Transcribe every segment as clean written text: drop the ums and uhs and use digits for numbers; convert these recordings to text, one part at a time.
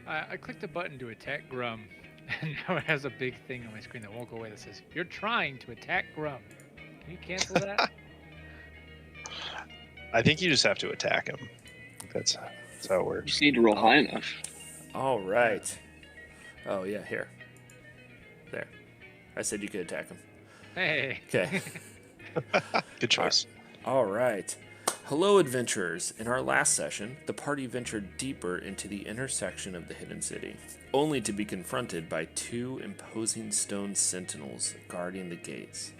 I clicked the button to attack Grum, and now it has a big thing on my screen that won't go away that says, "You're trying to attack Grum." Can you cancel that? I think you just have to attack him. That's how it You works. just need to roll high enough. All right. Oh, yeah, here. There. I said you could attack him. Hey. Okay. Good choice. All right. Hello, adventurers. In our last session, the party ventured deeper into the intersection of the hidden city, only to be confronted by two imposing stone sentinels guarding the gates.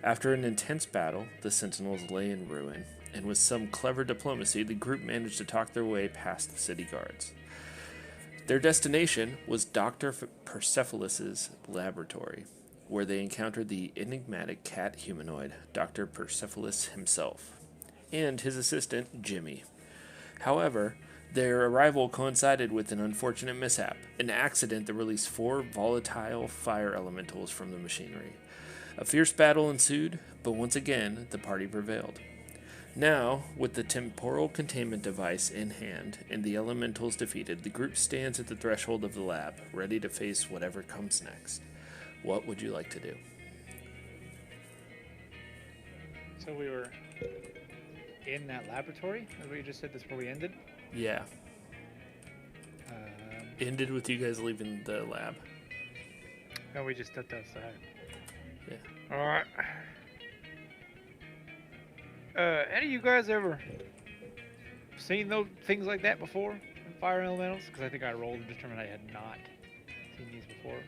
After an intense battle, the sentinels lay in ruin, and with some clever diplomacy, the group managed to talk their way past the city guards. Their destination was Dr. Persepolis' laboratory, where they encountered the enigmatic cat humanoid, Dr. Persepolis himself, and his assistant, Jimmy. However, their arrival coincided with an unfortunate mishap, an accident that released 4 volatile fire elementals from the machinery. A fierce battle ensued, but once again, the party prevailed. Now, with the temporal containment device in hand and the elementals defeated, the group stands at the threshold of the lab, ready to face whatever comes next. What would you like to do? So we were in that laboratory? Is what you just said? That's where we ended? Yeah. Ended with you guys leaving the lab. No, we just stepped outside. Yeah. Alright. Any of you guys ever seen those things like that before in fire elementals? Because I think I rolled and determined I had not seen these before.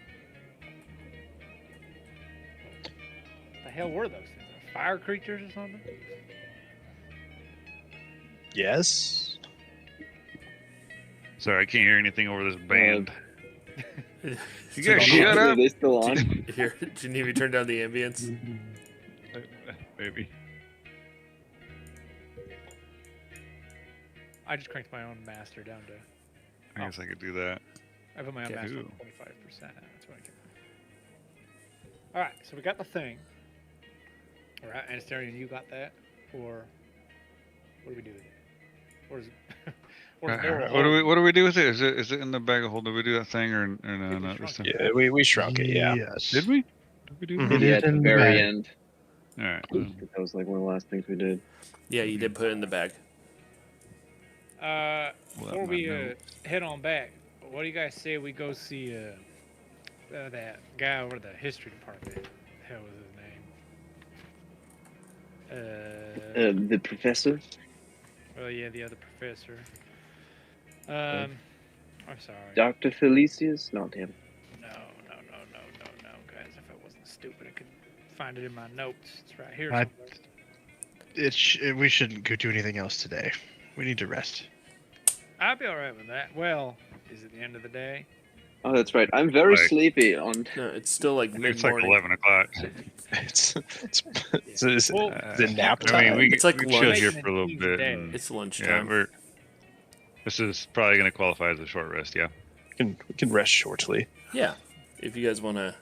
What the hell were those things? Fire creatures or something? Yes. Sorry, I can't hear anything over this band. You You guys shut Are up. they still on? Here, didn't even turn down the ambience. Maybe. I just cranked my own master down to. I guess I could do that. I put my own Okay. master Ooh. on 25%. That's what I can. Alright, so we got the thing. Alright, Anasterian, you got that? Or what do we do with it? Or is it. Or is it What do we do with it? Is it in the bag of hold? Did we do that thing or no? Not this time. Yeah, we shrunk it. Yeah. Yes. Did we? Did we do Mhm. that? Yeah, is at the in the very bag. end. All right. That was like one of the last things we did. Yeah, you did put it in the bag. Before we head on back, what do you guys say we go see that guy over the history department? What the hell was his name? The professor? Well, yeah, the other professor. I'm sorry. Dr. Felicius? Not him. No, guys. If I wasn't stupid, I could find it in my notes. It's right here. I- somewhere. We shouldn't go do anything else today. We need to rest. I'd be alright with that. Well, is it the end of the day? Oh, that's right. I'm very Like- sleepy on. No, it's still like I think it's like mid-morning. 11 o'clock. It's Well, the nap I mean, time. we It's like we chill lunch. here for a little bit. Day. and- It's yeah, lunchtime. this is probably going to qualify as a short rest. Yeah. we can rest shortly. Yeah. If you guys want to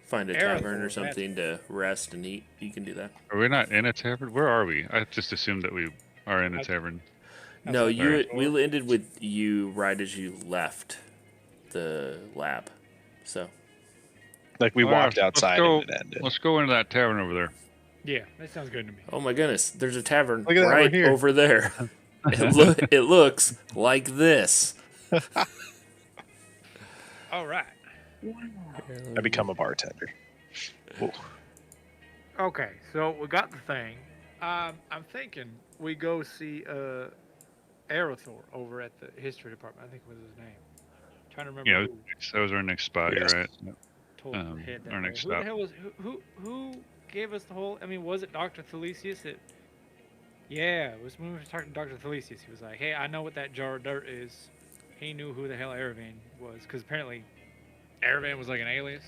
find a Arrow tavern or that's- something to rest and eat, you can do that. Are we not in a tavern? Where are we? I just assumed that we are in a tavern. No, Outside you. the door. We ended with you right as you left the lab. So Like we All right, walked outside let's and it ended. Let's go into that tavern over there. Yeah, that sounds good to me. oh my goodness, there's a tavern Look at that, we're right here. over there. It looks like this. All right. I become a bartender. Ooh. Okay, so we got the thing. I'm thinking we go see Aerothor over at the history department. I think was his name. trying to remember Yeah, who that was our next spot. Yes. You're right. Yep. told us to head that our way. next Who the stop. hell was who gave us the whole? I mean, was it Dr. Thelesius? Yeah, it was when we were talking to Dr. Thelesius. He was like, "Hey, I know what that jar of dirt is." He knew who the hell Aravan was because apparently Aravan was like an alias.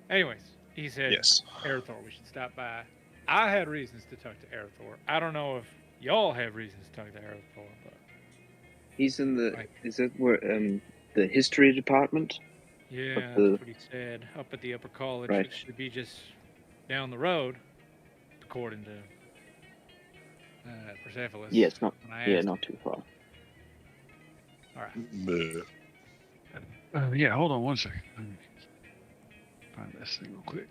Anyways, he said, Yes. Aerothor, we should stop by. I had reasons to talk to Aerothor. I don't know if y'all have reasons to talk to Aerothor, but He's in the. Right. Is that where the history department? yeah, Up the- that's what he said. Up at the upper college, Right. it should be just down the road, according to Persepolis. Yeah, it's not. When I Yeah, asked not too far. him. All right. Yeah, hold on one second. Let me find this thing real quick.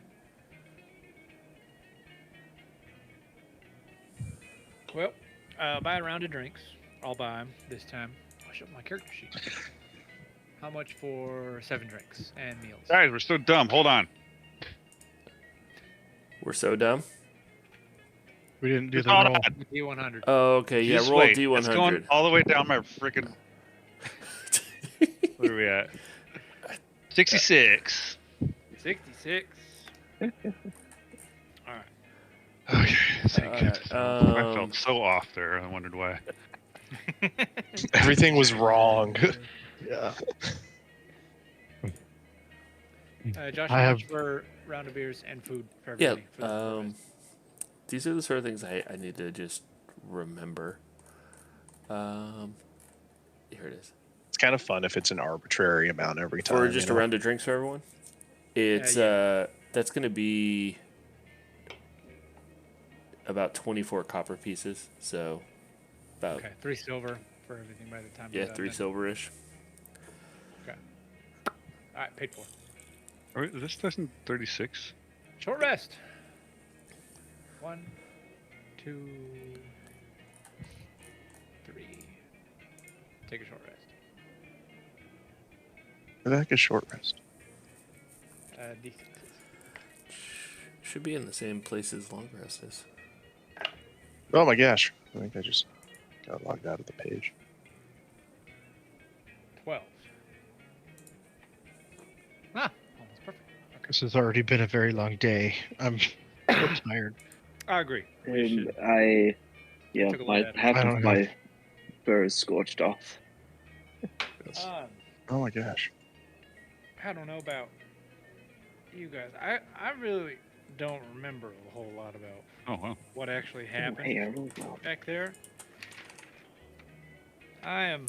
Well, buy a round of drinks. I'll buy them this time. I'll show my character sheet. How much for 7 drinks and meals? Guys, we're so dumb. Hold on. We're so dumb. We didn't do Just the hold roll. on. D100. Oh, okay. Yeah, Just roll wait. D100. It's going all the way down my freaking. Where are we at? 66. 66. All right. Okay. Thank you. Alright, I felt so off there. I wondered why. Everything was wrong. Yeah. Josh, I how have- much for round of beers and food for Yeah. everybody? For the rest? These are the sort of things I need to just remember. Here it is. It's kind of fun if it's an arbitrary amount every time. For just you a know? round of drinks for everyone. It's yeah. that's gonna be about 24 copper pieces. So about Okay, 3 silver for everything by the time. yeah, you're done 3 then. silverish. Okay. All right, paid for. Is this lesson 36? Short rest. 1, 2, 3. Take a short rest. Where the heck is short rest? Decent. Should be in the same place as long rest is. Oh my gosh. I think I just got logged out of the page. 12. Ah, almost perfect. Okay. This has already been a very long day. I'm so tired. I agree. We And should. yeah, Took a my lot of half I of don't know. my fur is scorched off. Oh my gosh. I don't know about you guys. I really don't remember a whole lot about Oh, wow. what actually Oh, happened hey, I rolled well. back there. I'm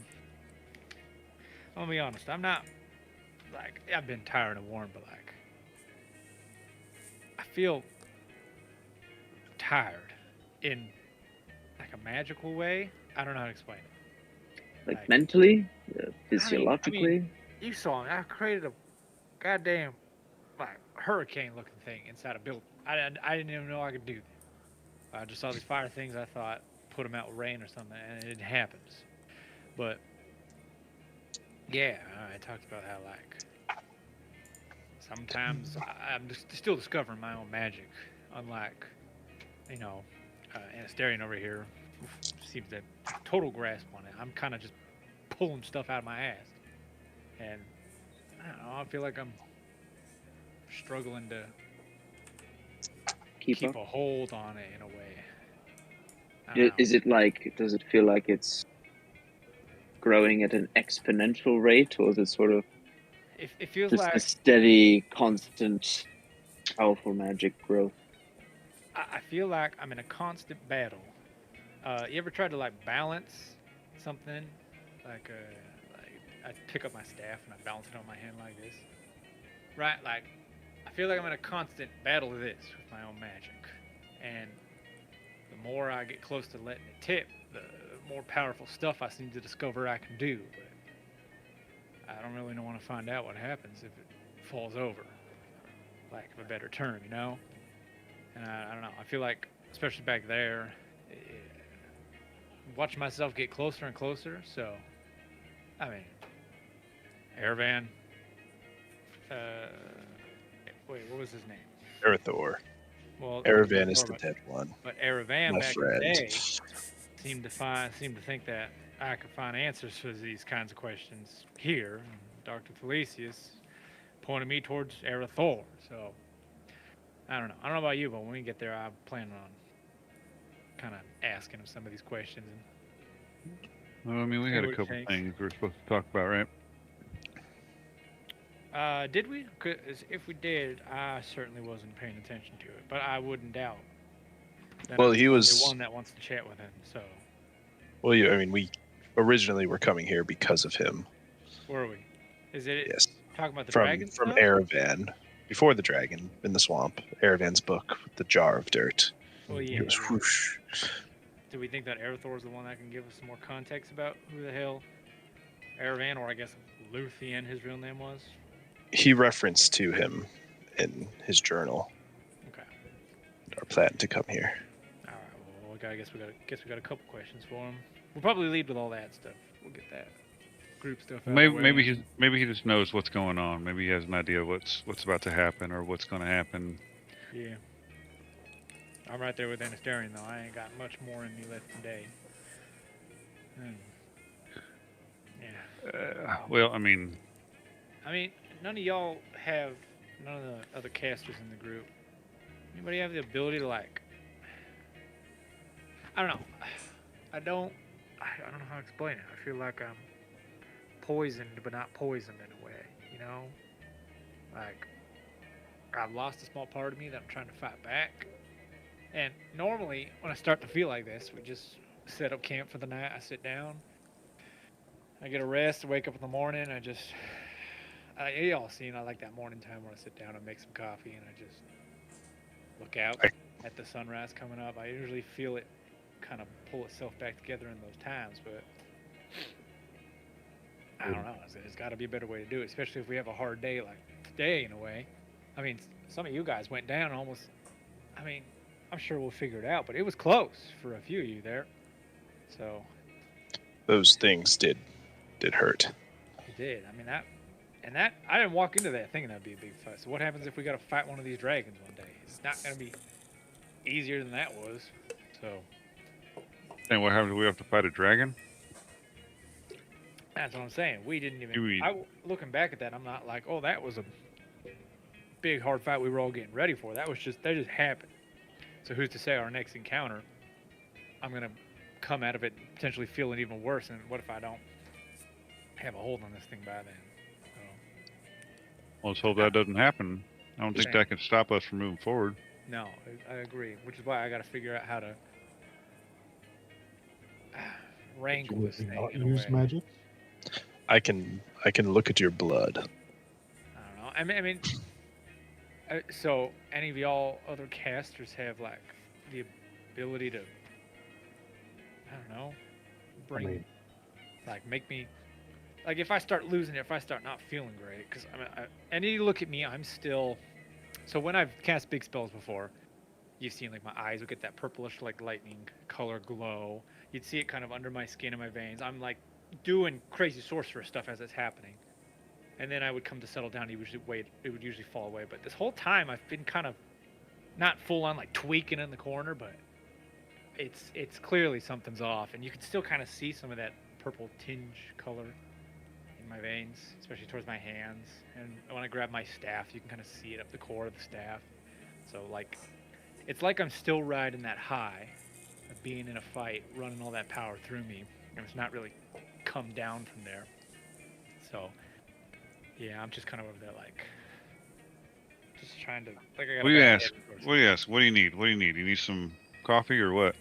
gonna be honest. I'm not like I've been tired of Warren, but like I feel tired in like a magical way. I don't know how to explain it. Like mentally, physiologically. mean, you saw me. I created a goddamn like hurricane-looking thing inside a building. I didn't even know I could do that. I just saw these fire things. I thought put them out with rain or something, and it happens. But yeah, I talked about how like sometimes I'm just still discovering my own magic. Unlike Anasterian over here seems to have total grasp on it. I'm kind of just pulling stuff out of my ass, and I don't know. I feel like I'm struggling to Keep keep up. a hold on it in a way. I Yeah, don't know. is it like? Does it feel like it's growing at an exponential rate, or is it sort of It feels just like a steady, constant, powerful magic growth? I feel like I'm in a constant battle. You ever tried to like balance something? Like I pick up my staff and I balance it on my hand like this. Right? Like I feel like I'm in a constant battle with this with my own magic. And the more I get close to letting it tip, the more powerful stuff I seem to discover I can do. But I don't really want to find out what happens if it falls over. Lack of a better term, you know? And I don't know. I feel like, especially back there, watching myself get closer and closer. So, I mean, Aravan. Wait, what was his name? Earthor. Well, Aravan is Earthor, the dead one. But Aravan My back friend. in the day seemed to think that I could find answers to these kinds of questions here. And Dr. Thelesius pointed me towards Arathor. So I don't know. I don't know about you, but when we get there, I plan on kind of asking him some of these questions. Well, I mean, we See had a what he couple thinks. things we were supposed to talk about, right? Did we? 'Cause if we did, I certainly wasn't paying attention to it, but I wouldn't doubt. That Well, I'm he the only was- one that wants to chat with him. So Well, I mean, we originally were coming here because of him. where are we? Is it Yes. talking about the From dragon from stuff? Aravan. Before the dragon in the swamp. Aravan's book with the jar of dirt. Well, yeah. It goes yeah. whoosh. Do we think that Arathor is the one that can give us some more context about who the hell Aravan, or I guess Luthien, his real name was. He referenced to him in his journal. Okay. Our plan to come here. All right. Well, I guess we got a couple questions for him. We'll probably lead with all that stuff. We'll get that group stuff out of the way. Maybe he just knows what's going on. Maybe he has an idea what's about to happen or what's going to happen. Yeah. I'm right there with Anasterian, though. I ain't got much more in me left today. Yeah. Well, I mean, none of y'all have, none of the other casters in the group. Anybody have the ability to, like, I don't know. I don't know how to explain it. I feel like I'm poisoned, but not poisoned in a way, you know? Like, I've lost a small part of me that I'm trying to fight back. And normally, when I start to feel like this, we just set up camp for the night. I sit down, I get a rest, wake up in the morning. Y'all seen, I like that morning time where I sit down and make some coffee and I just look out at the sunrise coming up. I usually feel it kind of pull itself back together in those times, but I don't know. There's got to be a better way to do it, especially if we have a hard day like today in a way. I mean, some of you guys went down almost, I'm sure we'll figure it out, but it was close for a few of you there. So Those things did hurt. it did. I didn't walk into that thinking that'd be a big fight. So what happens if we got to fight one of these dragons one day? It's not going to be easier than that was. So. and what happens if we have to fight a dragon? That's what I'm saying. We didn't even. Looking back at that, I'm not like, oh, that was a big hard fight we were all getting ready for. That just happened. So who's to say our next encounter, I'm gonna come out of it potentially feeling even worse? And what if I don't have a hold on this thing by then? So, Well, let's hope that doesn't happen. I don't think that can stop us from moving forward. No, I agree. Which is why I got to figure out how to wrangle this thing. Not in a use way. magic. I can look at your blood. I don't know. So any of y'all other casters have like the ability to, I don't know, make me, like if I start losing it, if I start not feeling great, because and you look at me, I'm still, so when I've cast big spells before, you've seen like my eyes would get that purplish like lightning color glow. You'd see it kind of under my skin and my veins. I'm like doing crazy sorcerer stuff as it's happening. And then I would come to settle down. It would usually fall away. But this whole time, I've been kind of not full on like tweaking in the corner, but it's clearly something's off, and you can still kind of see some of that purple tinge color in my veins, especially towards my hands. And when I grab my staff, you can kind of see it up the core of the staff. So like, it's like I'm still riding that high of being in a fight, running all that power through me, and it's not really come down from there. So. Yeah, I'm just kind of over there, like, just trying to. Like, I got. What do you ask? What do you ask? What do you need? What do you need? You need some coffee or what?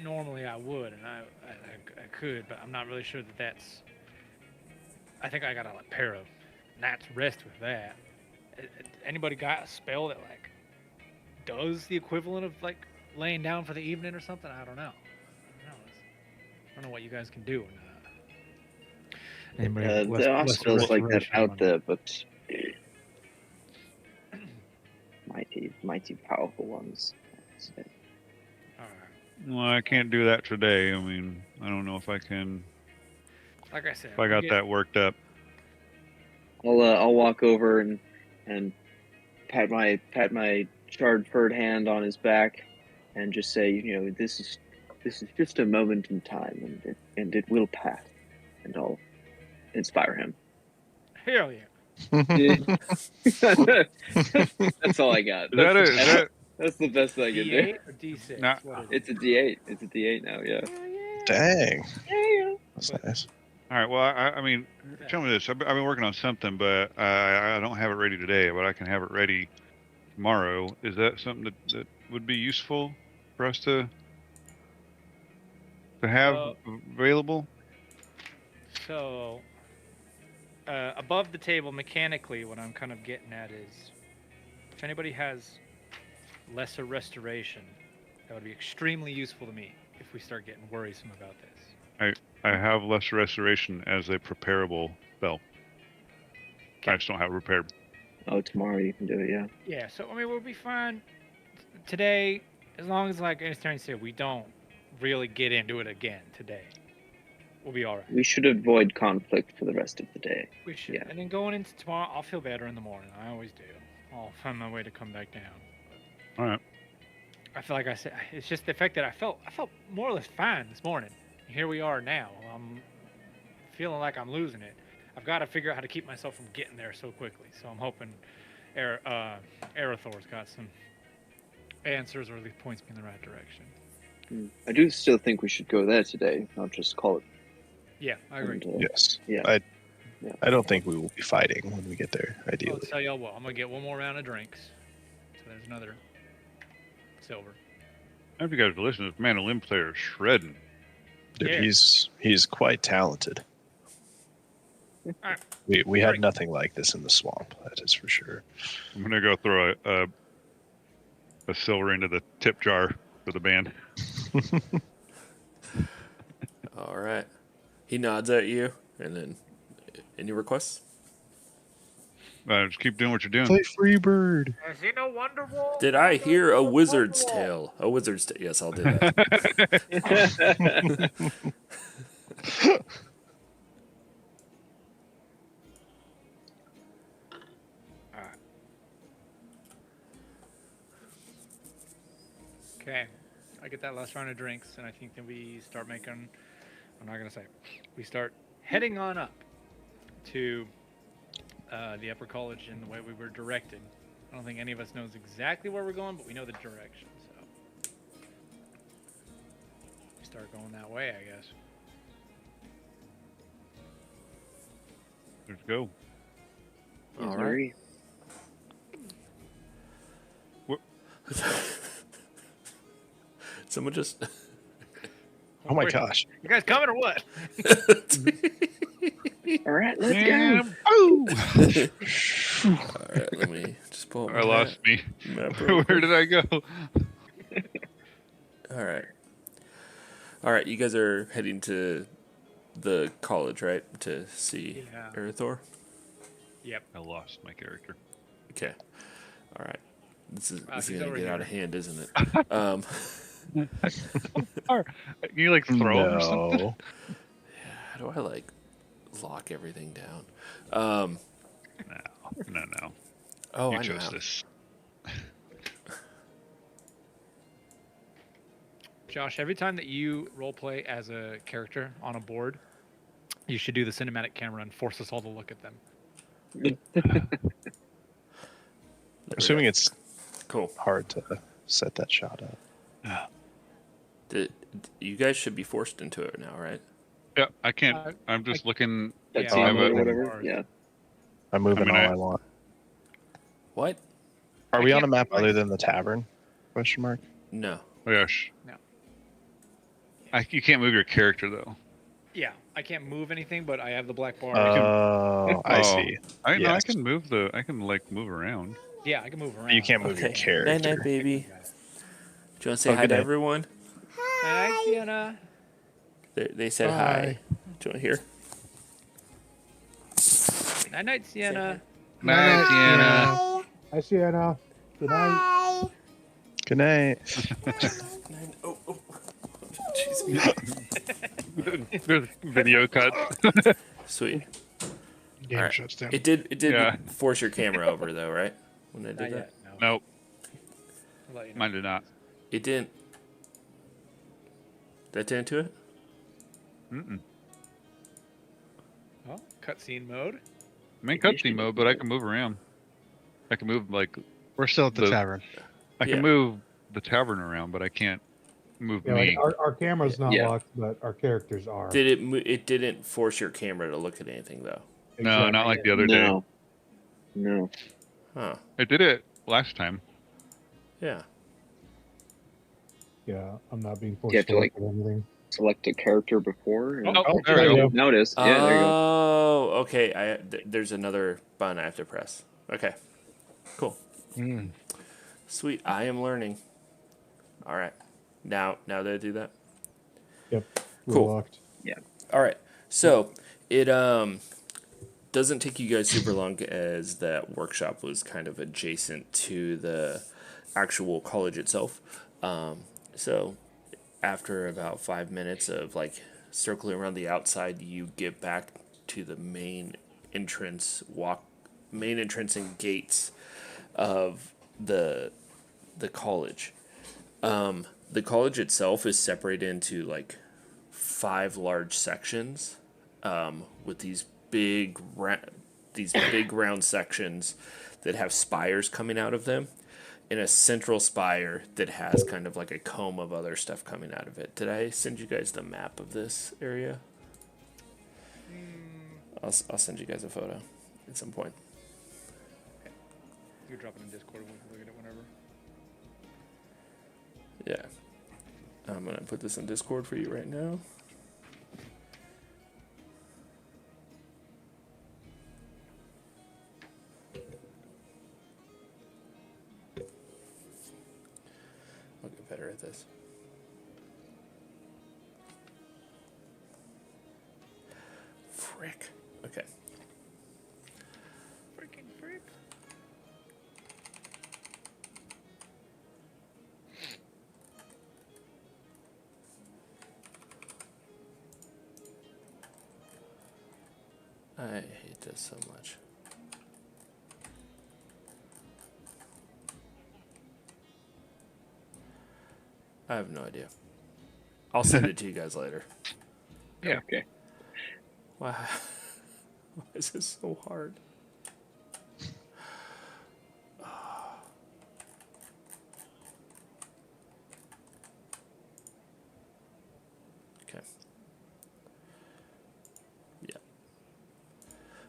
Normally I would, and I could, but I'm not really sure that that's. I think I got a like, pair of Nat's Rest with that. Anybody got a spell that like does the equivalent of like laying down for the evening or something? I don't know. I don't know what you guys can do. There are spells like that out there, but mighty powerful ones. All right. Well, I can't do that today. I mean, I don't know if I can. Like I said, if I got that worked up. I'll walk over and pat my charred furred hand on his back, and just say, this is just a moment in time, and it will pass, and I'll inspire him. Hell yeah. That's all I got. That's the best I can do. D8 or D6? Nah. It's a D8. It's a D8 now, yeah. Dang. Yeah. That's nice. All right. Well, I mean, tell me this. I've been working on something, but I don't have it ready today. But I can have it ready tomorrow. Is that something that would be useful for us to have available? So, above the table, mechanically, what I'm kind of getting at is, if anybody has lesser restoration, that would be extremely useful to me if we start getting worrisome about this. I have lesser restoration as a preparable spell. I just don't have it prepared. Oh, tomorrow you can do it. Yeah. Yeah, so I mean we'll be fine today as long as like Einstein said we don't really get into it again today. We'll be all right. We should avoid conflict for the rest of the day. We should. Yeah. And then going into tomorrow, I'll feel better in the morning. I always do. I'll find my way to come back down. All right. I feel like I said it's just the fact that I felt more or less fine this morning. Here we are now. I'm feeling like I'm losing it. I've got to figure out how to keep myself from getting there so quickly. So I'm hoping Arathor's got some answers or at least points me in the right direction. I do still think we should go there today, not just call it. Yeah, I agree. And, Yes. Yeah. I don't think we will be fighting when we get there, I'll ideally. tell y'all what. I'm gonna get one more round of drinks. So there's another silver. I don't know if you guys are listening. This mandolin player is shredding. Dude, Yeah. he's quite talented. Alright. We had Right. nothing like this in the swamp, that is for sure. I'm gonna go throw a silver into the tip jar for the band. All right. He nods at you, and then any requests? Just keep doing what you're doing. Play Freebird. Has he no Wonderwall? Did I hear a wizard's tale? A wizard's tale. Yes, I'll do that. Okay, I get that last round of drinks, and I think that we start making. I'm not gonna say. We start heading on up to the upper college in the way we were directed. I don't think any of us knows exactly where we're going, but we know the direction. So we start going that way, I guess. Let's go. All right. Someone just. Oh my Wait, gosh. You guys coming or what? All right, let's go. Yeah. Woo! All right, let me just pull up I lost me. map real Where quick. did I go? All right. All right, you guys are heading to the college, right? To see Yeah. Arathor? Yep. I lost my character. Okay. All right. This is He's going to over get out of here. hand, isn't it? Can you like throw him or something? No. How do I like lock everything down? No. Oh, You I know. chose how. this. Josh, every time that you roleplay as a character on a board, you should do the cinematic camera and force us all to look at them. Assuming it's Cool. hard to set that shot up. You guys should be forced into it now, right? Yeah, I can't. I'm just looking. That Yeah, scene I'm or moving. whatever. Yeah. I'm moving mean, all I- I want. What? Are I we on a can't map realize- other than the tavern? Question mark. No. Oh gosh. No. You can't move your character though. Yeah, I can't move anything, but I have the black bar. Oh, I Oh. see. I Yes. can move I can like move around. Yeah, I can move around. You can't move your Okay. character. Night, night, baby. Do you want to say Oh, hi good to night. everyone? Hi, Sienna. They said Hi. hi. Do you want to hear? Night, night, Sienna. Night, Sienna. Hi, Sienna. Good night. Good night. Oh. Jeez. There's video cuts. Sweet. Game Alright. shuts down. It did Yeah. force your camera over though, right? When I did Not that. yet. No. Nope, I'll let you know. mine did not. It didn't. That didn't do it? Mm-mm. Oh, cutscene mode. I'm in cutscene mode, but I can move around. I can move like We're still at the the- tavern. I can Yeah. move the tavern around, but I can't move Yeah, me. like our camera's not Yeah. locked, but our characters are. Did it? It didn't force your camera to look at anything though. No, not like the other day. No. No. Huh? I did it last time. Yeah. Yeah, I'm not being You forced have to to, look at anything. Select a character before. And Oh, there we go. Notice. Yeah, there you go. Oh, okay. There's another button I have to press. Okay. Cool. Mm. Sweet. I am learning. All right. Now that I do that. Yep. We're Cool. locked. Yeah. All right. So it doesn't take you guys super long, as that workshop was kind of adjacent to the actual college itself. So after about 5 minutes of like circling around the outside, you get back to the main entrance and gates of the college. The college itself is separated into like 5 large sections, with these big round sections that have spires coming out of them, and a central spire that has kind of like a comb of other stuff coming out of it. Did I send you guys the map of this area? I'll send you guys a photo at some point. You can drop it in Discord and we can look at it whenever. Yeah. I'm going to put this in Discord for you right now. I'll get better at this. Frick. Okay. Freaking frick. I hate this so much. I have no idea. I'll send it to you guys later. Yeah. Okay. Wow. Why is this so hard? Okay. Yeah.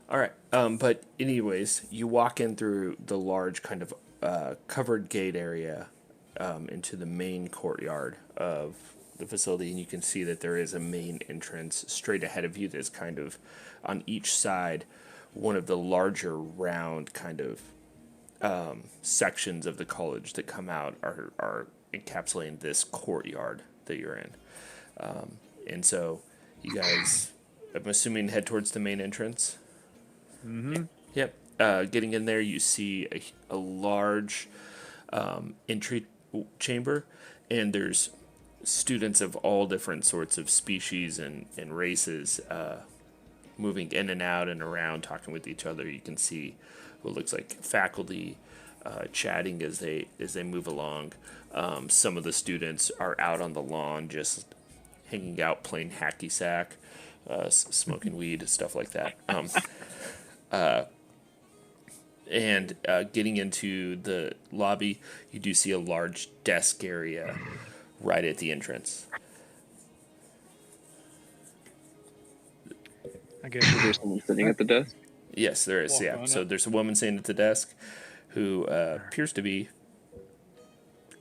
All right. But anyways, you walk in through the large kind of covered gate area into the main courtyard of the facility, and you can see that there is a main entrance straight ahead of you that's kind of on each side. One of the larger round kind of sections of the college that come out are encapsulating this courtyard that you're in. And so you guys, I'm assuming, head towards the main entrance. Mm-hmm. Yep. Getting in there, you see a large entry chamber, and there's students of all different sorts of species and races moving in and out and around, talking with each other. You can see what looks like faculty chatting as they move along. Some of the students are out on the lawn just hanging out, playing hacky sack, smoking weed, stuff like that. And getting into the lobby, you do see a large desk area right at the entrance. I guess Is there someone sitting at the desk? Yes, there is. Walk Yeah. on So up. there's a woman sitting at the desk who appears to be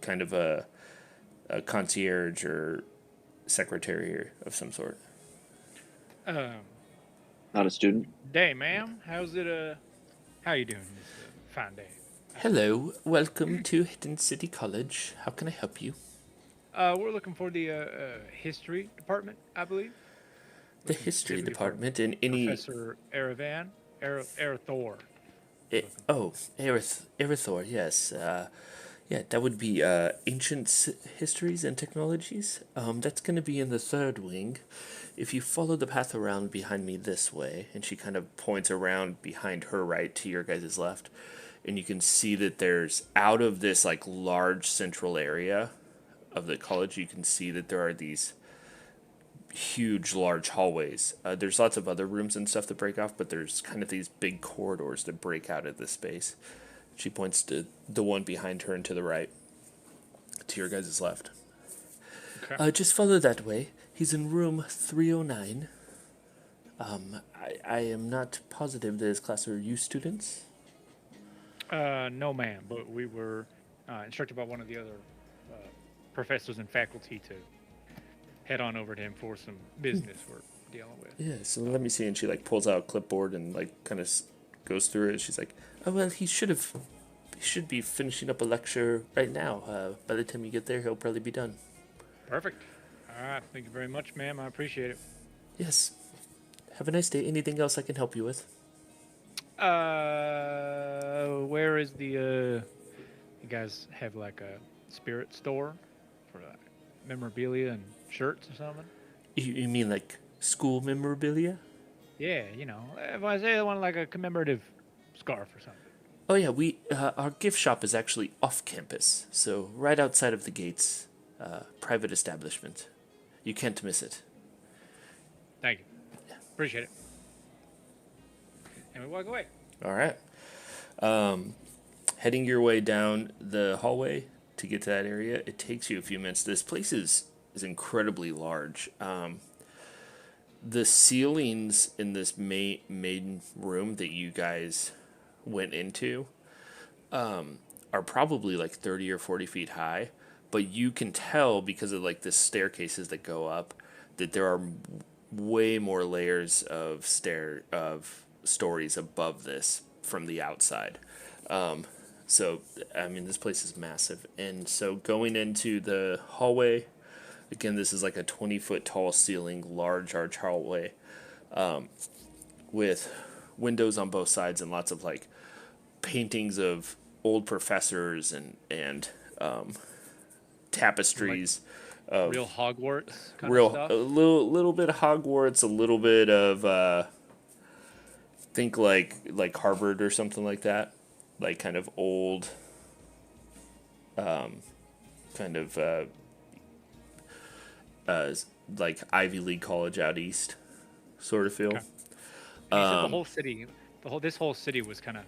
kind of a concierge or secretary of some sort. Not a student? Day, ma'am. How's it? How you doing this fine day? Hello, welcome to Hidden City College. How can I help you? We're looking for the history department, I believe. The history Maybe for department and any Professor Aravan, Arathor. Erithor, yes. Yeah, that would be ancient histories and technologies. That's going to be in the third wing. If you follow the path around behind me this way, and she kind of points around behind her right to your guys' left, and you can see that there's, out of this like large central area of the college, you can see that there are these huge, large hallways. There's lots of other rooms and stuff that break off, but there's kind of these big corridors that break out of this space. She points to the one behind her and to the right, to your guys' left. Okay. Just follow that way. He's in room 309. I am not positive that his class are you students. No, ma'am, but we were instructed by one of the other professors and faculty to head on over to him for some business we're dealing with. Yeah, so let me see. And she like pulls out a clipboard and like kind of goes through it. She's like, oh, well, he should be finishing up a lecture right now. By the time you get there, he'll probably be done. Perfect. All right. Thank you very much, ma'am. I appreciate it. Yes. Have a nice day. Anything else I can help you with? Where is the you guys have like a spirit store for memorabilia and shirts or something? You mean like school memorabilia? Yeah, you know, if I say I want like a commemorative scarf or something. Oh yeah, we our gift shop is actually off campus, so right outside of the gates, private establishment. You can't miss it. Thank you. Appreciate it. And we walk away. All right. Heading your way down the hallway to get to that area, it takes you a few minutes. This place is incredibly large. The ceilings in this main room that you guys went into are probably like 30 or 40 feet high, but you can tell because of like the staircases that go up that there are way more layers of stories above this from the outside. So I mean this place is massive, and so going into the hallway, again this is like a 20-foot tall ceiling, large arch hallway, with windows on both sides and lots of like paintings of old professors and tapestries of Real Hogwarts kind real of stuff. a little bit of Hogwarts, a little bit of think like Harvard or something like that, like kind of old, kind of like Ivy League college out east, sort of feel. Okay. And you said the whole city, this whole city was kind of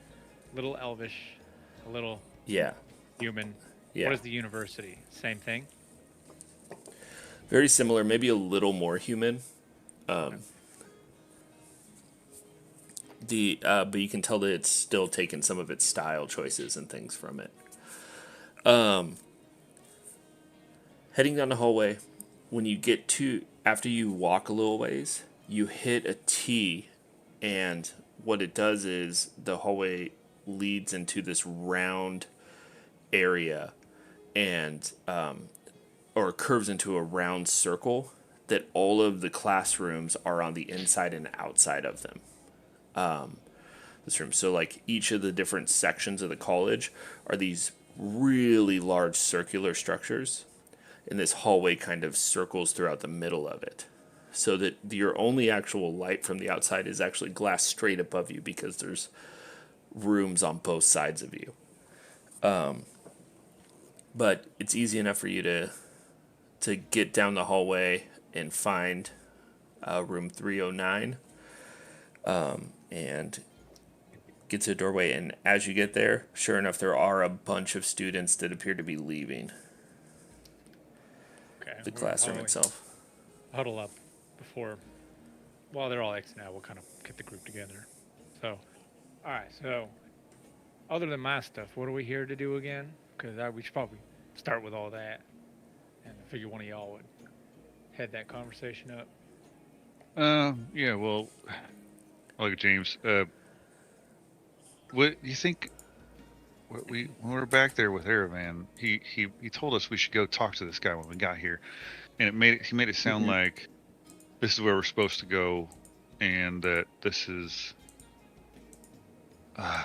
little elvish, a little Yeah, human. yeah. What is the university? Same thing. Very similar, maybe a little more human. But you can tell that it's still taken some of its style choices and things from it. Heading down the hallway, when you get to after you walk a little ways, you hit a T, and what it does is the hallway leads into this round area, and or curves into a round circle that all of the classrooms are on the inside and outside of them. This room. So like each of the different sections of the college are these really large circular structures, and this hallway kind of circles throughout the middle of it, so that your only actual light from the outside is actually glass straight above you because there's rooms on both sides of you. But it's easy enough for you to get down the hallway and find room 309, and get to the doorway. And as you get there, sure enough, there are a bunch of students that appear to be leaving Okay. the we'll classroom probably itself. Huddle up before. While they're all exiting out, we'll kind of get the group together. So, all right. So, other than my stuff, what are we here to do again? Because we should probably start with all that, and I figure one of y'all would head that conversation up. Yeah. Well, look at James. What you think? When we were back there with Aravan, he told us we should go talk to this guy when we got here, and he made it sound like this is where we're supposed to go, and that this is I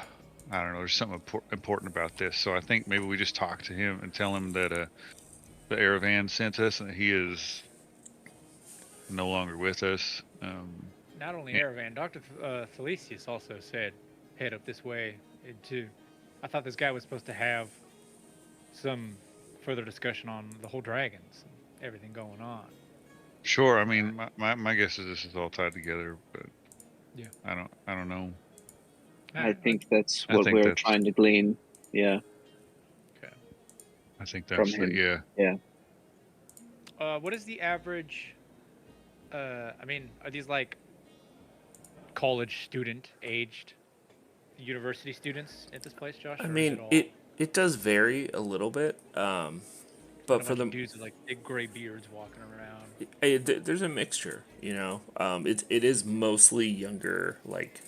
don't know. There's something important about this, so I think maybe we just talk to him and tell him that the Aravan sent us and that he is no longer with us. Not only Yeah. Aravan, Dr. Thelesius also said head up this way into. I thought this guy was supposed to have some further discussion on the whole dragons and everything going on. Sure. I mean, my guess is this is all tied together, but Yeah. I don't know. I think that's I what think we're that's- trying to glean. Yeah, Okay. I think from that's him. yeah. What is the average? I mean, are these like college student aged university students at this place, Josh? I or is mean, all it does vary a little bit, but kind of for bunch of the dudes with like big gray beards walking around. there's a mixture, you know. It is mostly younger, like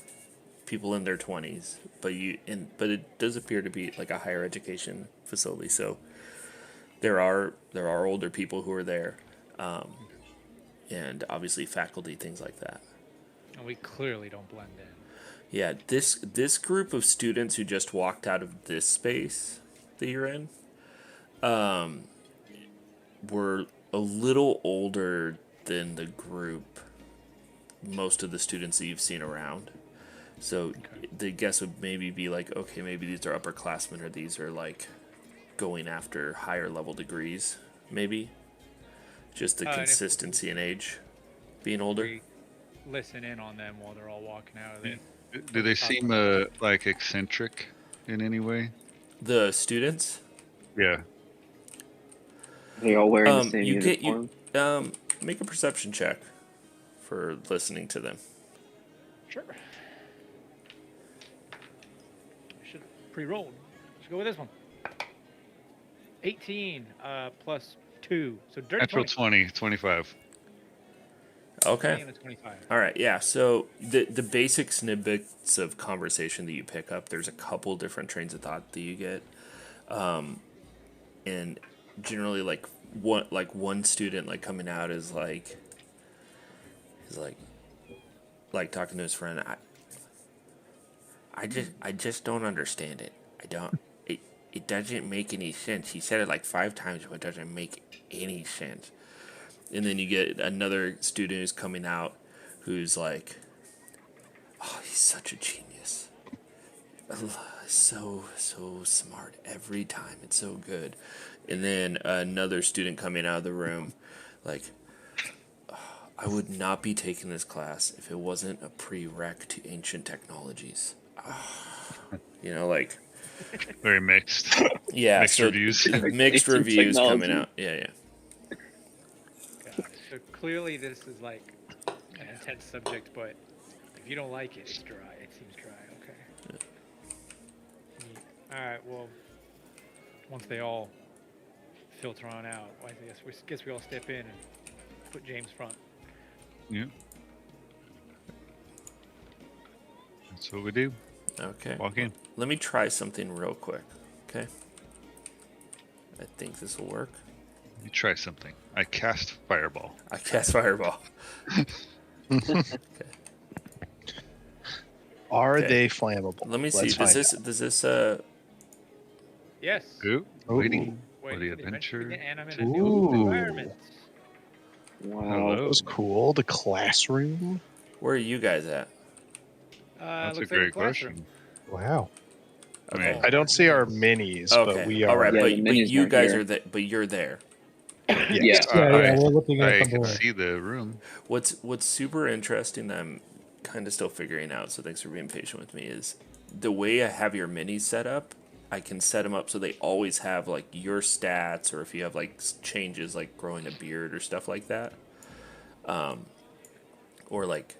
people in their 20s, but it does appear to be like a higher education facility. So there are older people who are there, and obviously faculty, things like that. And we clearly don't blend in. Yeah, this group of students who just walked out of this space that you're in, were a little older than the group, most of the students that you've seen around. So the guess would maybe be like, okay, maybe these are upperclassmen, or these are like going after higher level degrees, maybe. Just the And if consistency in age being older. we listen in on them while they're all walking out of there. Do they seem like eccentric in any way? The students, Yeah. They all wearing the same you get uniform. make a perception check for listening to them. Sure. Should pre-rolled. Let's go with this one. 18 plus 2, so dirty Natural 20. 25. Okay. And a 25. All right, yeah. So the basic snippets of conversation that you pick up, there's a couple different trains of thought that you get, and generally like one student like coming out is like talking to his friend. I just don't understand it. I don't. It doesn't make any sense. He said it like 5 times, but it doesn't make any sense. And then you get another student who's coming out who's like, oh, he's such a genius. So smart every time. It's so good. And then another student coming out of the room like, oh, I would not be taking this class if it wasn't a prereq to ancient technologies. You know, like... Very mixed. Yeah, Mixed reviews. Mixed reviews coming out. Yeah. Gosh, so clearly this is like an intense subject, but if you don't like it, it's dry. It seems dry. Okay. Yeah. All right. Well, once they all filter on out, I guess we all step in and put James front. Yeah. That's what we do. Okay. Walk in. Let me try something real quick. Okay. I think this will work. You try something. I cast Fireball. I cast Fireball. Are Okay. they flammable? Let me see. Let's find out. Does this Yes. Ooh, waiting Wait for the to adventure. begin, and I'm in a new Ooh. environment. Wow. Hello. That was cool. The classroom. where are you guys at? That's a looks like great classroom. question. Wow. I mean, I don't see our minis, Okay. but we are. All right, Yeah, but, the but minis you aren't guys here. are there. But you're there. Yes. Yeah. Yeah, I- we're looking at I the can board. see the room. What's super interesting that I'm kind of still figuring out, so thanks for being patient with me, is the way I have your minis set up, I can set them up so they always have like your stats, or if you have like changes like growing a beard or stuff like that, or like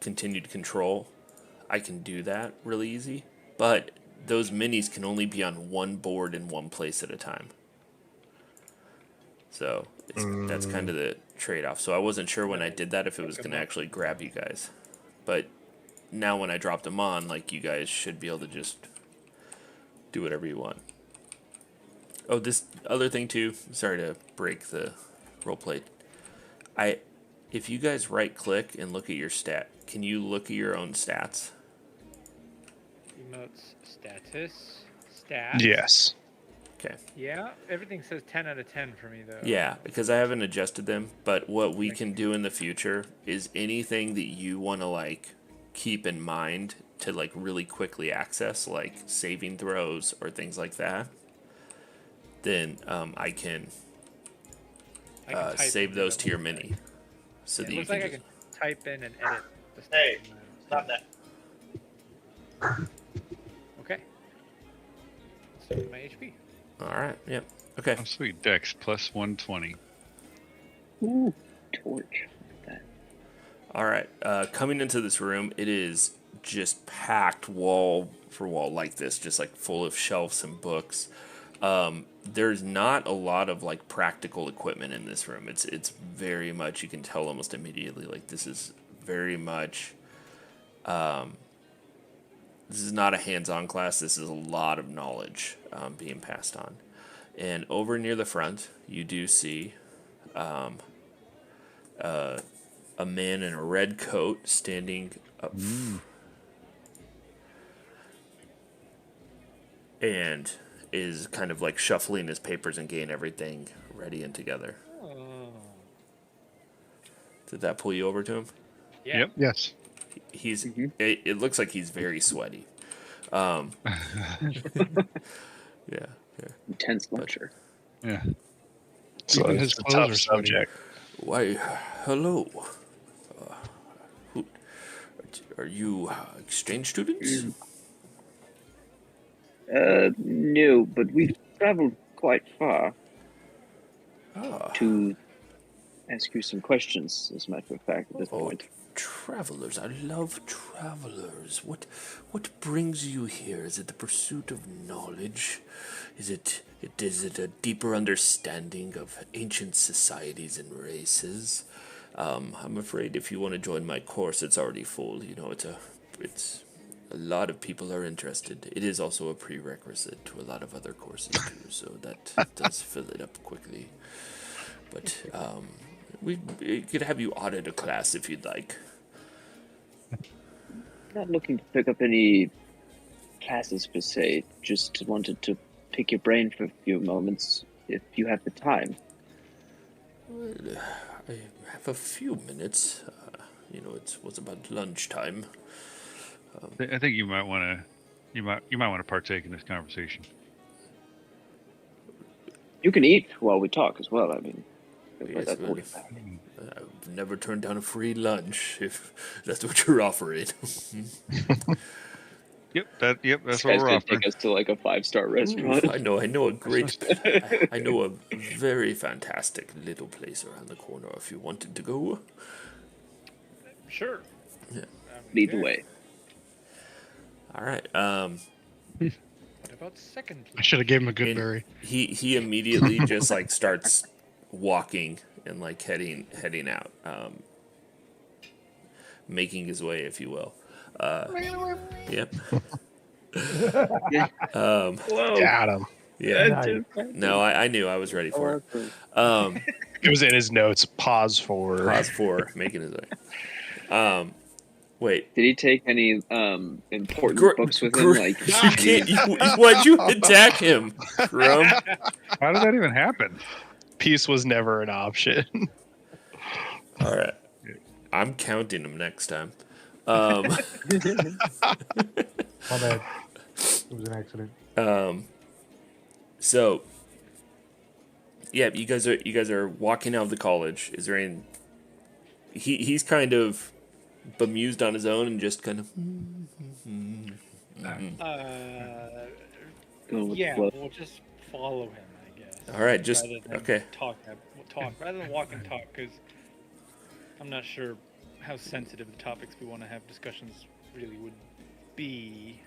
continued control, I can do that really easy. But those minis can only be on one board in one place at a time. So that's kind of the trade-off. So I wasn't sure when I did that if it was going to actually grab you guys. But now when I dropped them on, like, you guys should be able to just do whatever you want. Oh, this other thing too, sorry to break the roleplay. If you guys right-click and look at your stat, can you look at your own stats? Emotes, status, stats. Yes. Okay. Yeah, everything says 10 out of 10 for me though. Yeah, because I haven't adjusted them, but what we can do in the future is anything that you want to like keep in mind to like really quickly access, like saving throws or things like that, then I can Type save in those the- to your mini, so Yeah, that it you looks can like I just... can type in and edit the stats. Hey, stop that. Okay. So my HP. All right. Yep. Okay. Oh, sweet. Dex plus 120. Ooh, torch. Look at that. All right. Coming into this room, it is just packed wall for wall like this, just like full of shelves and books. There's not a lot of like practical equipment in this room. It's very much, you can tell almost immediately, like this is very much, this is not a hands-on class. This is a lot of knowledge being passed on. And over near the front, you do see a man in a red coat standing up and is kind of like shuffling his papers and getting everything ready and together. Oh. Did that pull you over to him? Yeah. Yep. Yes. He's. Mhm. It looks like he's very sweaty. Yeah. Intense lecture. Yeah. So Even it's his a clothes tough are sweaty. subject. Why, hello. Who, are you exchange students? No, but we've traveled quite far Ah, to ask you some questions, as a matter of fact, at this point. travelers. I love travelers. What brings you here? Is it the pursuit of knowledge? Is it a deeper understanding of ancient societies and races? I'm afraid if you want to join my course, it's already full. You know, it's a lot of people are interested. It is also a prerequisite to a lot of other courses too, so that does fill it up quickly. But we could have you audit a class if you'd like. Not looking to pick up any classes per se, just wanted to pick your brain for a few moments if you have the time. Well, I have a few minutes. You know, it was about lunchtime. I think you might want to. You might want to partake in this conversation. You can eat while we talk as well. I mean, Yes, that's well, all if- back. I've never turned down a free lunch if that's what you're offering. Yep. That's This what guy's we're gonna offering. take us to like a 5-star restaurant. I know I know a very fantastic little place around the corner if you wanted to go. Sure. Yeah. Lead the way. All right. What about second? I should have gave him a good And berry. he immediately just like starts walking and like heading out, making his way, if you will. Yep. Yeah. Whoa. Got him. Yeah. Nice. No, I knew I was ready for it. It was in his notes. Pause for. Pause for making his way. Wait. Did he take any important books with him? Like you can't. Why'd you attack him, Grum? How did that even happen? Peace was never an option. All right. I'm counting them next time. My bad. It was an accident. So, yeah, you guys are walking out of the college. Is there any? He's kind of bemused on his own and just kind of. Going with the Yeah, flow. we'll just follow him, I guess. All right, just rather than okay. Talk rather than walk and talk, because I'm not sure how sensitive the topics we want to have discussions really would be.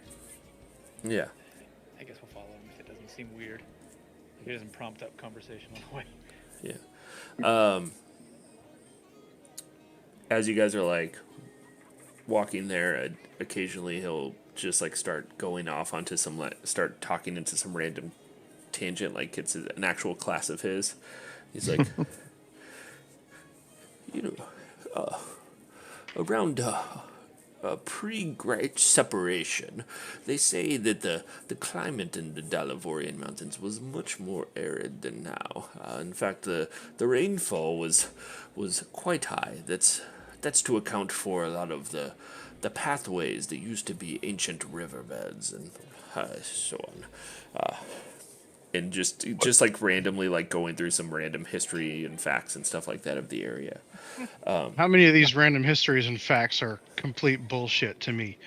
Yeah. I guess we'll follow him if it doesn't seem weird. If it doesn't prompt up conversation on the way. Yeah. As you guys are like walking there, occasionally he'll just like start going off onto some start talking into some random tangent, like it's an actual class of his. He's like, around pre-Great Separation, they say that the climate in the Dalavorian Mountains was much more arid than now. In fact, the rainfall was quite high. That's to account for a lot of the pathways that used to be ancient riverbeds and so on. And just like randomly like going through some random history and facts and stuff like that of the area. How many of these random histories and facts are complete bullshit to me?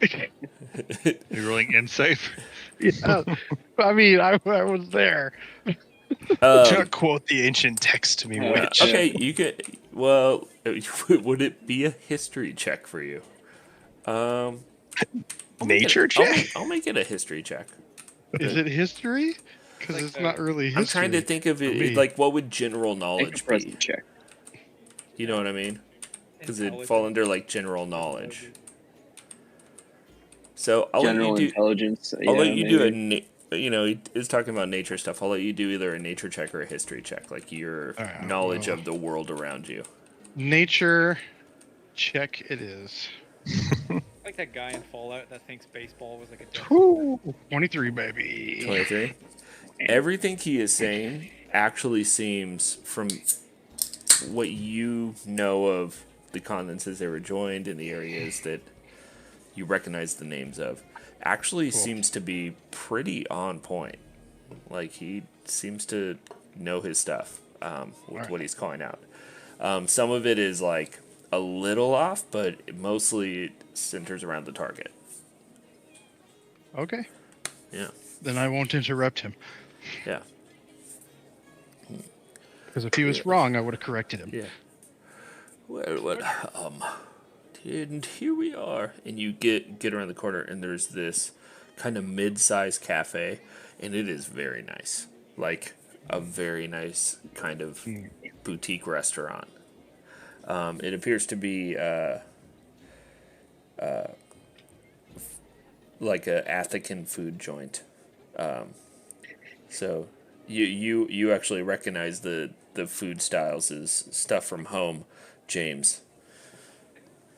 You're rolling insight. Yeah, I mean, I was there. To quote the ancient text to me, which Okay, you could. Well, would it be a history check for you? nature check. I'll make it a history check. Is it history? Because Like it's the- not really history. I'm trying to think of for me. it like what would general Make a knowledge be? present check. You know what I mean? Does it Intelligence. fall under like general knowledge? So I'll General let you do. intelligence. I'll yeah, let you do maybe. he is talking about nature stuff. I'll let you do either a nature check or a history check, like your knowledge of the world around you. Nature check it is. Like that guy in Fallout that thinks baseball was like a death. Woo! 23, baby. 23. Everything he is saying actually seems, from what you know of the continents as they were joined in the areas that you recognize the names of, actually seems to be pretty on point. Like, he seems to know his stuff with what he's calling out. Some of it is like a little off, but mostly it centers around the target. Okay. Yeah. Then I won't interrupt him. Yeah. Because if he was wrong, I would have corrected him. Yeah. Well, and here we are. And you get around the corner, and there's this kind of mid-sized cafe, and it is very nice. Like a very nice kind of boutique restaurant. It appears to be like a African food joint. So you actually recognize the food styles as stuff from home, James.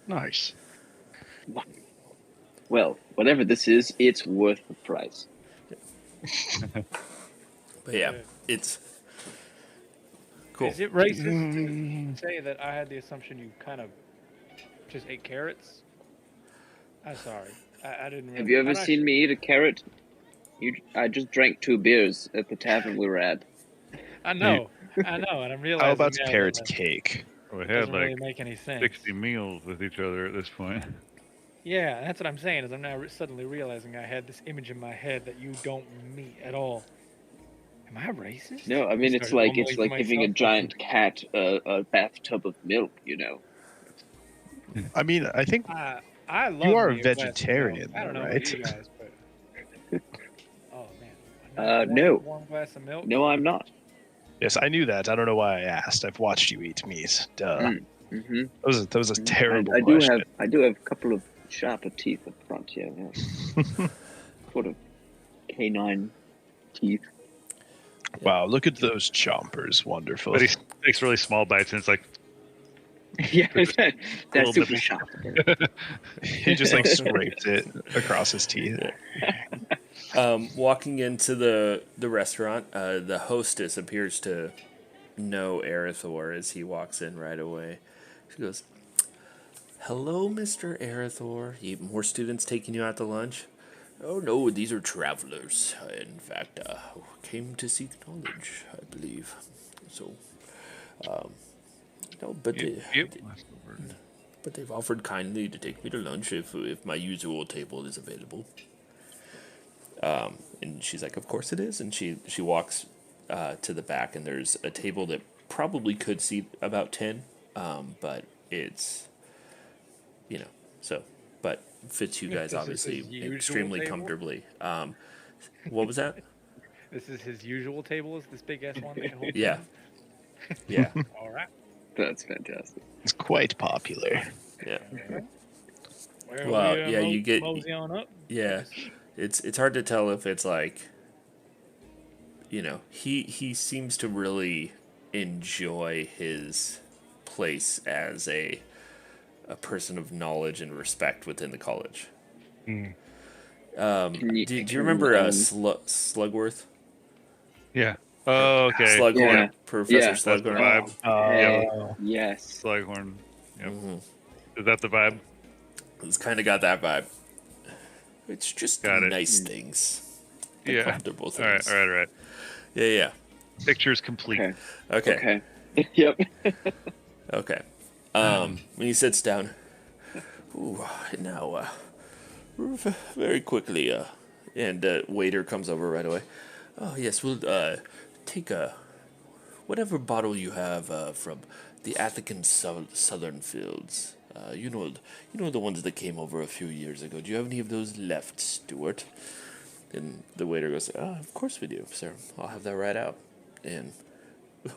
Nice. Well, whatever this is, it's worth the price. But yeah, it's cool. Is it racist to say that I had the assumption you kind of just ate carrots? I'm sorry. I didn't really... Have you ever seen me eat a carrot? I just drank 2 beers at the tavern we were at. I know, and I'm realizing... How about now carrot that cake? We had doesn't like really make any sense. 60 meals with each other at this point. Yeah, that's what I'm saying, is I'm now suddenly realizing I had this image in my head that you don't meet at all. Am I racist? No, I mean, it's like giving a giant cat a bathtub of milk, you know. I mean, I think I love you are a me glass of milk. vegetarian, I don't know right? about you guys, but... Oh, man. No. Warm glass of milk? No, I'm not. Yes, I knew that. I don't know why I asked. I've watched you eat meat. Duh. Mm-hmm. That was a terrible I question. do have a couple of sharper teeth up front here. Yeah. Sort of canine teeth. Wow, look at those chompers. Wonderful. But he takes really small bites, and it's like Yeah, that's little super nibble. sharp. He just like scraped it across his teeth. Walking into the restaurant, the hostess appears to know Arathor as he walks in right away. She goes, "Hello, Mr. Arathor. More students taking you out to lunch?" "Oh, no, these are travelers. In fact, came to seek knowledge, I believe. So, no, but but they've offered kindly to take me to lunch if my usual table is available." And she's like, "Of course it is." And she walks to the back, and there's a table that probably could seat about 10, but it's, but fits you guys obviously extremely comfortably. What was that? This is his usual table, is this big ass one that you hold? Yeah. Yeah. All right. That's fantastic. It's quite popular. Yeah. Well, you get mosey on up. Yeah. It's hard to tell if it's like, he seems to really enjoy his place as a person of knowledge and respect within the college. Do you remember Slugworth? Yeah. Oh, okay. Slughorn, Yeah. Professor That's the Slughorn. vibe. Yes. Slughorn. Yep. Mm-hmm. Is that the vibe? It's kind of got that vibe. It's just Got it. nice things. The Yeah. comfortable All right. things. All right. Yeah. Picture's complete. Okay. Yep. Okay. When he sits down, now, very quickly, and waiter comes over right away. "Oh yes, we'll take whatever bottle you have from the Athican southern fields. You know the ones that came over a few years ago. Do you have any of those left, Stuart?" And the waiter goes, "Of course we do, sir. I'll have that right out," and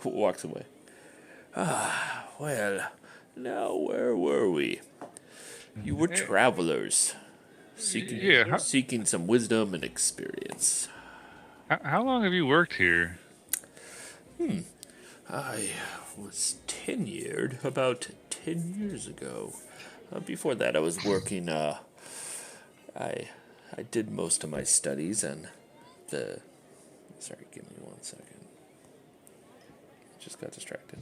walks away. Well, now where were we? You were travelers, seeking some wisdom and experience. How long have you worked here? I was tenured about 10 years ago. Before that, I was working. I did most of my studies and the. Sorry, give me 1 second. Just got distracted.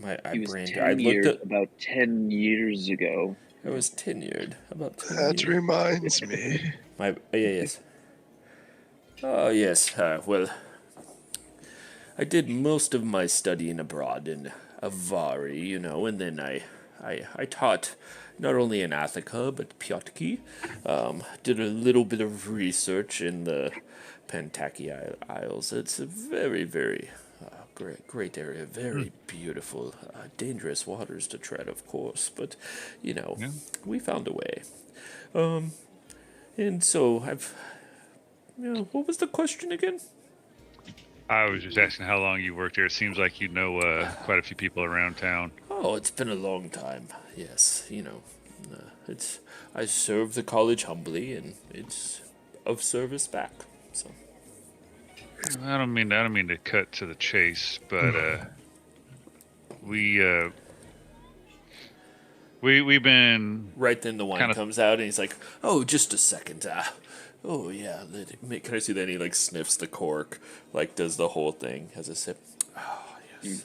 I He was brained. I 10 looked years, at. about 10 years ago. I was tenured about 10 That years. reminds me. Yes. Oh yes. Well, I did most of my studying abroad in Avari, and then I taught not only in Attica but Piotki. Did a little bit of research in the Pantaki Isles. It's a very, very great area. Very beautiful. Dangerous waters to tread, of course, but Yeah. we found a way. And so I've. What was the question again? I was just asking how long you worked here. It seems like you know quite a few people around town. Oh, it's been a long time. Yes, it's. I serve the college humbly, and it's of service back. So I don't mean to cut to the chase, but we've been right then the wine kind of comes out, and he's like, "Oh, just a second. Oh yeah, can I see that?" And he like sniffs the cork, like does the whole thing, has a sip. Oh yes,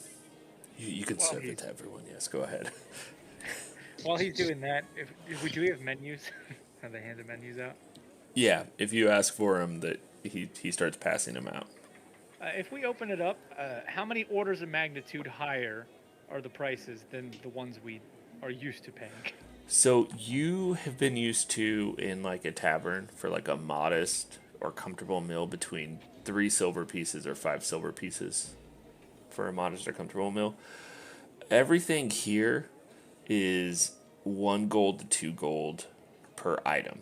you can Well, serve he- it to everyone. Yes, go ahead. While he's doing that, do we have menus? Have they handed menus out? Yeah, if you ask for him, that he starts passing them out. If we open it up, how many orders of magnitude higher are the prices than the ones we are used to paying? So you have been used to in like a tavern for like a modest or comfortable meal between 3 silver pieces or 5 silver pieces for a modest or comfortable meal. Everything here is 1 gold to 2 gold per item.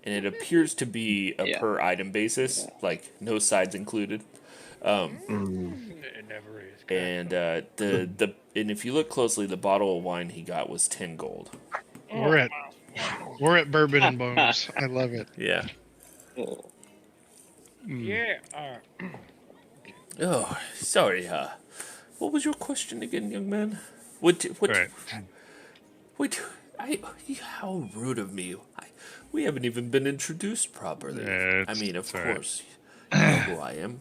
And it appears to be a Yeah. per item basis, like no sides included. It never is. And and if you look closely, the bottle of wine he got was 10 gold. We're at Bourbon and Bones. I love it. Yeah. Oh, Yeah. Oh, sorry. What was your question again, young man? What? right. Wait. How rude of me. We haven't even been introduced properly. I mean, of it's all right. course, you know who I am.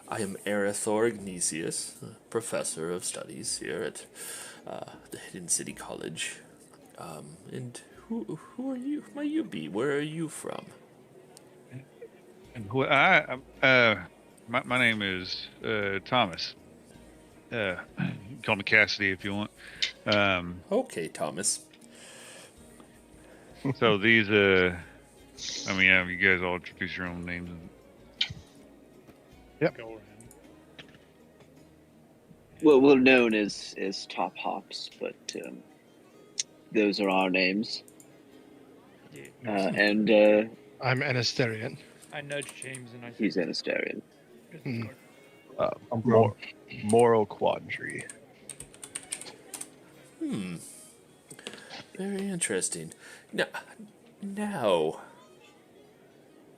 I am Arathor Ignatius, professor of studies here at the Hidden City College. And who are you? Might you be? Where are you from? And my name is Thomas. You can call me Cassidy if you want. Okay, Thomas. So these you guys all introduce your own names. Go ahead. well, known as Top Hops, but those are our names. Yeah. And I'm Anasterian. I nudged James and I said, he's Anasterian. Hmm. I'm from Moral quandary. Very interesting. Now,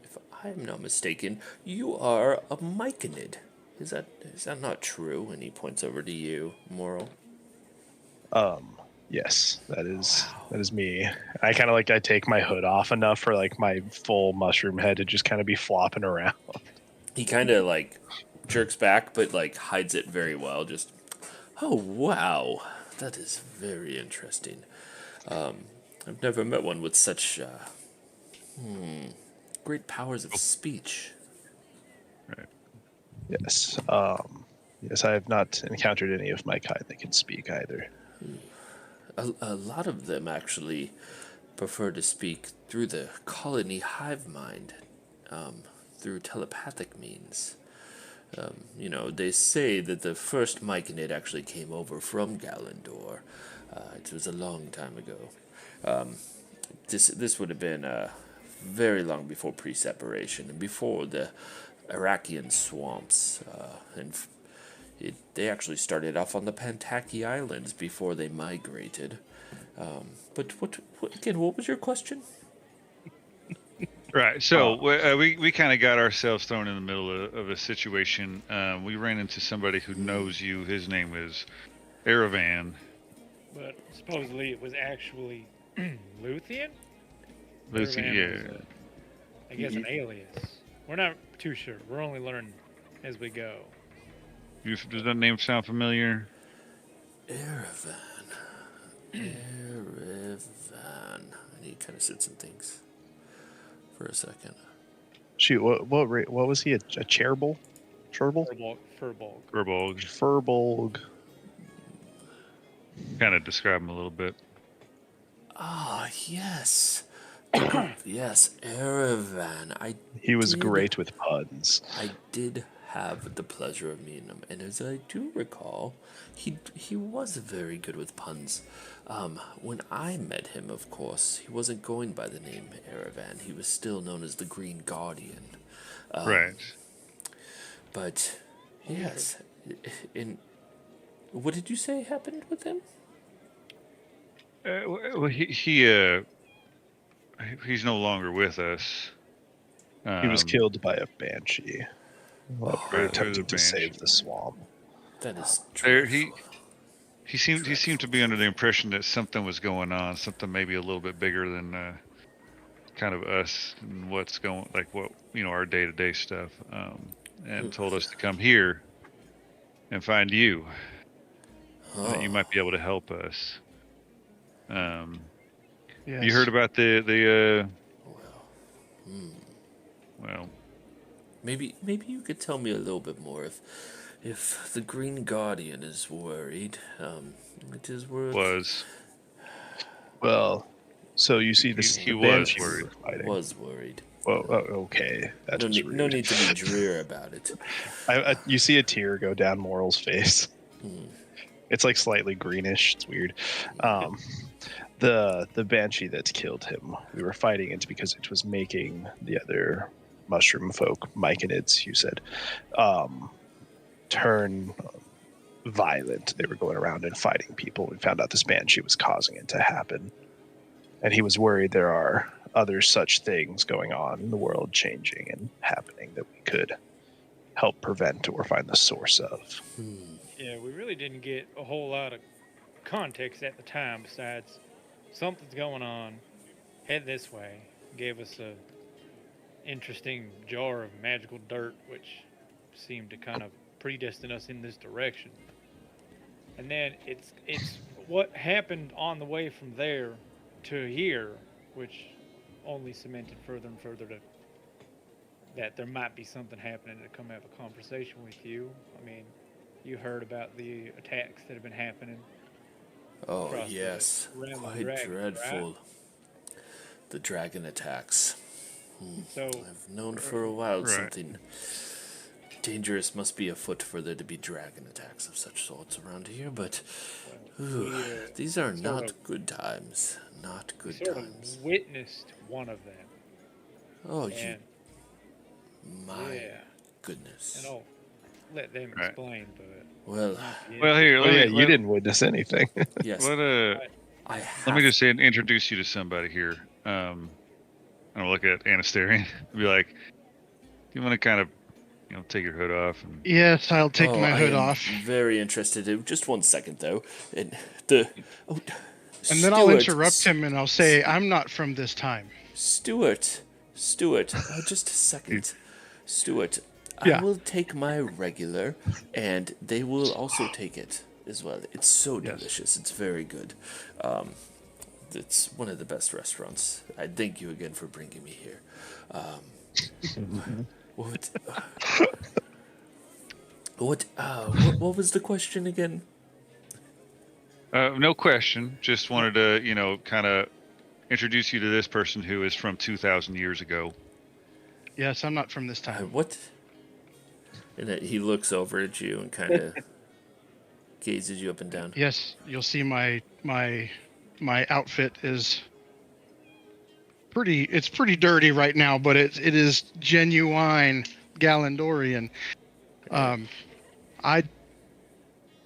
if I'm not mistaken, you are a Myconid. Is that not true? And he points over to you, Moral. Yes, that is me. I kind of I take my hood off enough for like my full mushroom head to just kind of be flopping around. He kind of like jerks back, but like hides it very well. Just, oh wow, that is very interesting. I've never met one with such great powers of speech. Yes. Yes, I have not encountered any of my kind that can speak either. A lot of them actually prefer to speak through the colony hive mind, through telepathic means. They say that the first Myconid actually came over from Galandor. It was a long time ago. This would have been very long before pre-separation and before the Iraqian swamps, they actually started off on the Pantaki Islands before they migrated. But what was your question? Right. So we kind of got ourselves thrown in the middle of a situation. We ran into somebody who knows you. His name is Aravan. But supposedly it was actually Luthien? Lucy, Caravan yeah. was, I guess, an alias. We're not too sure. We're only learning as we go. Does that name sound familiar? Erevan. Erevan. And he kind of sits and thinks for a second. Shoot, what was he? A chairbull? Furbolg? Furbolg. Gerbolg. Furbolg. Kind of describe him a little bit. Ah, yes. Yes, Erevan. He was did- great with puns. I did have the pleasure of meeting him, and as I do recall, he was very good with puns. When I met him, of course, he wasn't going by the name Erevan. He was still known as the Green Guardian. Right. But yes, in what did you say happened with him? Well, he's no longer with us. He was killed by a banshee while we were Right, attempting the to save the swamp. That is There, dreadful. he seemed to be under the impression that something was going on, something maybe a little bit bigger than kind of us and what's going, like what our day-to-day stuff, and told us to come here and find you, and that you might be able to help us. Yes. You heard about the well, Maybe you could tell me a little bit more if the Green Guardian is worried. It is worth. was Well, so you see this. He the was banshee we worried. were fighting. Was worried. Well, okay, that's No just need, no rude. need to be drear about it. You see a tear go down Moral's face. It's like slightly greenish. It's weird. The banshee that killed him, we were fighting it because it was making the other mushroom folk, myconids, you said, turn violent. They were going around and fighting people. We found out this banshee was causing it to happen. And he was worried there are other such things going on in the world, changing and happening, that we could help prevent or find the source of. Yeah, we really didn't get a whole lot of context at the time besides something's going on, head this way. Gave us a interesting jar of magical dirt, which seemed to kind of predestine us in this direction. And then it's what happened on the way from there to here, which only cemented further and further that there might be something happening to come have a conversation with you. I mean, you heard about the attacks that have been happening. Oh Across the yes, realm of quite dragons, dreadful. The dragon attacks. So I've known for a while Right. something dangerous must be afoot for there to be dragon attacks of such sorts around here, but these are not good times. Not we good sort times. of witnessed one of them. Oh, And my yeah, goodness. and I'll let them Right. explain, but Well, yeah. Well, here, Oh let yeah, me, you didn't witness anything. yes, let I have. let me just introduce you to somebody here. I'm gonna look at Anasterian and be like, "Do you want to kind of, take your hood off?" And Yes, I'll take my I hood am off. very interested. Just 1 second, though. And the And then I'll Stuart, interrupt him and I'll say, I'm not from this time. Stuart, just a second. Stuart, Yeah. I will take my regular, and they will also take it as well. It's so Yes. delicious. It's very good. It's one of the best restaurants. I thank you again for bringing me here. What? What was the question again? no question. Just wanted to, kind of introduce you to this person who is from 2,000 years ago. Yes, I'm not from this time. What? And then he looks over at you and kind of gazes you up and down. Yes, you'll see my outfit is it's pretty dirty right now, but it is genuine Galandorian.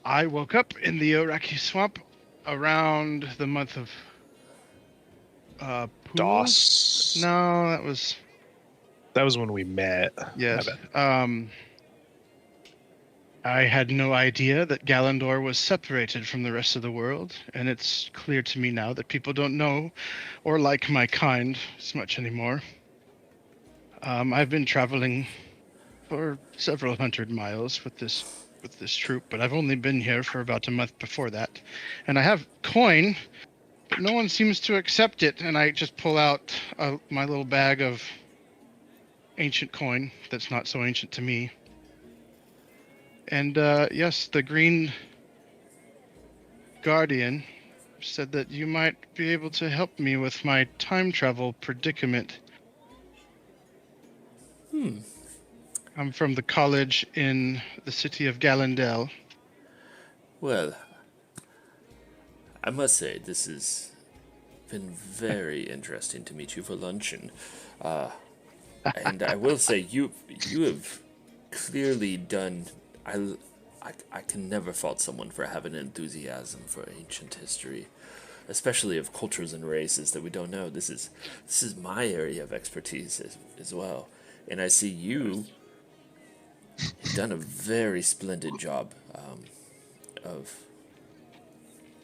I woke up in the Oraki swamp around the month of Pool? Doss. No, that was That was when we met. Yes. I bet. I had no idea that Galandor was separated from the rest of the world, and it's clear to me now that people don't know or like my kind as much anymore. I've been traveling for several hundred miles with this troop, but I've only been here for about a month before that. And I have coin, but no one seems to accept it, and I just pull out my little bag of ancient coin that's not so ancient to me. And yes, the Green Guardian said that you might be able to help me with my time travel predicament. I'm from the college in the city of Galandel. Well, I must say, this has been very interesting to meet you for luncheon. And I will say, you have clearly done... I can never fault someone for having an enthusiasm for ancient history, especially of cultures and races that we don't know. This is my area of expertise as well. And I see you have done a very splendid job of...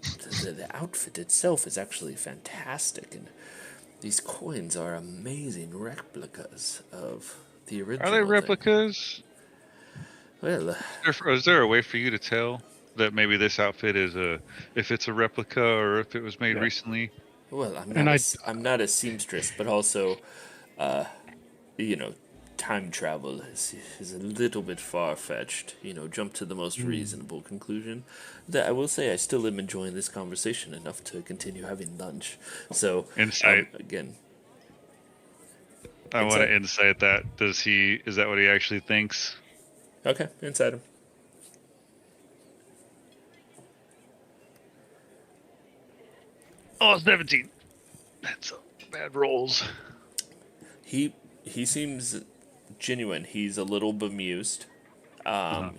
The outfit itself is actually fantastic, and these coins are amazing replicas of the original. Are they thing. replicas? Well, Is there a way for you to tell that maybe this outfit is if it's a replica or if it was made recently? well, And I'm not a seamstress, but also, time travel is a little bit far-fetched. Jump to the most reasonable conclusion. That I will say, I still am enjoying this conversation enough to continue having lunch. So, Insight. again, I want to insight. insight that. Is that what he actually thinks? Okay, inside him. Oh, 17. That's bad rolls. He seems genuine. He's a little bemused.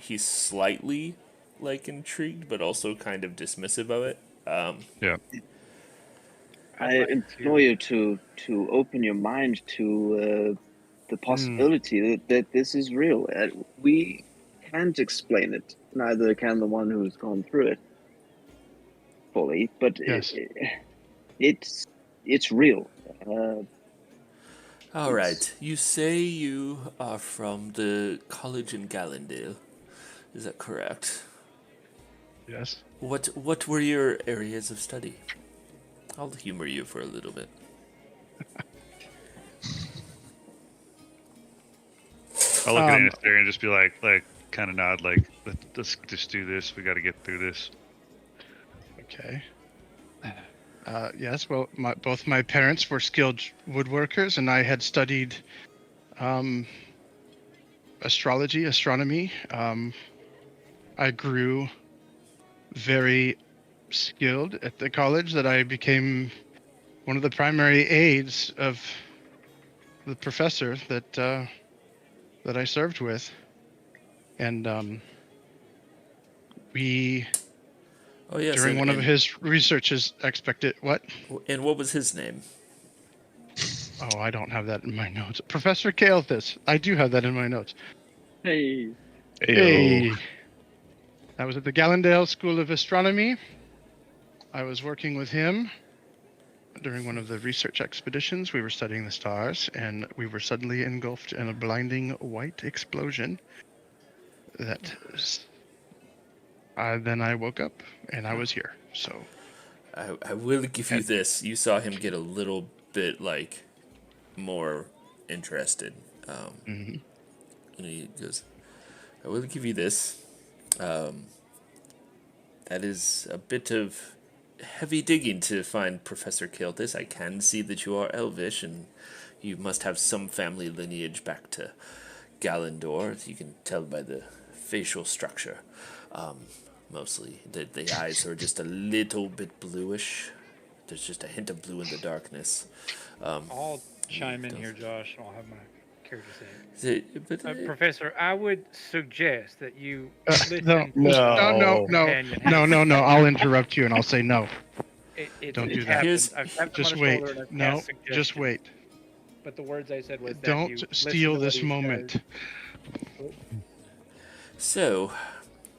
He's slightly like intrigued, but also kind of dismissive of it. Yeah. I implore you to open your mind to the possibility that this is real. We can't explain it. Neither can the one who's gone through it fully. But Yes. it's real. All right. You say you are from the college in Gallandale. Is that correct? Yes. What were your areas of study? I'll humor you for a little bit. I'll look at Anastasia and just be like kind of nod, like, let's just do this. We got to get through this. Okay. Yes, well, both my parents were skilled woodworkers, and I had studied astronomy. I grew very skilled at the college that I became one of the primary aides of the professor that I served with. And we... Oh yes. During one of his researches, expected what? And what was his name? Oh, I don't have that in my notes. Professor Kael'thas. I do have that in my notes. Hey. Hey. I was at the Gallandale School of Astronomy. I was working with him during one of the research expeditions. We were studying the stars, and we were suddenly engulfed in a blinding white explosion. Then I woke up, and I was here. So, I will give you this. You saw him get a little bit more interested. And he goes, "I will give you this. That is a bit of heavy digging to find Professor Kael'thas. I can see that you are Elvish, and you must have some family lineage back to Galandor. You can tell by the facial structure. Mostly, the eyes are just a little bit bluish. There's just a hint of blue in the darkness. I'll chime in here, Josh. I'll have my character say it. But, Professor, I would suggest that you no. I'll interrupt you, and I'll say no. Don't do that. I've tapped him Just on his wait. shoulder and I've No, cast just suggestion. wait. but the words I said was that Don't you listen steal to what this he moment. says. So,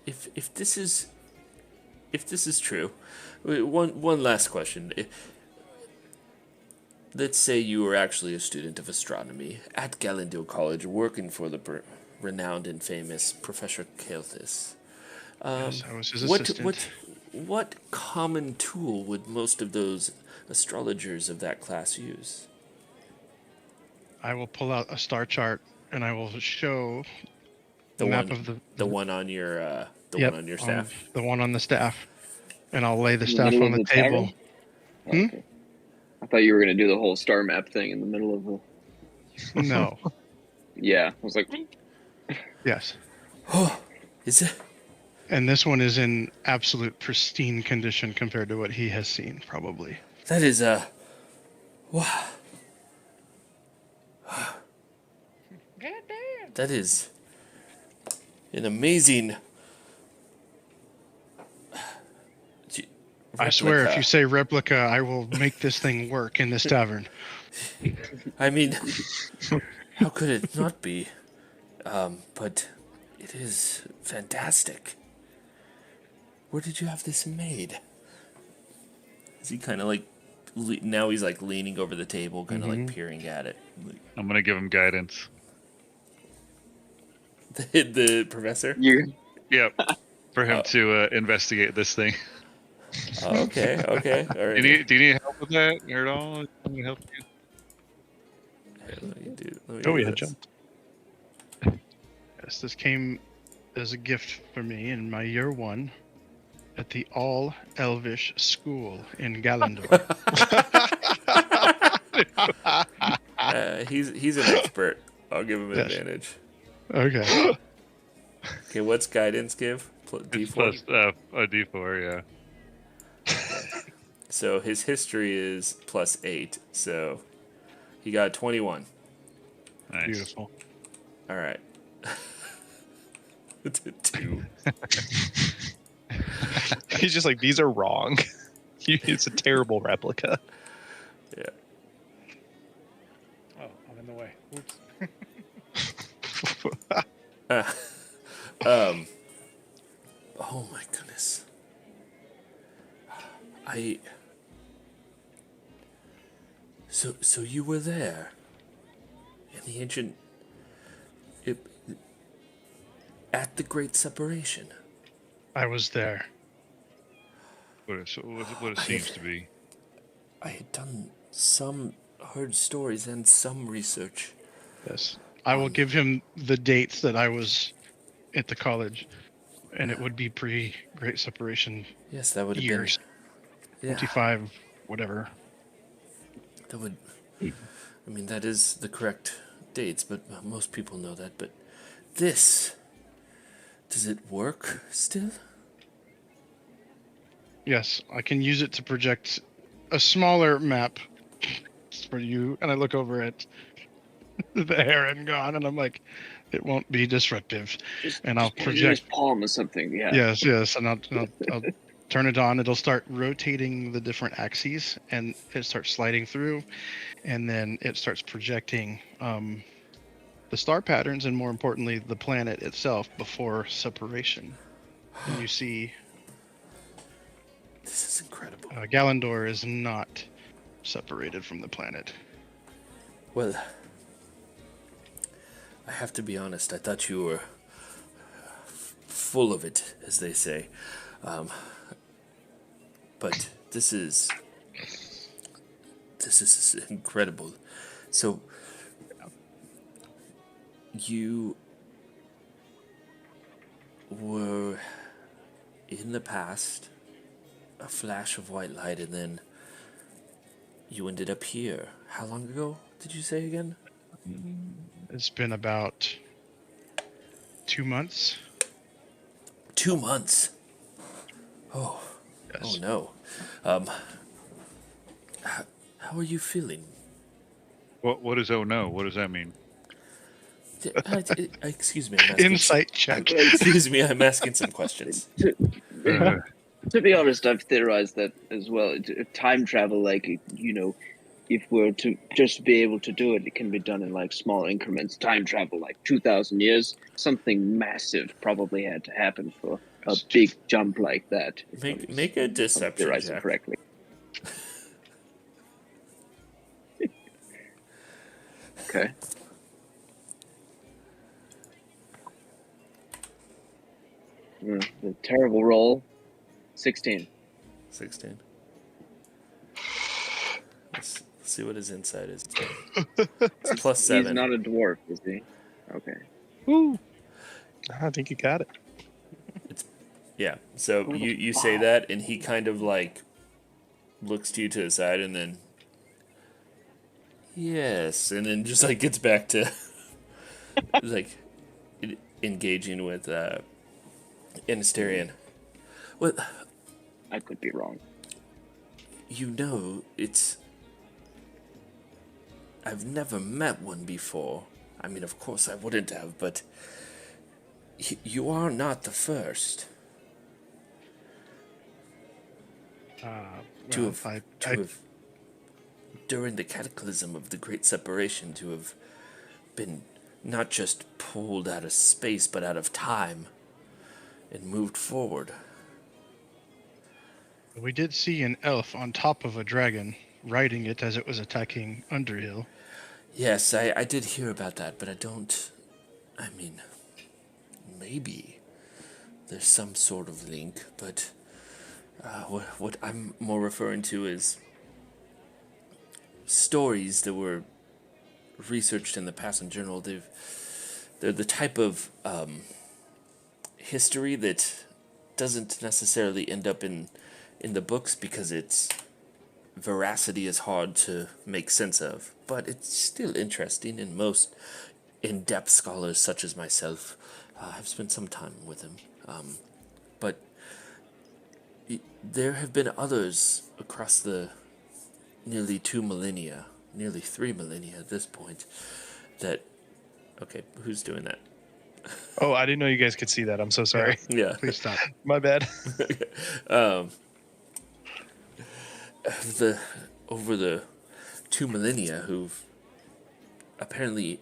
if this is true, one last question. Let's say you were actually a student of astronomy at Galendale College, working for the renowned and famous Professor Kelthis. Yes, I was his What assistant. what common tool would most of those astrologers of that class use? I will pull out a star chart and I will show The map one, of the one on your yep, one on your staff. the one on the staff, and I'll lay the In the staff middle on of the the table. tavern? Oh, okay. I thought you were gonna do the whole star map thing in the middle of the. No. Yeah, I was like, Yes. Oh, is it? And this one is in absolute pristine condition compared to what he has seen, probably. That is wow. Goddamn. That is an amazing. I swear, if replica. you say replica, I will make this thing work in this tavern. I mean, how could it not be? But it is fantastic. Where did you have this made? Is he kind of like now he's like leaning over the table, kind of like peering at it. I'm gonna give him guidance. The professor. you Yep. For him to investigate this thing. Oh, okay, okay, all right. Do you need help with that at all? Can we help you? Here, let me do Oh, yeah, this. jumped. Yes, this came as a gift for me in my year 1 at the All Elvish School in Galendor. He's an expert. I'll give him Yes. advantage. Okay. Okay, what's guidance give? It's D4. plus a D4, yeah. So his history is +8. So he got 21. Nice. Beautiful. All right. 2. He's just like, these are wrong. It's a terrible replica. Yeah. Oh, I'm in the way. Oops. Oh my goodness. So you were there in the ancient at the Great Separation. I was there. What it seems to be. I had done heard stories and some research. Yes. I will give him the dates that I was at the college, and it would be pre-Great Separation Yes, that would have years. been 25, whatever. That would. I mean, that is the correct dates, but most people know that. But this, does it work still? Yes, I can use it to project a smaller map for you, and I look over at the heron gone, and I'm like, it won't be disruptive. And I'll just put it in his project. palm or something. Yeah. Yes, and I'll turn it on. It'll start rotating the different axes, and it starts sliding through, and then it starts projecting the star patterns, and more importantly, the planet itself before separation. And you see, This is incredible. Galendor is not separated from the planet. Well, I have to be honest. I thought you were full of it, as they say. But this is incredible. So you were in the past, a flash of white light, and then you ended up here. How long ago did you say again? It's been about 2 months. 2 months. Oh, Yes. oh no. How are you feeling? What is oh no? What does that mean? Excuse me. I'm asking Insight check. Excuse me. I'm asking some questions. To be honest, I've theorized that as well. Time travel, like, if we're to just be able to do it, it can be done in like small increments. Time travel, like 2,000 years, something massive probably had to happen for a big jump like that. Make a If I'm deception theorizing check. correctly. Okay. The terrible roll. 16. 16. Let's see what his insight is. It's plus 7. He's not a dwarf, is he? Okay. Woo! I think you got it. Yeah. So you say that, and he kind of like looks to you to the side, and then yes, and then just like gets back to like engaging with Anasterian. Well, I could be wrong. you know, I've never met one before. I mean, of course I wouldn't have, but you are not the first to have, during the cataclysm of the Great Separation, to have been not just pulled out of space, but out of time and moved forward. We did see an elf on top of a dragon, riding it as it was attacking Underhill. Yes, I did hear about that, but I mean, maybe there's some sort of link, but what I'm more referring to is stories that were researched in the past in general. They're the type of history that doesn't necessarily end up in the books because its veracity is hard to make sense of, but it's still interesting, and most in-depth scholars such as myself have spent some time with him. But there have been others across the nearly 2 millennia, nearly 3 millennia at this point, that... Okay, who's doing that? Oh, I didn't know you guys could see that. I'm so sorry. Yeah. Please stop. My bad. Over the 2 millennia who've apparently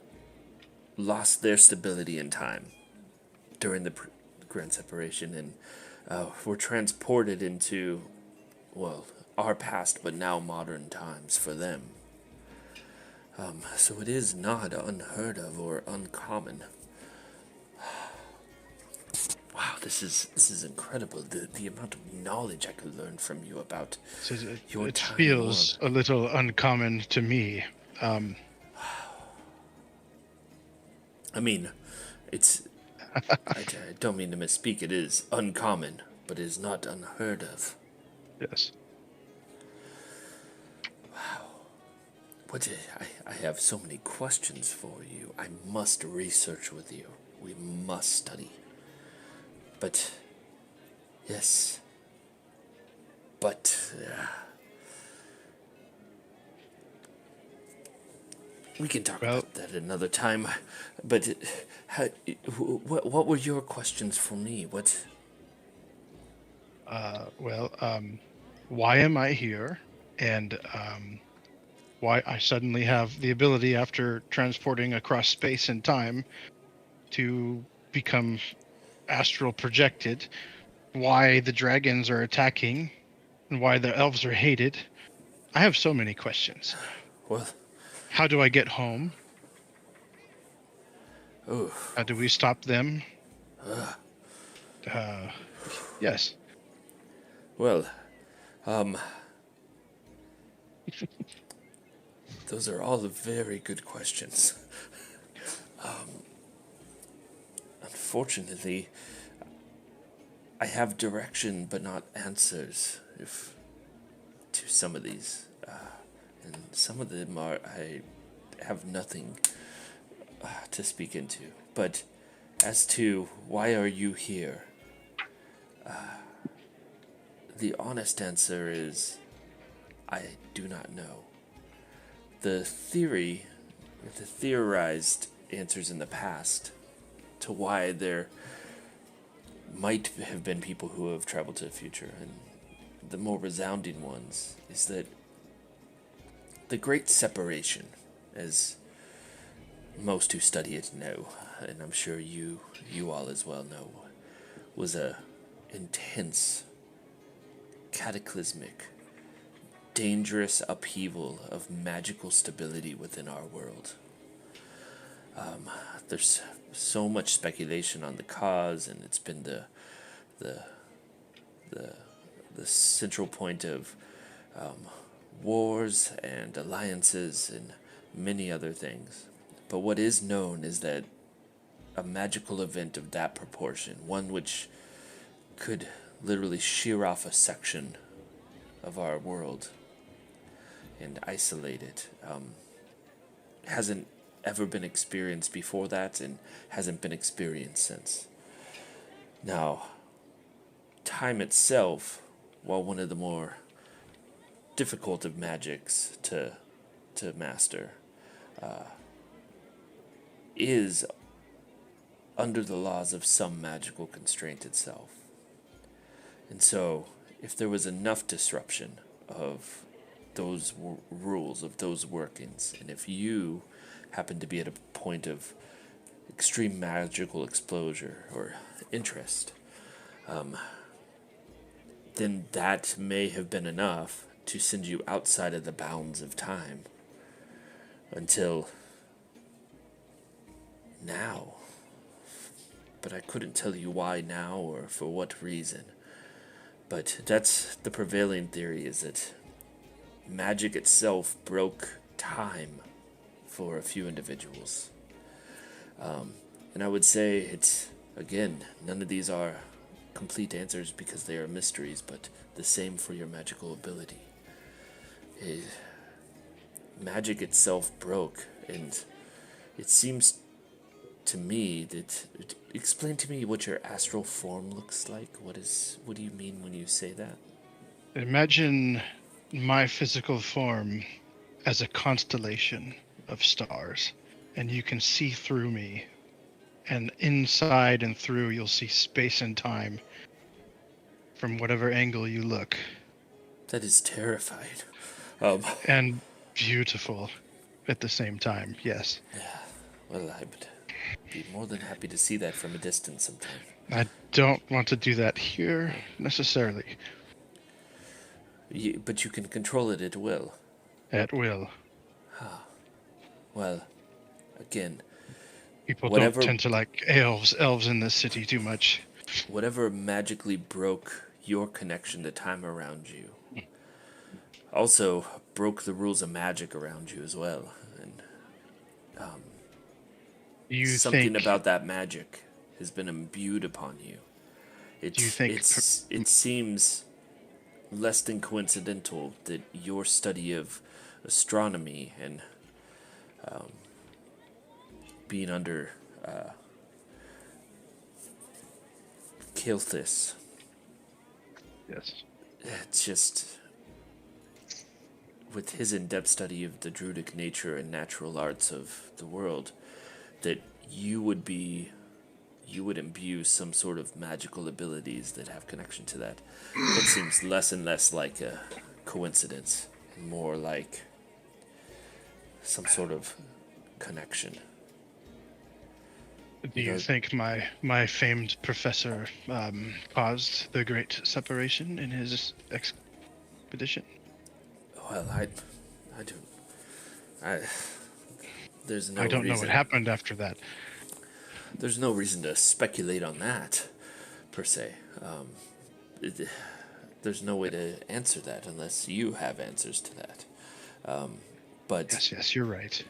lost their stability in time during the Grand Separation, and were transported into, well, our past but now modern times for them. So it is not unheard of or uncommon. Wow, this is incredible. The amount of knowledge I could learn from you about your It time feels world. a little uncommon to me. I mean, I don't mean to misspeak. It is uncommon, but it is not unheard of. Yes. I have so many questions for you. I must research with you. We must study. But, yes. But, we can talk about that another time. But, what were your questions for me? What? Why am I here? And why I suddenly have the ability, after transporting across space and time, to become astral projected, why the dragons are attacking, and why the elves are hated. I have so many questions. Well, how do I get home? Oh. How do we stop them? Yes. Well, those are all very good questions. Unfortunately, I have direction but not answers to some of these. And some of them I have nothing to speak into. But as to why are you here, the honest answer is I do not know. The theorized answers in the past to why there might have been people who have traveled to the future, and the more resounding ones is that the Great Separation, as most who study it know, and I'm sure you all as well know, was a intense, cataclysmic, dangerous upheaval of magical stability within our world. There's so much speculation on the cause, and it's been the central point of wars and alliances and many other things. But what is known is that a magical event of that proportion, one which could literally shear off a section of our world and isolate it, hasn't ever been experienced before that and hasn't been experienced since. Now, time itself, while one of the more difficult of magics to master, is under the laws of some magical constraint itself. And so, if there was enough disruption of those rules, of those workings, and if you happen to be at a point of extreme magical exposure or interest, then that may have been enough to send you outside of the bounds of time until now. But I couldn't tell you why now or for what reason. But that's the prevailing theory, is that magic itself broke time for a few individuals. And I would say it's, again, none of these are complete answers because they are mysteries, but the same for your magical ability. Magic itself broke, and it seems to me that... Explain to me what your astral form looks like. What do you mean when you say that? Imagine my physical form as a constellation of stars, and you can see through me. And inside and through, you'll see space and time from whatever angle you look. That is terrifying. And beautiful at the same time, yes. Well, I would be more than happy to see that from a distance sometime. I don't want to do that here, necessarily. But you can control it at will. At will. Well, again, People whatever- don't tend to like elves in this city too much. whatever magically broke your connection to time around you also broke the rules of magic around you as well. And You something think about that magic has been imbued upon you. Do you think it seems less than coincidental that your study of astronomy and being under Kilthis, yes. it's just, with his in-depth study of the druidic nature and natural arts of the world, that you would imbue some sort of magical abilities that have connection to that. That seems less and less like a coincidence and more like some sort of connection. Do you think my famed professor caused the Great Separation in his expedition? Well, I don't. There's no I don't know reason. what happened after that. There's no reason to speculate on that, per se. There's no way to answer that unless you have answers to that. But Yes, you're right.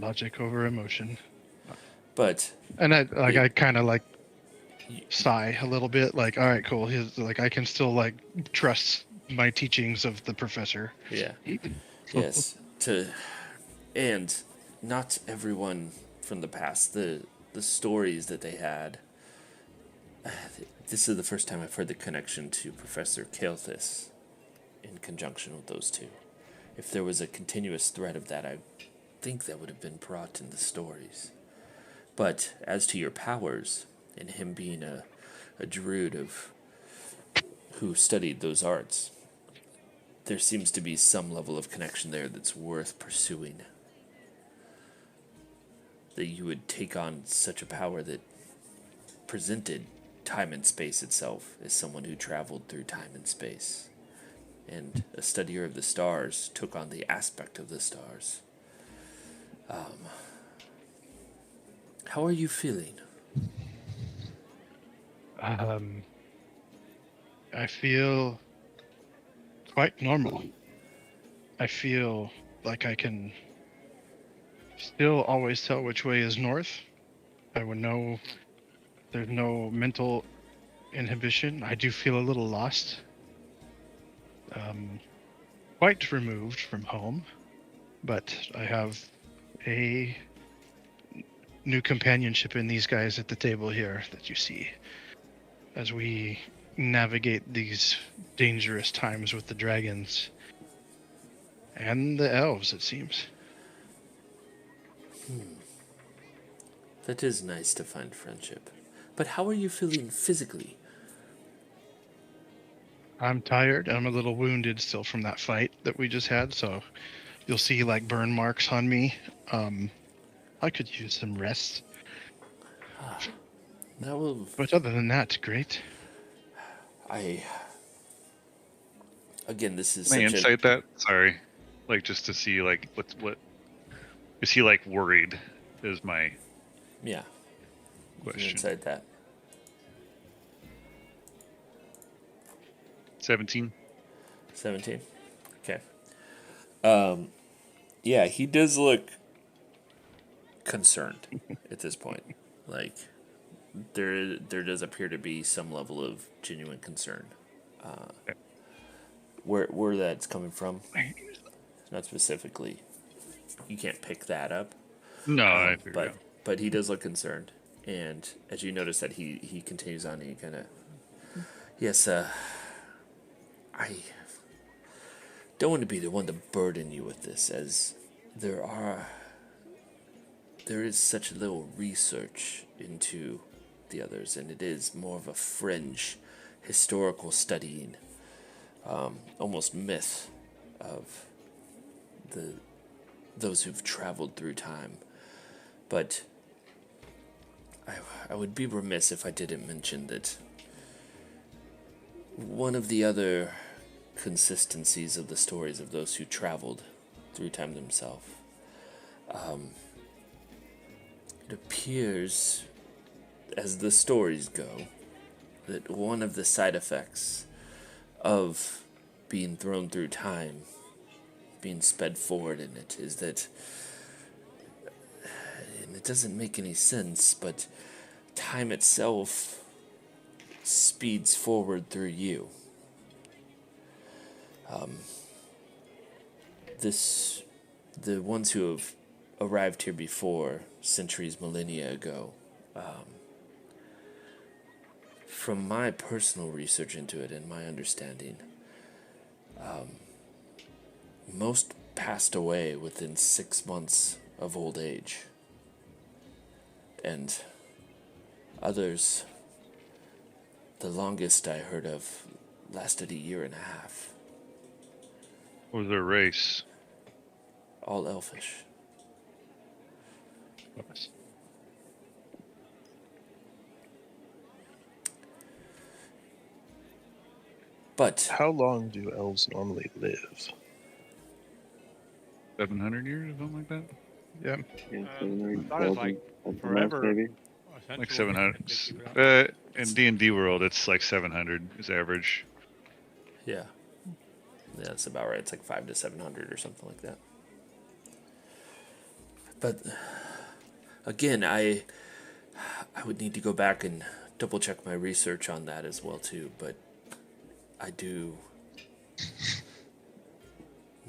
Logic over emotion. but And I kind of like sigh a little bit, like, all right, cool. I can still like trust my teachings of the professor. yeah, yes. And not everyone from the past, the stories that they had. This is the first time I've heard the connection to Professor Kael'thas in conjunction with those two. If there was a continuous thread of that, I think that would have been brought in the stories. But as to your powers, and him being a druid who studied those arts, there seems to be some level of connection there that's worth pursuing. That you would take on such a power that presented time and space itself as someone who traveled through time and space. And a studier of the stars took on the aspect of the stars. How are you feeling? I feel quite normal. I feel like I can still always tell which way is north. I would know there's no mental inhibition. I do feel a little lost. Quite removed from home, but I have a new companionship in these guys at the table here that you see as we navigate these dangerous times with the dragons and the elves, it seems. That is nice to find friendship. But how are you feeling physically? I'm tired. I'm a little wounded still from that fight that we just had, so you'll see like burn marks on me. I could use some rest. That will... But other than that, great. Again, this is Can I such insight that? Sorry. Like, just to see, like, what... Is he, like, worried? Is my Yeah. You can question. insight that. 17? 17? Okay. Yeah, he does look concerned at this point. Like, there does appear to be some level of genuine concern. Okay. Where that's coming from, not specifically. You can't pick that up. No, I figured out. But he does look concerned. And as you notice that he continues on, he kind of... Yes, I don't want to be the one to burden you with this, as there is such little research into the others, and it is more of a fringe historical studying, almost myth of those who've traveled through time. But I would be remiss if I didn't mention that one of the other consistencies of the stories of those who traveled through time themselves, it appears, as the stories go, that one of the side effects of being thrown through time, being sped forward in it, is that, and it doesn't make any sense, but time itself speeds forward through you. The ones who have arrived here before, centuries, millennia ago, from my personal research into it and my understanding, most passed away within 6 months of old age. And others, the longest I heard of, lasted a year and a half. What was their race? All elfish. But How long do elves normally live? 700 years or something like that? Yeah. Yeah, I thought it was like forever. maybe. Like Essentially, 700. In D&D world, it's like 700 is average. yeah, that's about right. It's like 500 to 700 or something like that. But again, I would need to go back and double check my research on that as well too. But I do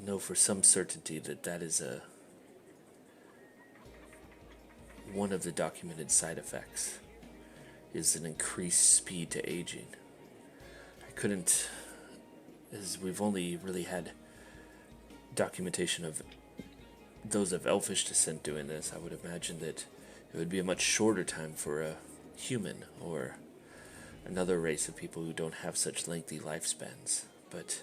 know for some certainty that that is one of the documented side effects is an increased speed to aging. I couldn't, as we've only really had documentation of those of elfish descent doing this, I would imagine that it would be a much shorter time for a human or another race of people who don't have such lengthy lifespans. But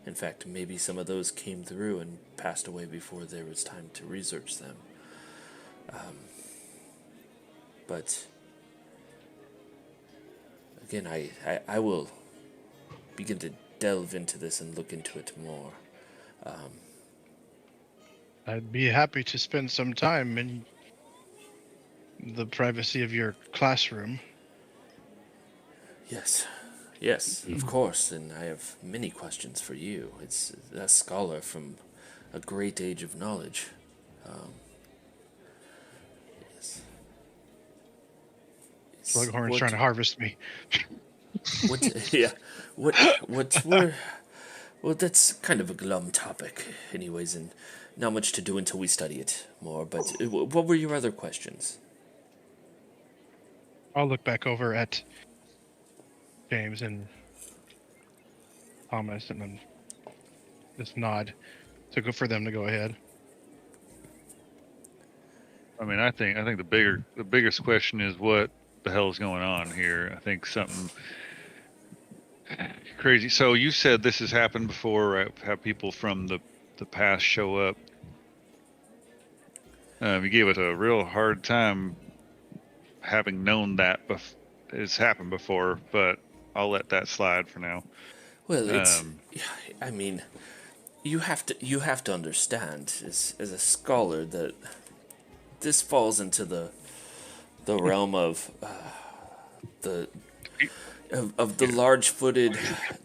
In fact, maybe some of those came through and passed away before there was time to research them. But again, I will begin to delve into this and look into it more. I'd be happy to spend some time in the privacy of your classroom. Yes, of course, and I have many questions for you. It's a scholar from a great age of knowledge. Yes. Slughorn's trying to harvest me. What? Yeah. What were? Well, that's kind of a glum topic, anyways, and not much to do until we study it more. But what were your other questions? I'll look back over at James and Thomas and then just nod to go for them to go ahead. I mean, I think the biggest question is what the hell is going on here. I think something crazy. So you said this has happened before, right? Have people from the past show up. You gave us a real hard time having known that it's happened before, but I'll let that slide for now. Well, I mean, you have to understand as a scholar that this falls into the realm of the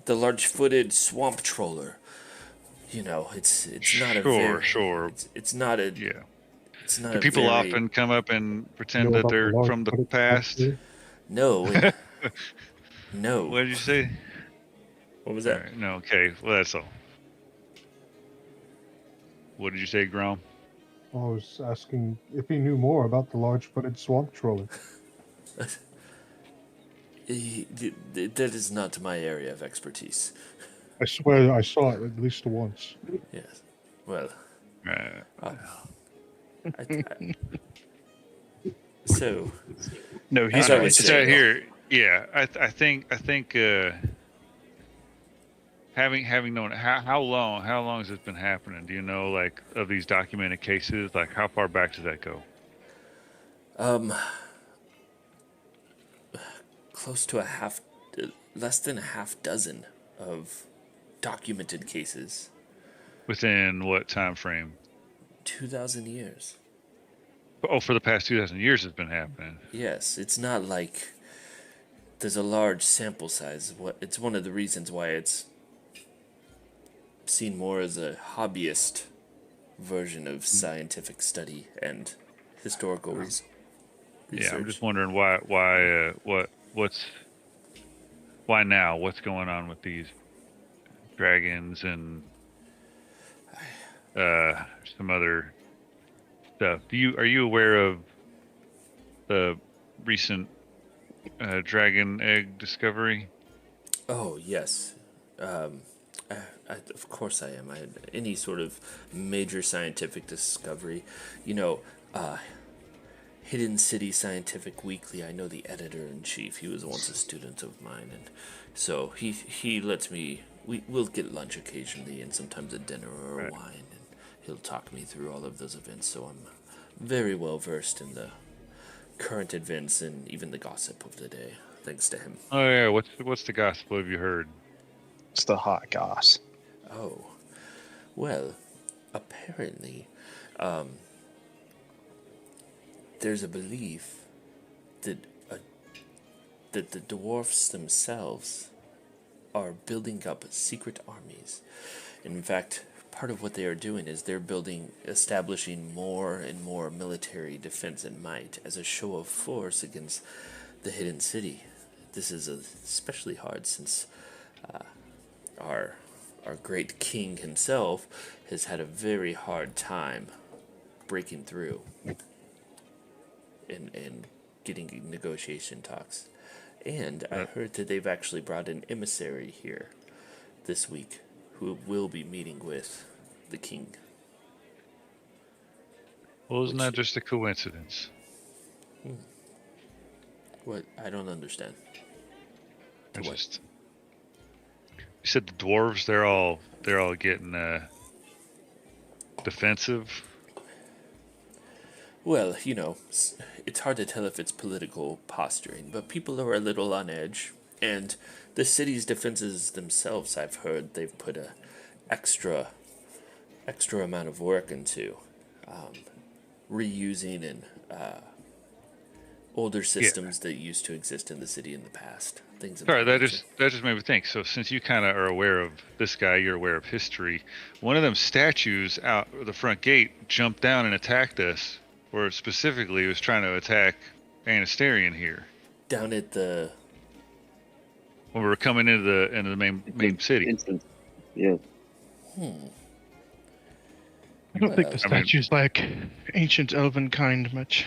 large-footed swamp troller. You know, it's not a very Sure. It's not a Yeah. it's not Do a people very, often come up and pretend that about the they're large from the footed past? swamp no and, no. What did you say? What was All that? right, no, okay. Well, that's all. What did you say, Grom? I was asking if he knew more about the large-footed swamp troller. That is not my area of expertise. I swear I saw it at least once. Yes. Well, Uh, so No, As he's I right. was it's saying, right here. Yeah, I think having known how long has this been happening? Do you know, like, of these documented cases? Like, how far back does that go? close to less than a half dozen of documented cases. Within what time frame? 2,000 years. Oh, for the past 2,000 years, it's been happening. Yes, it's not like there's a large sample size. It's one of the reasons why it's seen more as a hobbyist version of scientific study and historical research. Yeah, I'm just wondering why now? What's going on with these dragons and some other stuff? Are you aware of the recent dragon egg discovery? Oh yes, of course I am. Any sort of major scientific discovery, you know, Hidden City Scientific Weekly. I know the editor-in-chief. He was once a student of mine, and so he lets me. We'll get lunch occasionally, and sometimes a dinner or a wine, and he'll talk me through all of those events. So I'm very well versed in the current events and even the gossip of the day, thanks to him. Oh yeah, what's the gospel? Have you heard? It's the hot goss. Oh, well, apparently, there's a belief that that the dwarfs themselves are building up secret armies. And in fact, part of what they are doing is they're establishing more and more military defense and might as a show of force against the hidden city. This is especially hard since our great king himself has had a very hard time breaking through and getting negotiation talks. And I heard that they've actually brought an emissary here this week who will be meeting with the king. Well, isn't that just a coincidence? What? I don't understand. To what? You said the dwarves, they're all they're all getting defensive. Well, you know, it's hard to tell if it's political posturing, but people are a little on edge. And the city's defenses themselves, I've heard, they've put a extra amount of work into reusing and older systems that used to exist in the city in the past. Things of Sorry, that that nature. just made me think. So since you kind of are aware of this guy, you're aware of history. One of them statues out the front gate jumped down and attacked us, or specifically was trying to attack Anasterian here Down at the when we were coming into the main city. Instant. Yeah. I don't think the I mean- statue's like ancient elven kind much.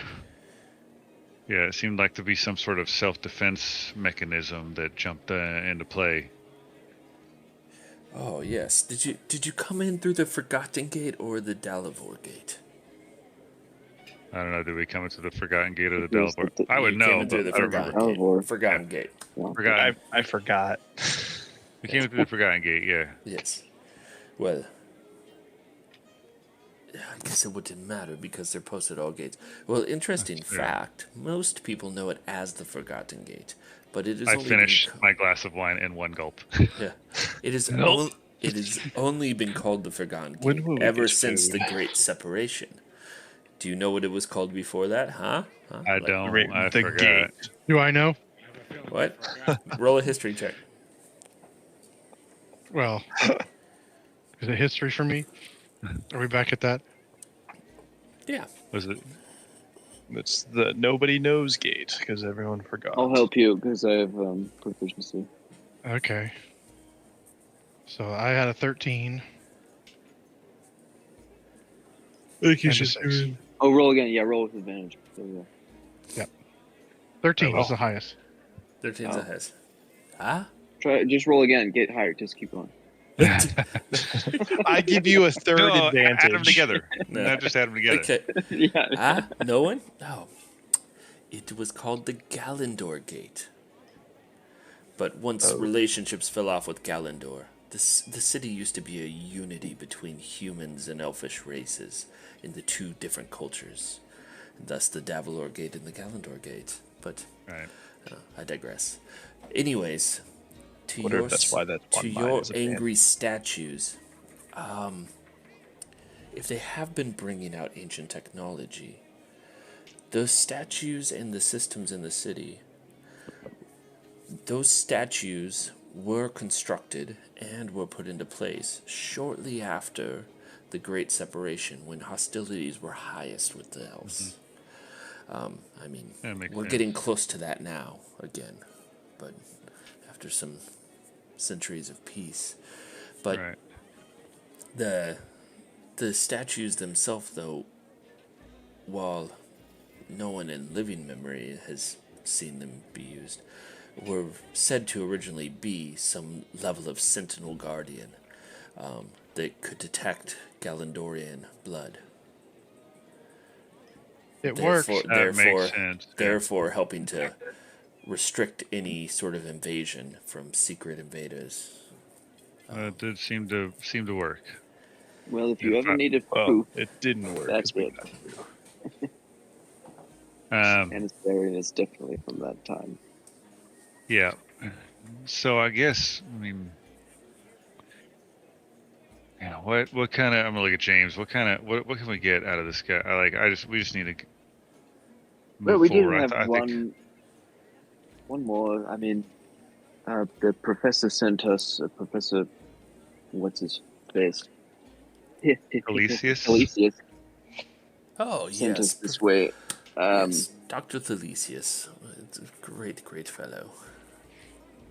Yeah, it seemed like to be some sort of self-defense mechanism that jumped into play. Oh yes. Did you come in through the Forgotten Gate or the Dalavor Gate? I don't know. Did we come into the Forgotten Gate or the It was Dalibor? the- I would You know, came in through but the I don't remember. Forgotten Dalavor. Gate. Forgotten Gate. Forgotten. I forgot. We came through the Forgotten Gate. Yeah. Yes. Well, I guess it wouldn't matter because they're posted all gates. Well, interesting That's fair. fact: most people know it as the Forgotten Gate, but it is I only finished been, my glass of wine in one gulp. yeah, it is Nope. it has only been called the Forgotten When Gate will we ever get since the food? Great Separation. Do you know what it was called before that? Huh? I Like, don't. Right, I the forgot. gate. Do I know? What? Roll a history check. Well, is it history for me? Are we back at that? Yeah. Was it? It's the nobody knows gate because everyone forgot. I'll help you because I have proficiency. Okay. So I had a 13 Thank and a 6. Oh, roll again. Yeah, roll with advantage. There we go. 13 Oh, was the highest. 13's Oh. a hiss. Huh? Just roll again. Get higher. Just keep going. I give you a third No, advantage. add them together. No. Not just add them together. Okay. Yeah. Ah, no one? No. It was called the Gallandor Gate. But once relationships fell off with Gallandor, the city used to be a unity between humans and elfish races in the two different cultures. Thus the Davalor Gate and the Gallandor Gate. But Right. I digress. Anyways, to Wonder if your that's why that's to on mine your as a band. angry statues, if they have been bringing out ancient technology, those statues and the systems in the city, those statues were constructed and were put into place shortly after the Great Separation, when hostilities were highest with the elves. I mean, That makes we're sense. getting close to that now again, but after some centuries of peace. But Right. the statues themselves, though, while no one in living memory has seen them be used, were said to originally be some level of sentinel guardian that could detect Gallandorian blood. It works. That makes sense. Yeah. Therefore, helping to restrict any sort of invasion from secret invaders. It did seem to work. Well, if you Yeah, ever needed Well, proof, it didn't work. that's 'cause we it. got through. And it's very, it's definitely from that time. Yeah. So I guess what kind of I'm gonna look at James. What can we get out of this guy? We just need to Well, move we did forward. have I think one more. I mean, the professor sent us Professor, what's his face? Alesius? Alesius Oh, sent us yes. this way. Yes, Dr. Thalesius. It's a great, great fellow.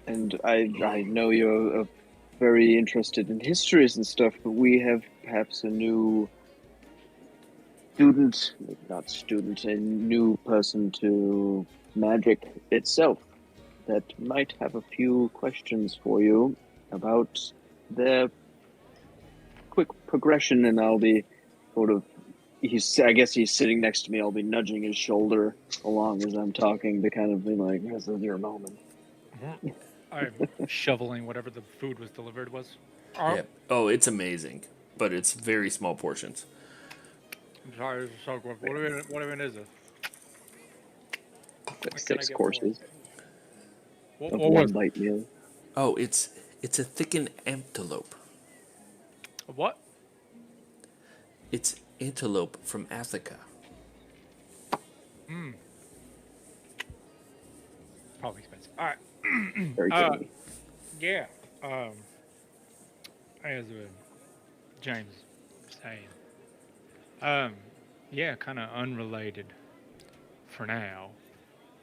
And I know you're very interested in histories and stuff, but we have perhaps a new student, maybe not student, a new person to magic itself that might have a few questions for you about their quick progression, and I'll be sort of, I guess he's sitting next to me, I'll be nudging his shoulder along as I'm talking to kind of be like, this is your moment. I'm shoveling whatever the food was delivered was. Yeah. Oh, it's amazing, but it's very small portions. I'm sorry, this is so gross. What even is this? Like What can I 6 get for it? courses What, of what was one bite meal. Oh, it's a thickened antelope. it? What? It's antelope from Africa. Probably expensive. All right. Very filling. Yeah. Um, as James was saying, um, yeah, kind of unrelated for now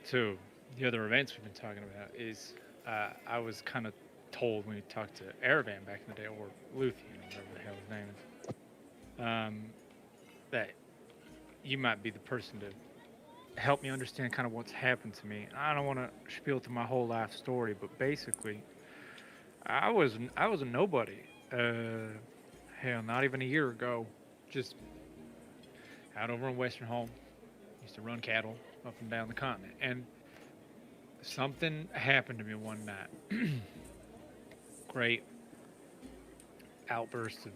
to the other events we've been talking about is I was kind of told when we talked to Aravan back in the day, or Luthien, or whatever the hell his name is, that you might be the person to help me understand kind of what's happened to me. I don't want to spiel through my whole life story, but basically, I was a nobody. Hell, not even a year ago, just out over in Western Home. Used to run cattle up and down the continent, and something happened to me one night. Great outburst of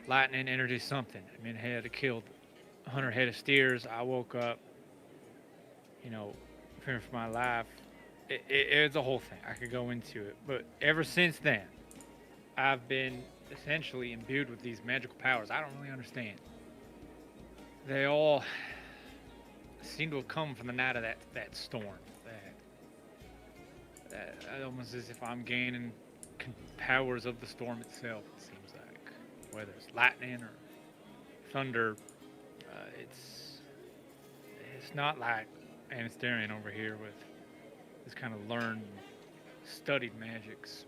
lightning energy, something. I mean, I had killed 100 head of steers. I woke up, fearing for my life. It's a whole thing. I could go into it, but ever since then, I've been essentially imbued with these magical powers. I don't really understand. They all seem to have come from the night of that storm. That almost as if I'm gaining powers of the storm itself. It seems like, whether it's lightning or thunder, it's not like Anasterian over here with his kind of learned, studied magics,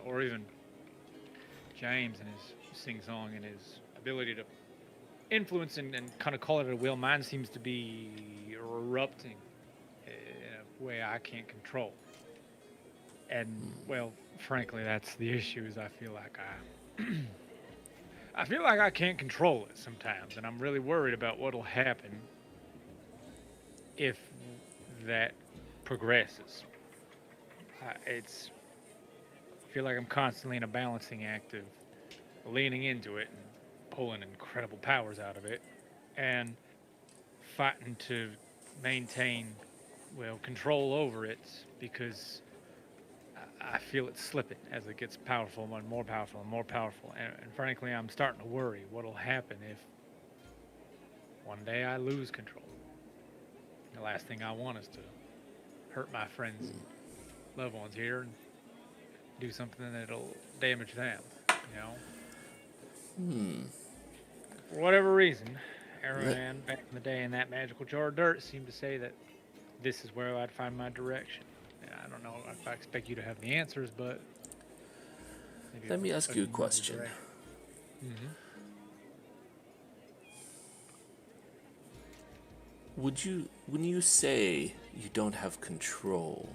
or even James and his sing-song and his ability to influence and kind of call it at will. Mine seems to be erupting in a way I can't control. And, well, frankly, that's the issue is I feel like I feel like I can't control it sometimes, and I'm really worried about what'll happen if that progresses. I feel like I'm constantly in a balancing act of leaning into it and pulling incredible powers out of it, and fighting to maintain, well, control over it because I feel it slipping as it gets powerful and more powerful and more powerful. And frankly, I'm starting to worry what'll happen if one day I lose control. The last thing I want is to hurt my friends and loved ones here and do something that'll damage them, you know? For whatever reason, Aravan back in the day in that magical jar of dirt seemed to say that this is where I'd find my direction. And I don't know if I expect you to have the answers, but maybe Let me ask you a another question. direction. When you say you don't have control,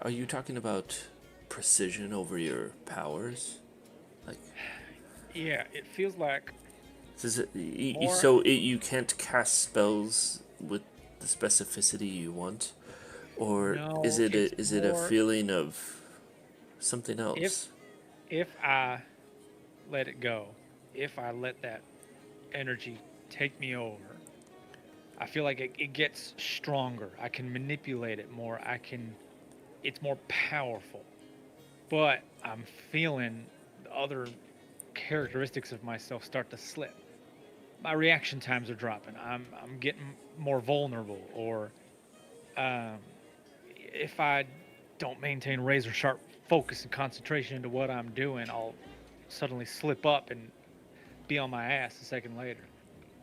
are you talking about precision over your powers? Like, Yeah, it feels like you can't cast spells with the specificity you want, or no, is it it's a more feeling of something else? if I let it go, if I let that energy take me over, I feel like it gets stronger. I can manipulate it more. It's more powerful. But I'm feeling the other characteristics of myself start to slip. My reaction times are dropping. I'm getting more vulnerable, or um, if I don't maintain razor sharp focus and concentration into what I'm doing, I'll suddenly slip up and be on my ass a second later.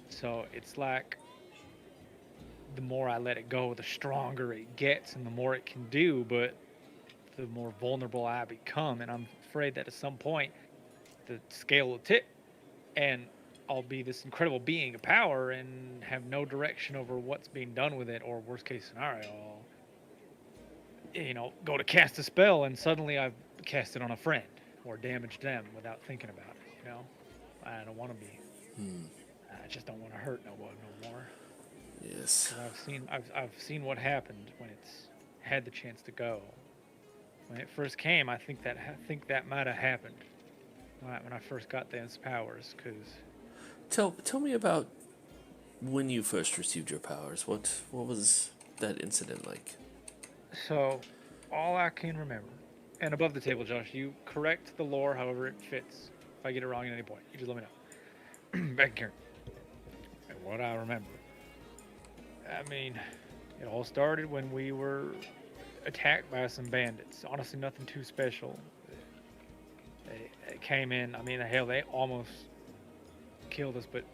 So it's like the more I let it go, the stronger it gets and the more it can do, but the more vulnerable I become. And I'm afraid that at some point the scale will tip and I'll be this incredible being of power and have no direction over what's being done with it, or worst case scenario, I'll go to cast a spell and suddenly I've cast it on a friend or damaged them without thinking about it. I don't want to be. I just don't want to hurt no one no more. Yes. Because I've seen what happened when it's had the chance to go. When it first came, I think that might have happened when I first got those powers. Cause Tell me about when you first received your powers. What was that incident like? so, all I can remember, and above the table, Josh, you correct the lore however it fits. If I get it wrong at any point, you just let me know. Back here. And what I remember, I mean, it all started when we were attacked by some bandits. Honestly, nothing too special. They came in. I mean, hell, they almost killed us, but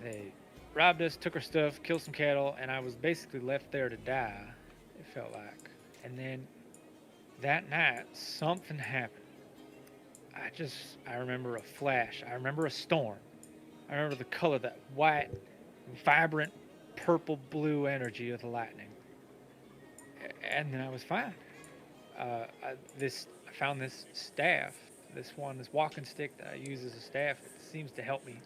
they robbed us, took our stuff, killed some cattle, and I was basically left there to die. It felt like. And then that night, something happened. I remember a flash. I remember a storm. I remember the color, that white, vibrant, purple blue energy of the lightning. And then I was fine. I found this staff, this walking stick that I use as a staff. It seems to help me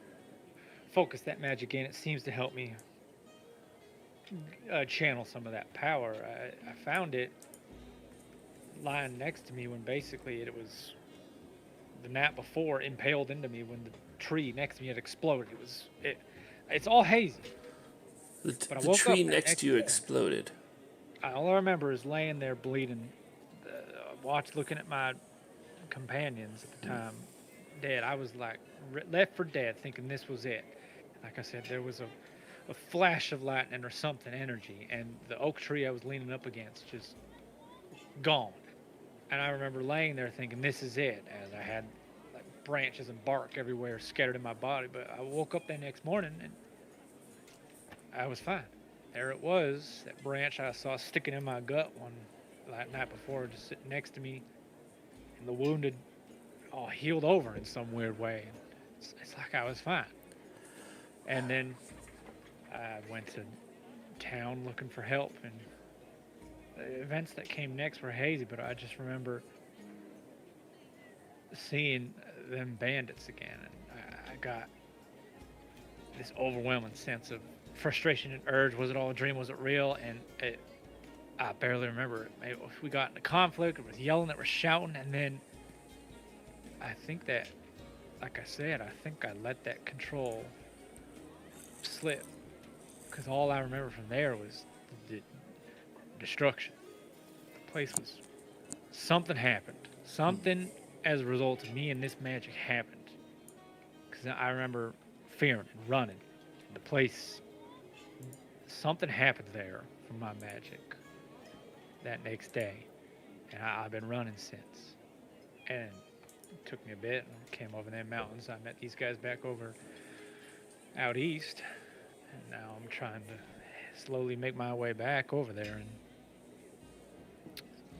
focus that magic in. It seems to help me channel some of that power. I found it lying next to me when basically it was the night before impaled into me when the tree next to me had exploded. It's all hazy. But I The woke tree up that next next to you day. exploded. All I remember is laying there bleeding, looking at my companions at the time, dead. I was like left for dead, thinking this was it. Like I said, there was a flash of lightning or something, energy, and the oak tree I was leaning up against just gone. And I remember laying there thinking this is it, as I had like branches and bark everywhere scattered in my body. But I woke up the next morning and I was fine. There it was, that branch I saw sticking in my gut one night before, just sitting next to me, and the wounded all healed over in some weird way. It's like I was fine. And then I went to town looking for help, and the events that came next were hazy, but I just remember seeing them bandits again, and I got this overwhelming sense of frustration and urge. Was it all a dream? Was it real? And I barely remember it. Maybe we got in a conflict, it was yelling, it was shouting, and then I think that, like I said, I think I let that control slip, because all I remember from there was the destruction. The place was, something happened. Something as a result of me and this magic happened. Because I remember fearing and running. The place, something happened there from my magic that next day. And I've been running since. And it took me a bit, and came over them mountains. I met these guys back over out east. And now I'm trying to slowly make my way back over there and,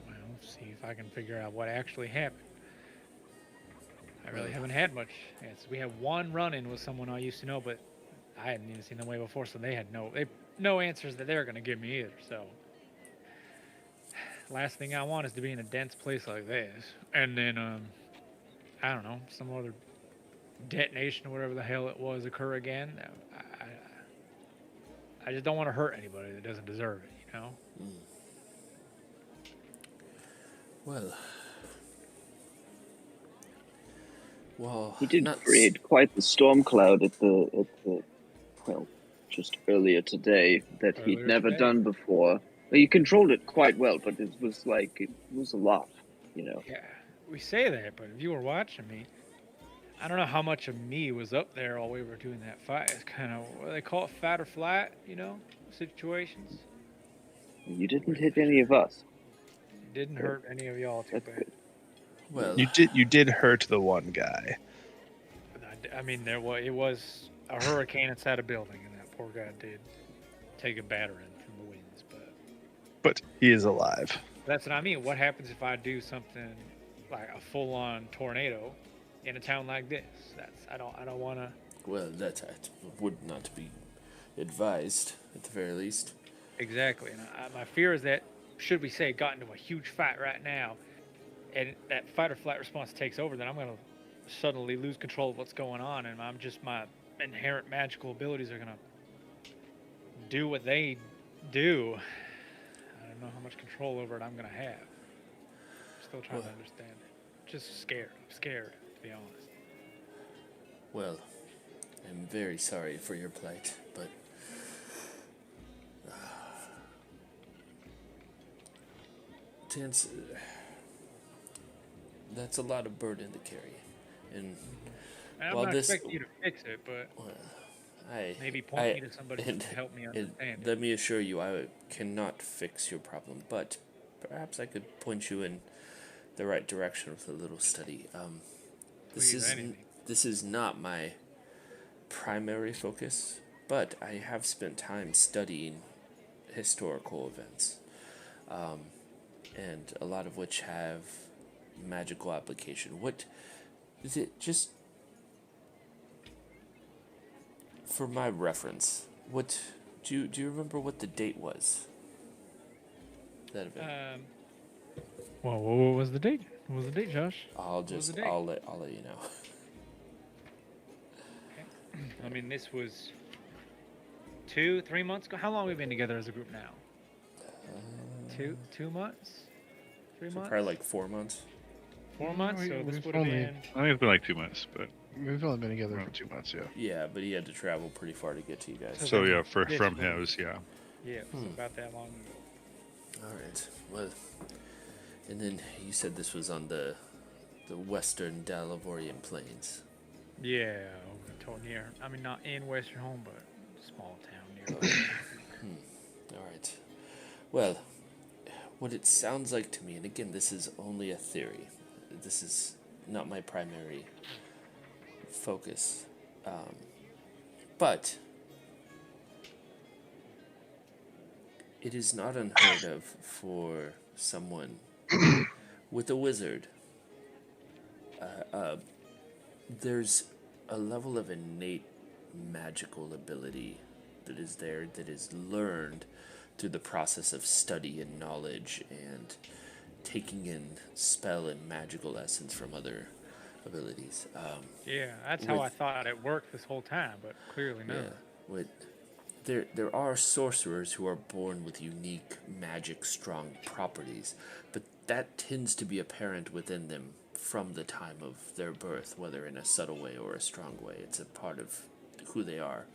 well, see if I can figure out what actually happened. I really haven't had much. Yes, we had one run-in with someone I used to know, but I hadn't even seen them way before, so they had no answers that they were gonna give me either. So, last thing I want is to be in a dense place like this, and then I don't know, some other detonation or whatever the hell it was occur again. I just don't want to hurt anybody that doesn't deserve it, you know. Well, He did create quite the storm cloud at the well, just earlier today that he'd Earlier never today. done before. He controlled it quite well, but it was a lot, you know. Yeah, we say that, but if you were watching me, I don't know how much of me was up there while we were doing that fight. It's kind of what they call it, fight or flight, you know, situations. You didn't hit any of us. Didn't hurt any of y'all too That's bad. good. well, You did hurt the one guy. I mean, it was a hurricane inside a building, and that poor guy did take a battering from the winds. But he is alive. That's what I mean. What happens if I do something like a full-on tornado in a town like this? I don't want to. well, that would not be advised at the very least. Exactly. And my fear is that, should we say, got into a huge fight right now, and that fight or flight response takes over, then I'm going to suddenly lose control of what's going on, and my inherent magical abilities are going to do what they do. I don't don't know how much control over it I'm gonna have. Still trying to Well- understand it. Just scared. I'm scared, to be honest. Well, I'm very sorry for your plight, but that's a lot of burden to carry. And And I'm while not this, expecting you to fix it, but maybe point I me to somebody who and, can help me and understand it. let me assure you, I cannot fix your problem, but perhaps I could point you in the right direction with a little study. This Please, is anything. this is not my primary focus, but I have spent time studying historical events, and a lot of which have magical application. What is it? Just for my reference, what do you remember what the date was? That event. Well, what was the date? What was the date, Josh? I'll was just the date? I'll let you know. I mean, this was 3 months ago. How long have we been together as a group now? 2 months? 3 months? Probably like 4 months. 4 months. So this we've would have only- been. I think it's been like 2 months, but We've only been together for 2 months, yeah. Yeah, but he had to travel pretty far to get to you guys. so yeah, This from was- his, yeah. Yeah, it was about that long ago. All right. Well, and then you said this was on the western Dalavorian plains. Yeah, near. I mean, not in Western Home, but small town near. All right. Well, what it sounds like to me, and again, this is only a theory. This is not my primary focus. But it is not unheard of for someone with a wizard. There's a level of innate magical ability that is there, that is learned through the process of study and knowledge and taking in spell and magical essence from other abilities. Yeah, that's how I With- thought it worked this whole time, but clearly not. Yeah, with there are sorcerers who are born with unique magic strong properties, but that tends to be apparent within them from the time of their birth, whether in a subtle way or a strong way. It's a part of who they are.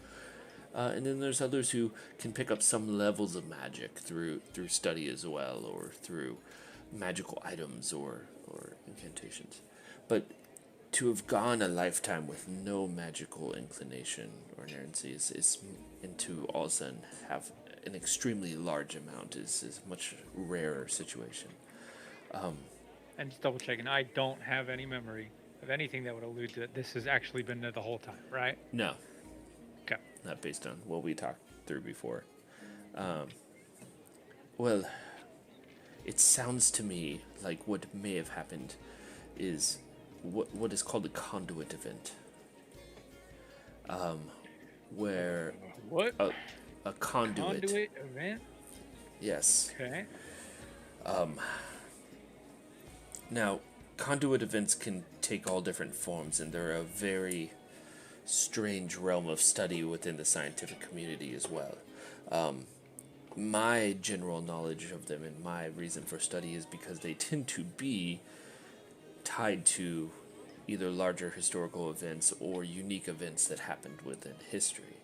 And then there's others who can pick up some levels of magic through study as well, or through magical items or incantations. But to have gone a lifetime with no magical inclination or inerrancy is and to all of a sudden have an extremely large amount is a much rarer situation. And just double checking, I don't have any memory of anything that would allude to that this has actually been there the whole time, right? No, Okay. not based on what we talked through before. Well, it sounds to me like what may have happened is what is called a conduit event, where What? a conduit. Conduit event? Yes. Okay. Now, conduit events can take all different forms, and they're a very strange realm of study within the scientific community as well. My general knowledge of them and my reason for study is because they tend to be tied to either larger historical events or unique events that happened within history,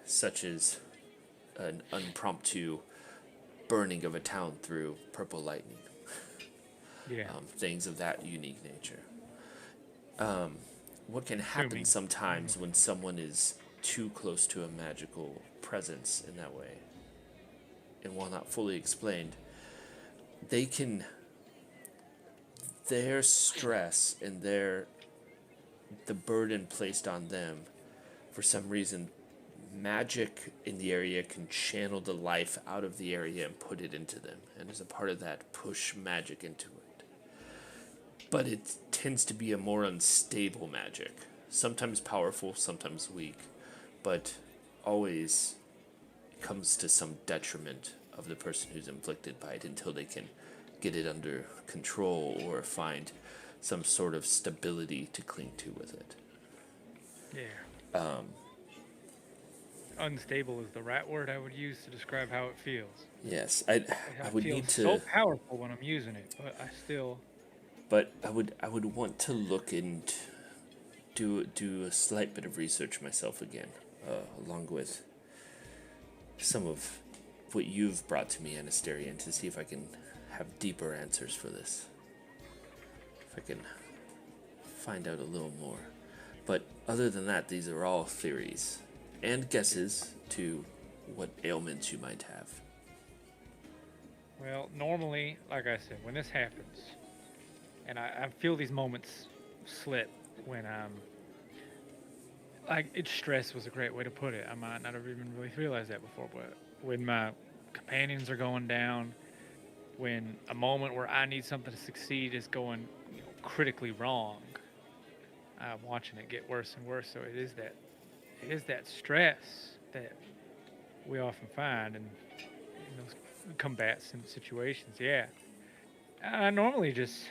such as an impromptu burning of a town through purple lightning, Yeah. things of that unique nature. What can happen Assuming. sometimes when someone is too close to a magical presence in that way, and while not fully explained, their stress and the burden placed on them, for some reason, magic in the area can channel the life out of the area and put it into them, and as a part of that, push magic into it. But it tends to be a more unstable magic, sometimes powerful, sometimes weak, but always comes to some detriment of the person who's inflicted by it until they can get it under control or find some sort of stability to cling to with it. Yeah. unstable is the right word I would use to describe how it feels. Yes, I It would feels need so to, powerful when I'm using it, but I still. but I would want to look and do a slight bit of research myself again, along with some of what you've brought to me, Anasterian, to see if I can have deeper answers for this. If I can find out a little more. But other than that, these are all theories and guesses to what ailments you might have. Well, normally, like I said, when this happens, and I feel these moments slip when I'm. Like, it's stress was a great way to put it. I might not have even really realized that before, but when my companions are going down, when a moment where I need something to succeed is going critically wrong, I'm watching it get worse and worse. So it is that stress that we often find in those combats and situations. Yeah, I normally just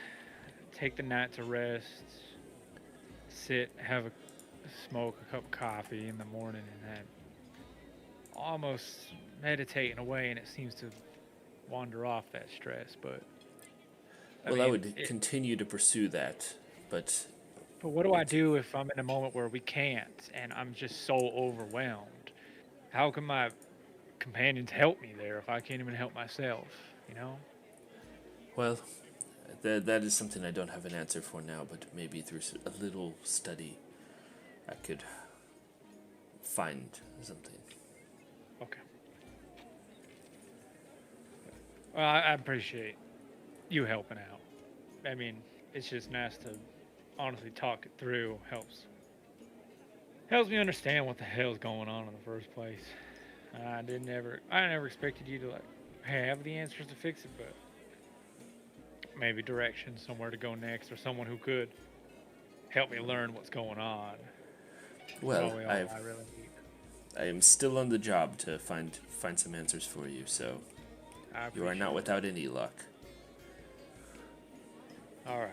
take the night to rest, sit, have a smoke a cup of coffee in the morning, and then almost meditate in a way, and it seems to wander off that stress. But Well, I would continue to pursue that, but what do I do if I'm in a moment where we can't, and I'm just so overwhelmed? How can my companions help me there if I can't even help myself? You know? well, that is something I don't have an answer for now, but maybe through a little study I could find something. Okay. Well, I appreciate you helping out. I mean, it's just nice to honestly talk it through. Helps me understand what the hell's going on in the first place. I never expected you to like have the answers to fix it, but maybe direction somewhere to go next, or someone who could help me learn what's going on. Well, Probably all I really need. I am still on the job to find some answers for you, so you are not without any luck. All right.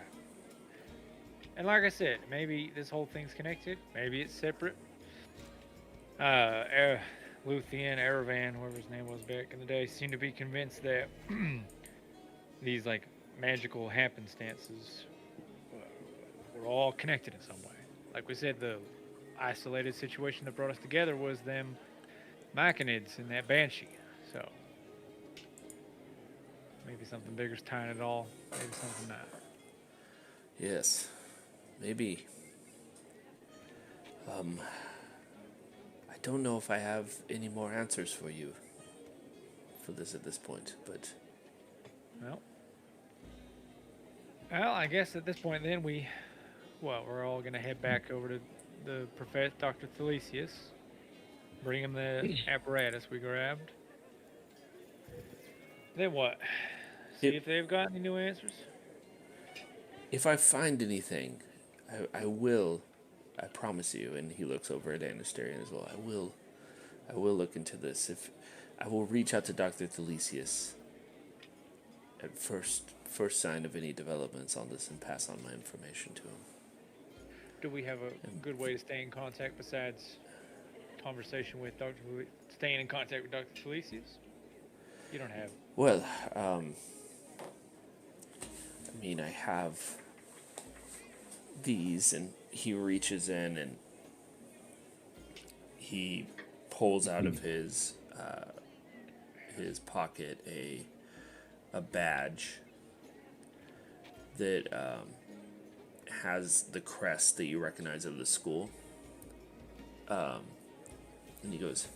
And like I said, maybe this whole thing's connected. Maybe it's separate. Luthien, Erevan, whoever his name was back in the day, seemed to be convinced that these like magical happenstances were all connected in some way. Like we said, the isolated situation that brought us together was them Machinids and that Banshee. So maybe something bigger's tying it all. Maybe something not. Yes, maybe. I don't know if I have any more answers for you for this at this point, but well, I guess at this point then we're all gonna head back over to the Professor Dr. Thelesius, bring him the apparatus we grabbed. Then what? See if they've got any new answers. if I find anything, I will. I promise you. And he looks over at Anasterian as well. I will look into this. If I will reach out to Dr. Thelesius at first sign of any developments on this and pass on my information to him. Do we have a good way to stay in contact besides conversation with staying in contact with Dr. Thelesius? You don't have. Well, I mean, I have these, and he reaches in and he pulls out of his pocket a badge that has the crest that you recognize of the school. And he goes,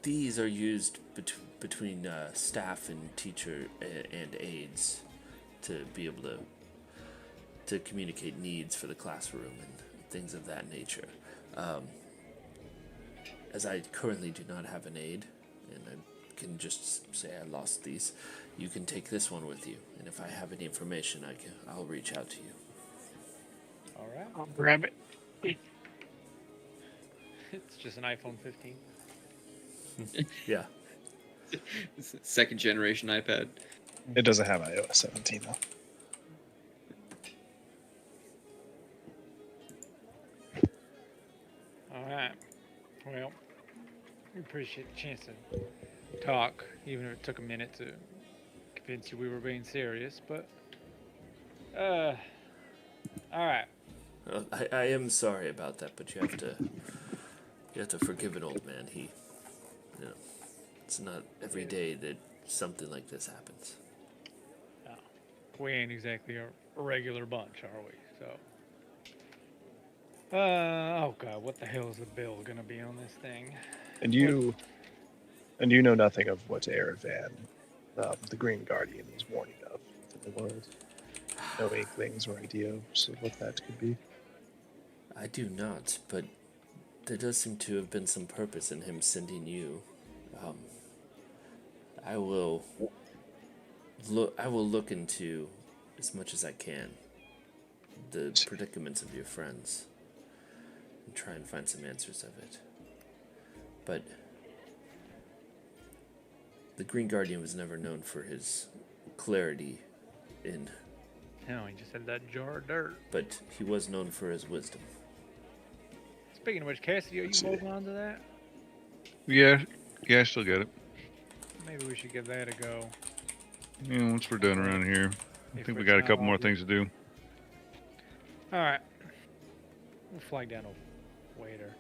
these are used between staff and teacher and aides to be able to communicate needs for the classroom and things of that nature. As I currently do not have an aide, and I can just say I lost these, you can take this one with you, and if I have any information, I'll reach out to you. All right. I'll grab it. It's just an iPhone 15. Yeah. Second generation iPad. It doesn't have iOS 17 though. appreciate the chance to talk, even if it took a minute to convince you we were being serious. But, all right. I am sorry about that, but you have to forgive an old man. You know, it's not every day that something like this happens. No, we ain't exactly a regular bunch, are we? So. Oh god, what the hell is the bill gonna be on this thing? And you know nothing of what Erevan, the Green Guardian, was warning of within the world. No inklings or ideas of what that could be. I do not, but there does seem to have been some purpose in him sending you. Um, I will look into as much as I can the predicaments of your friends and try and find some answers of it. But the Green Guardian was never known for his clarity in, No, he just had that jar of dirt. but he was known for his wisdom. Speaking of which, Cassidy, are you holding on to that? Yeah, I still get it. Maybe we should give that a go. Yeah, once we're done around here, I think we got a couple more things to do. All right. We'll flag down a waiter.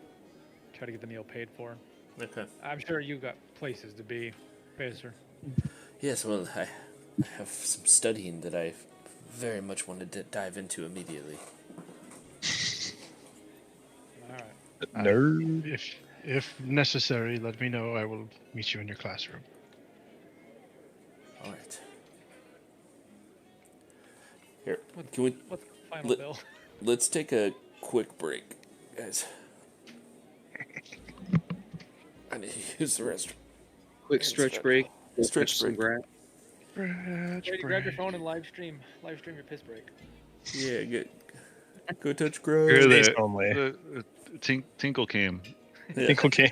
Try to get the meal paid for. Okay. I'm sure you got places to be, Pacer. Yes, well, I have some studying that I very much wanted to dive into immediately. All right. Nerd. If necessary, let me know. I will meet you in your classroom. All right. Here, What's can we? the final let- bill? Let's take a quick break, guys. I need to use the restroom. Quick stretch break. Go Stretch catch some break. grass. Brady, grab your phone and live stream your piss break. Yeah, go touch Hear grass. Space only. the tinkle cam. Yeah. Tinkle cam.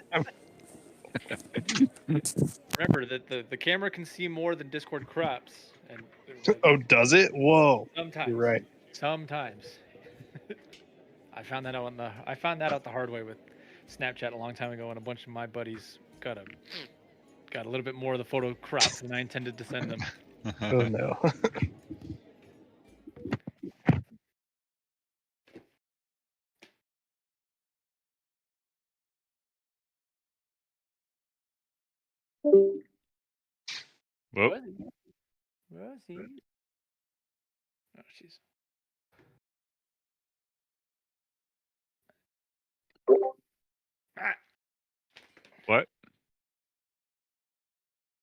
Remember that the camera can see more than Discord crops, and Oh, does it? Whoa. sometimes. You're right. Sometimes. I found that out the hard way with Snapchat a long time ago, and a bunch of my buddies got a little bit more of the photo crops than I intended to send them. Oh no. Well, Was he? Oh, jeez. Ah, what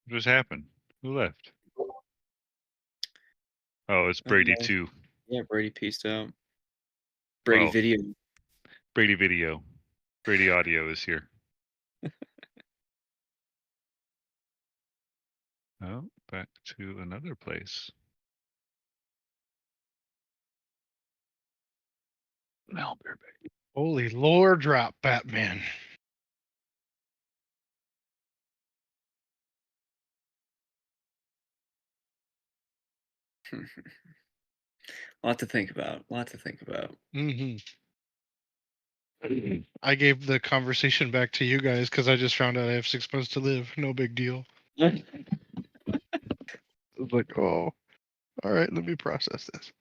just happened? Who left? Oh, it's Brady no. too. Yeah, Brady pieced out. Brady Well, video. Brady video. Brady audio is here. Oh, back to another place. No, Bearbeck. Holy lore drop, Batman. Lot to think about. Lot to think about. Mm-hmm. I gave the conversation back to you guys because I just found out I have 6 months to live. No big deal. It's like, oh, all right, let me process this.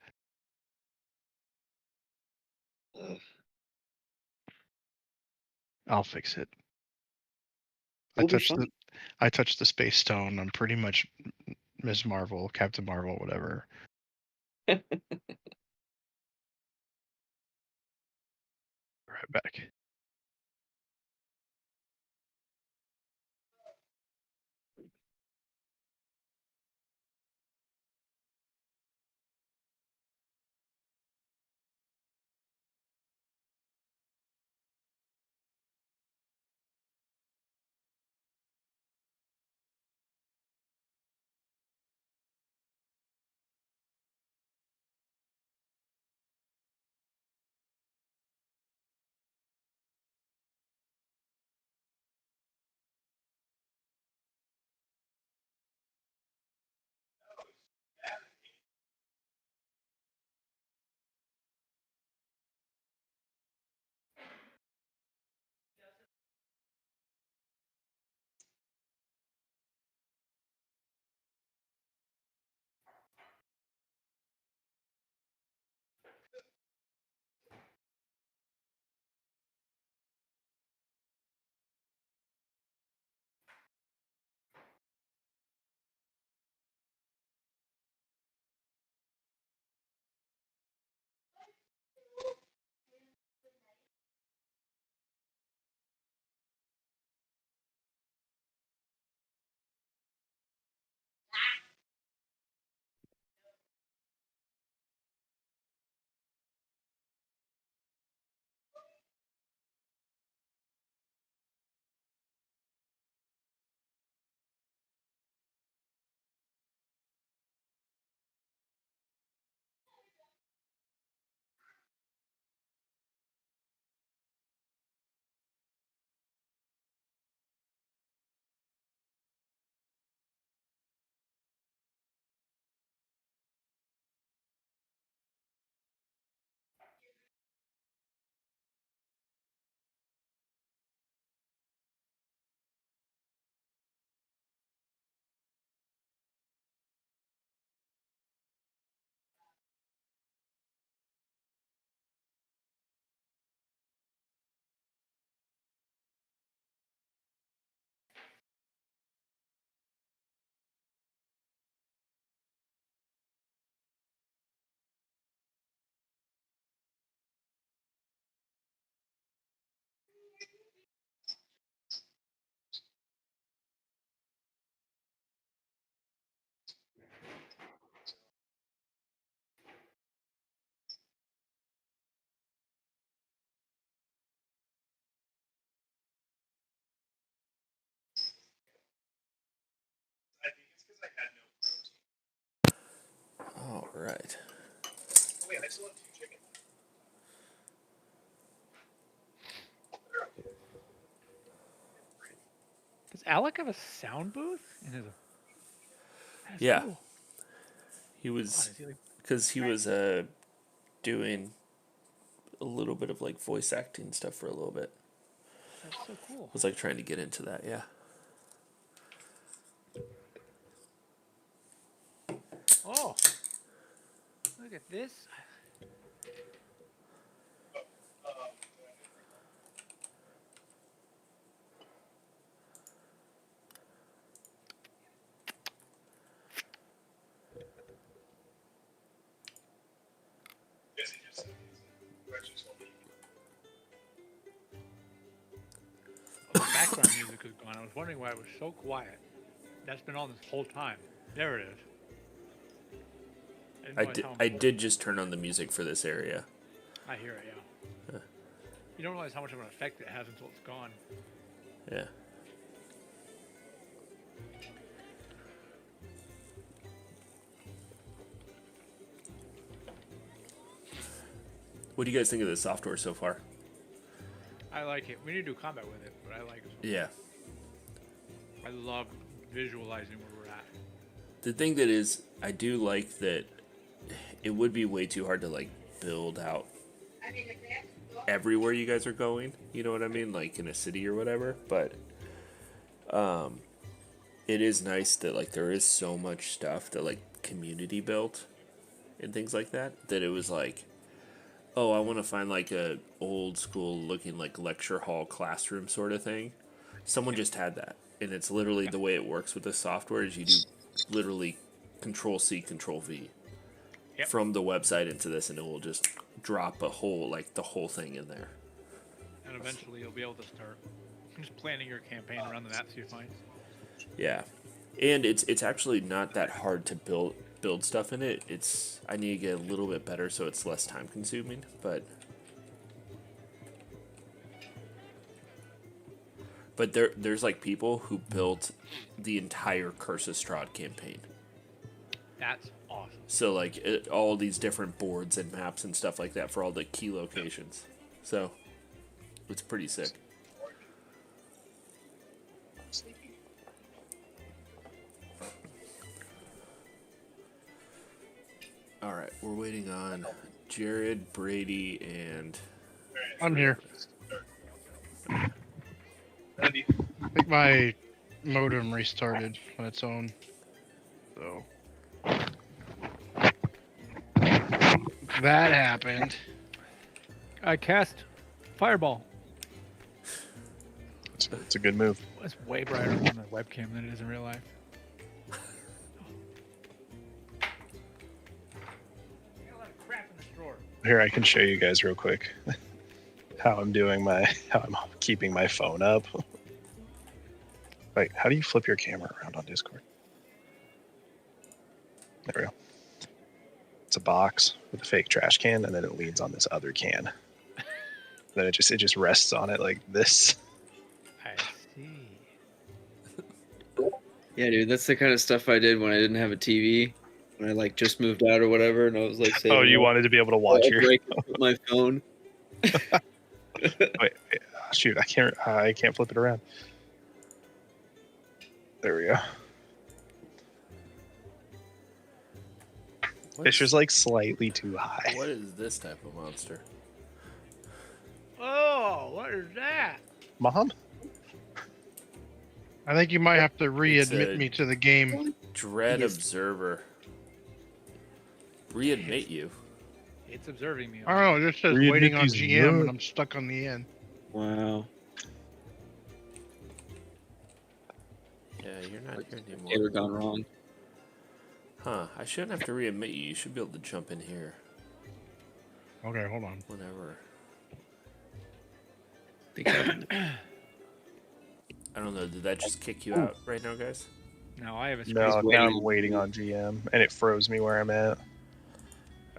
I'll fix it. We'll be fine. I touched the space stone. I'm pretty much Ms. Marvel, Captain Marvel, whatever. Right back. All right. Does Alec have a sound booth in his? That's Yeah. cool. He God, was is he like, because he was doing a little bit of like voice acting stuff for a little bit. that's so cool. Was like trying to get into that. Yeah. Oh, look at this. Oh, the background music is gone. I was wondering why it was so quiet. That's been on this whole time. There it is. didn't realize how I important- did just turn on the music for this area. I hear it, yeah. You don't realize how much of an effect it has until it's gone. Yeah. What do you guys think of the software so far? I like it. We need to do combat with it, but I like it. Yeah. I love visualizing where we're at. The thing that is, I do like that it would be way too hard to like build out everywhere you guys are going. You know what I mean? Like in a city or whatever. But it is nice that like there is so much stuff that like community built and things like that. That it was like, oh, I want to find like a old school looking like lecture hall classroom sort of thing. Someone just had that. And it's literally the way it works with the software is you do literally Control C, Control V from the website into this, and it will just drop a whole, like the whole thing in there. And eventually you'll be able to start just planning your campaign around the maps you find. Yeah. And it's actually not that hard to build stuff in it. I need to get a little bit better so it's less time consuming, but there's like people who built the entire Curse of Strahd campaign. That's awesome. So like all these different boards and maps and stuff like that for all the key locations. So it's pretty sick. All right, we're waiting on Jared, Brady, and I'm here. I think my modem restarted on its own. So that happened. I cast Fireball. It's a good move. It's way brighter on the webcam than it is in real life. Here, I can show you guys real quick how I'm keeping my phone up. Wait, how do you flip your camera around on Discord? There we go. It's a box with a fake trash can, and then it leans on this other can. Then it just rests on it like this. I see. Yeah, dude, that's the kind of stuff I did when I didn't have a TV. When I like just moved out or whatever, and I was like, Oh, you wanted to be able to watch your. My phone. Wait, shoot! I can't flip it around. There we go. It's just like slightly too high. what is this type of monster? Oh, what is that? Mom? I think you might have to It's readmit a- me to the game. Dread Yes. Observer. Readmit you. It's observing me. I don't know, it just says Readmit waiting on these GM nerds. and I'm stuck on the end. Wow. Yeah, you're not here Ever anymore. gone wrong? Huh, I shouldn't have to readmit you. You should be able to jump in here Okay, hold on. whenever. I don't know, did that just kick you out right now, guys? No, I have a No, screen. now I'm waiting on GM, and it froze me where I'm at.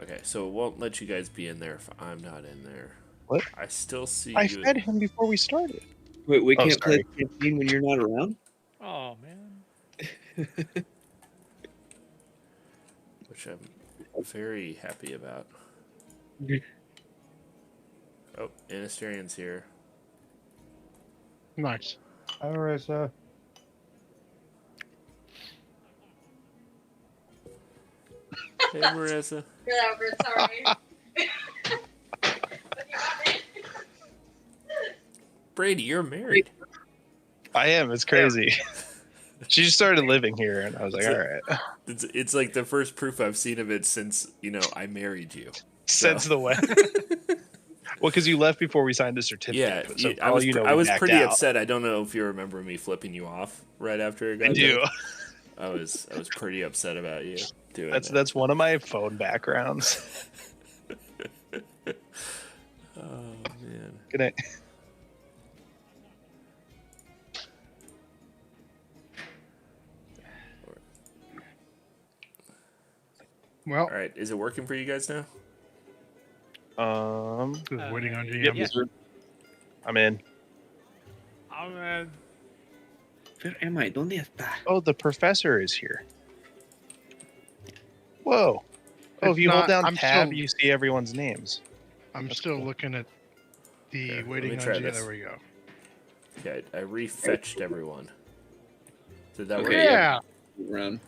Okay, so it won't let you guys be in there if I'm not in there. What? I still see I you. fed him before we started. Wait, we Oh, can't play sorry. the campaign when you're not around? Oh man. which I'm very happy about. Oh, Anasterian's here. Nice. Hi, Marissa. Hey, Marissa. Whatever, sorry. Brady, you're married. I am. It's crazy. She just started living here, and I was like, It's all like- right. It's like the first proof I've seen of it since, I married you. Since So. the wedding. Well, because you left before we signed the Yeah, certificate. So I was we I was backed pretty out. upset. I don't know if you remember me flipping you off right after it got I do. done. I was pretty upset about you doing That's one of my phone backgrounds. Oh man. Good night. Well, All right, is it working for you guys now? just waiting on GM. Yep. Yeah. I'm in. I'm Where am I? ¿Dónde está? Oh, the professor is here. Whoa. Oh, if It's you hold not- down I'm tab, still- you see everyone's names. I'm That's still cool. looking at the Here, let waiting me on try GM. this. There we go. Okay, I refetched everyone. Did that work? Okay, Yeah, Run.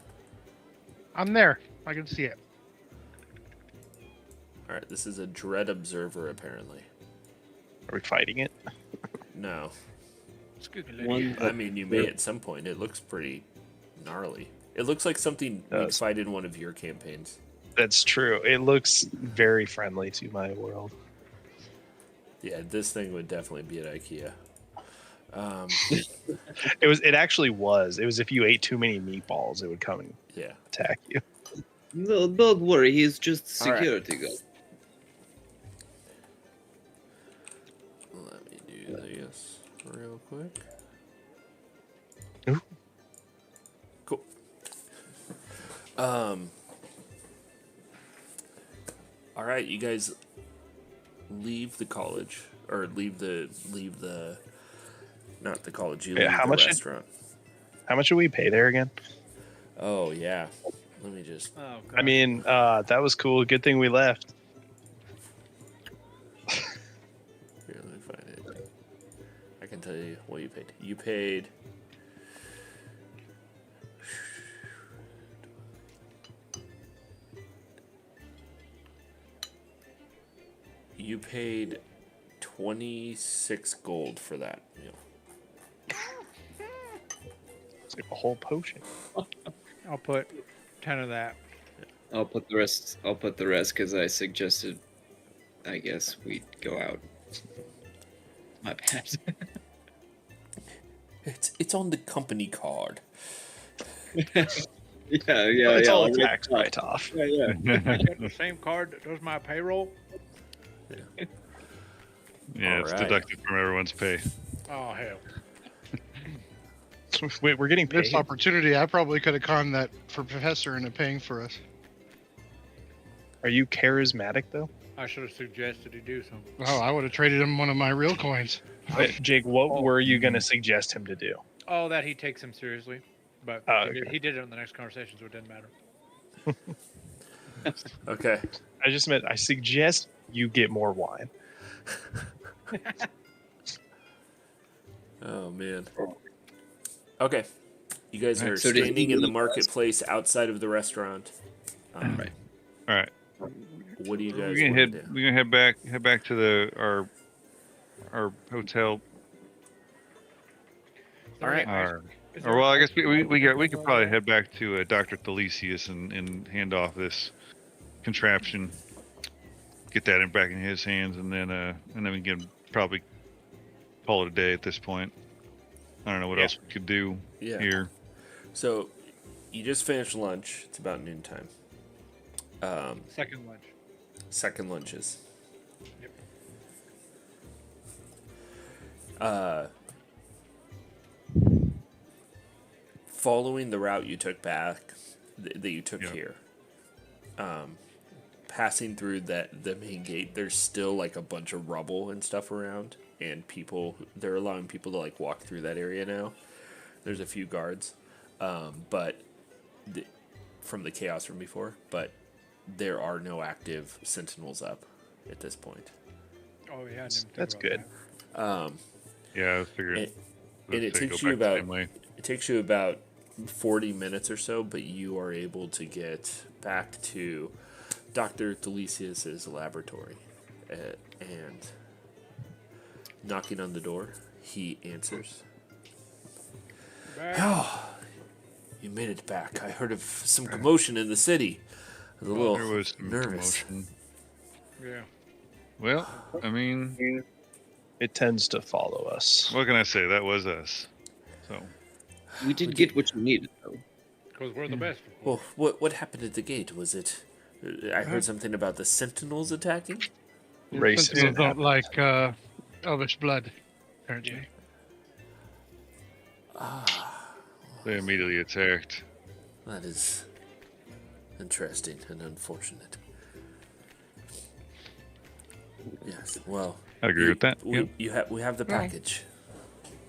I'm there. I can see it. All right, this is a dread observer apparently. Are we fighting it? No, One. I mean you may at some point. It looks pretty gnarly. It looks like something we'd Does. fight in one of your campaigns. That's true. It looks very friendly to my world. Yeah, this thing would definitely be at IKEA. It actually was. It was if you ate too many meatballs, it would come and Yeah. attack you. No, don't worry. He's just All right. security guard. Let me do this real quick. Ooh. Cool. All right, you guys leave the college or leave the not the college. You Yeah, leave how the much did- restaurant. How much do we pay there again? Oh yeah. Let me just. Oh, God. I mean, that was cool. Good thing we left. Here, let me find it. I can tell you what you paid. You paid. You paid 26 gold for that meal. It's like a whole potion. I'll put 10 of that. I'll put the rest. I'll put the rest because I suggested. I guess we go out. My bad. It's on the company card. yeah. It's all I'll write tax it up. write-off. Yeah. I get the same card that does my payroll. Yeah, it's Alright. deducted from everyone's pay. Oh, hell. Wait, we're getting paid. This opportunity, I probably could have conned that for Professor into paying for us. Are you charismatic though? I should have suggested he do something. Oh, I would have traded him one of my real coins. Wait, Jake, what were you going to suggest him to do? Oh, that he takes him seriously. But Oh, he did it in the next conversation, so it didn't matter. Okay. I just meant I suggest you get more wine. Oh man. Okay. You guys Alright, are so did standing he in the leave marketplace outside of the restaurant. Right. All right, What do you guys we're gonna want to head. do? We're gonna head back to our hotel. All right. Or well, I guess we could probably head back to Dr. Thelesius and hand off this contraption, get that back in his hands, and then we can probably call it a day at this point. I don't know what Yeah. else we could do Yeah. here. So, you just finished lunch. It's about noontime. Second lunch. Second lunches. Yep. Following the route you took back, that you took Yeah. here, passing through the main gate, there's still like a bunch of rubble and stuff around, and they're allowing people to like walk through that area now. There's a few guards, but from the chaos from before, but there are no active sentinels up at this point. Oh yeah, I didn't think That's about good. that. Yeah, I figured. It, let's and it say takes go you back the about same way. 40 minutes or so, but you are able to get back to Dr. Delicius's laboratory, and knocking on the door, he answers. Back. Oh, you made it back. I heard of some commotion in the city. I was a little There was some nervous. commotion. Yeah. Well, I mean, It tends to follow us. what can I say? That was us. So We did get what you needed, though. Because we're the best. Well, what happened at the gate? Was it? I heard something about the sentinels attacking. Racism Sentinels don't happened. like elvish blood, apparently. they immediately attacked. That is interesting and unfortunate. Yes. Well, I agree with that. We, Yep. we have the package.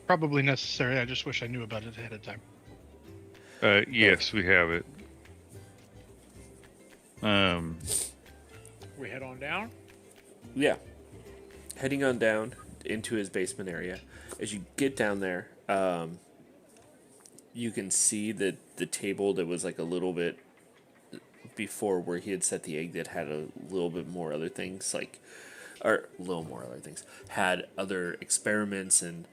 Probably necessary. I just wish I knew about it ahead of time. Yes, we have it. We head on down. Yeah. Heading on down into his basement area. As you get down there, you can see that the table that was like a little bit before where he had set the egg that had a little bit more other things, had other experiments and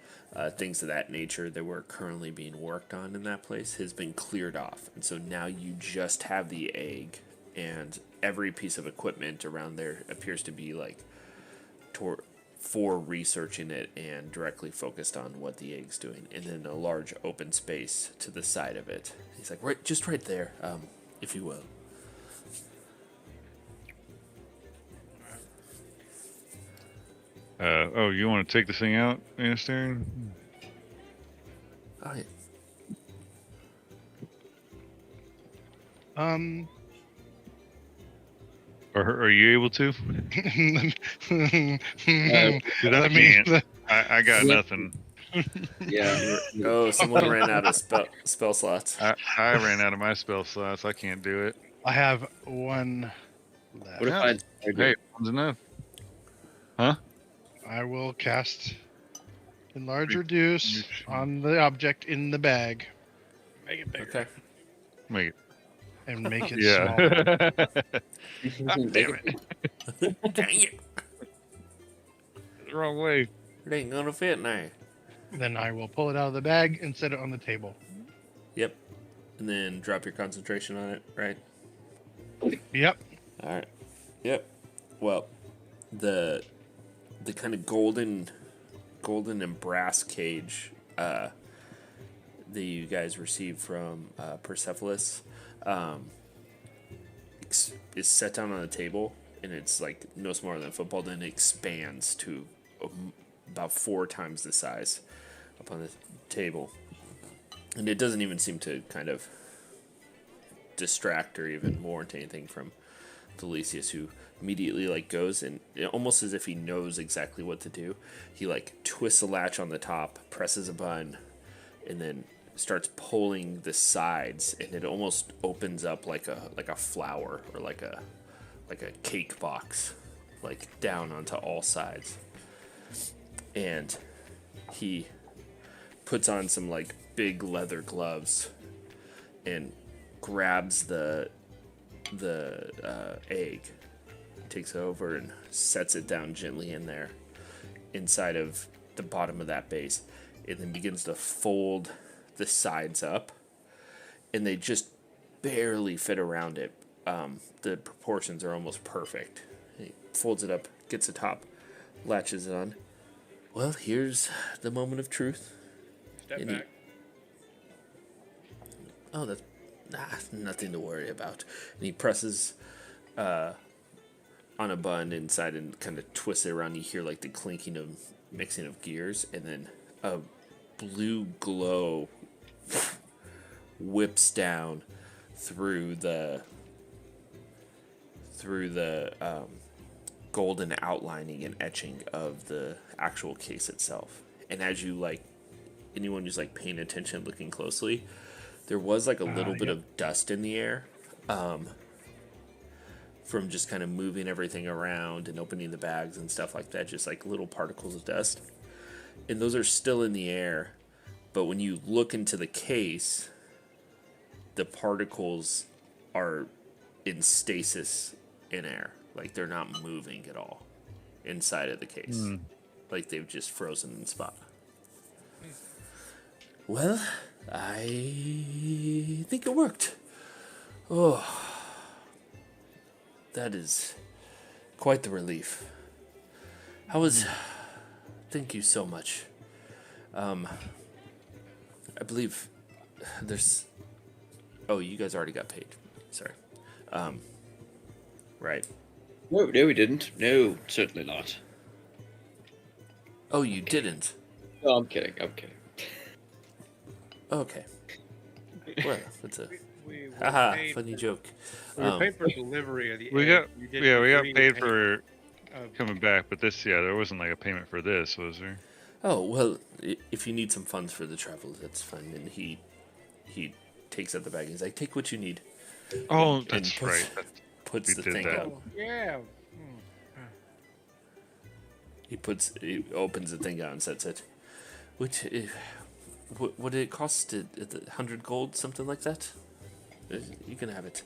things of that nature that were currently being worked on in that place has been cleared off. And so now you just have the egg, and every piece of equipment around there appears to be like for researching it and directly focused on what the egg's doing. And then a large open space to the side of it. He's like, right there, if you will. You want to take this thing out, Anastarin? Oh, yeah. Or are you able to? Let me. I got nothing. Yeah. Oh, someone ran out of spell slots. I ran out of my spell slots. I can't do it. I have one left. What if I? Hey, one's enough. Huh? I will cast Enlarge Reduce on the object in the bag Make it bigger. Okay. Wait. and make it Yeah. smaller. Damn it. Dang it. The wrong way. It ain't gonna fit now. Then I will pull it out of the bag and set it on the table. Yep. And then drop your concentration on it, right? Yep. All right. Yep. Well, the kind of golden and brass cage that you guys received from Persepolis is set down on the table, and it's like no smaller than a football. Then it expands to about 4 times the size up on the table, and it doesn't even seem to kind of distract or even warrant anything from Delicius, who immediately like goes and almost as if he knows exactly what to do. He like twists a latch on the top, presses a button, and then starts pulling the sides, and it almost opens up like a flower or like a cake box, like down onto all sides. And he puts on some like big leather gloves and grabs the egg, takes it over and sets it down gently in there inside of the bottom of that base, and then begins to fold the sides up, and they just barely fit around it. The proportions are almost perfect. He folds it up, gets the top, latches it on. Well, here's the moment of truth. Step And he- back. Oh, that's nothing to worry about. And he presses on a button inside and kind of twists it around. You hear like the clinking of mixing of gears, and then a blue glow whips down through the golden outlining and etching of the actual case itself. And as you like, anyone who's like paying attention, looking closely, there was like a little bit of dust in the air from just kind of moving everything around and opening the bags and stuff like that, just like little particles of dust. And those are still in the air, but when you look into the case, the particles are in stasis in air. Like they're not moving at all inside of the case. Like they've just frozen in spot. Well, I think it worked. Oh, that is quite the relief. Thank you so much. I believe there's... Oh, you guys already got paid. Sorry. Right. No, we didn't. No, certainly not. Oh, you didn't? No, I'm kidding. Okay. Well, that's a... We were Haha, paid funny for- joke. We were paid for delivery of the We egg. got You didn't we got agree to paid pay for of- coming back, but there wasn't like a payment for this, was there? Oh, well, if you need some funds for the travel, that's fine. And he takes out the bag and he's like, take what you need. Oh, And that's right. Puts we the did thing that. out. Oh, yeah. He opens the thing out and sets it. What did it cost? 100 gold, something like that? You can have it.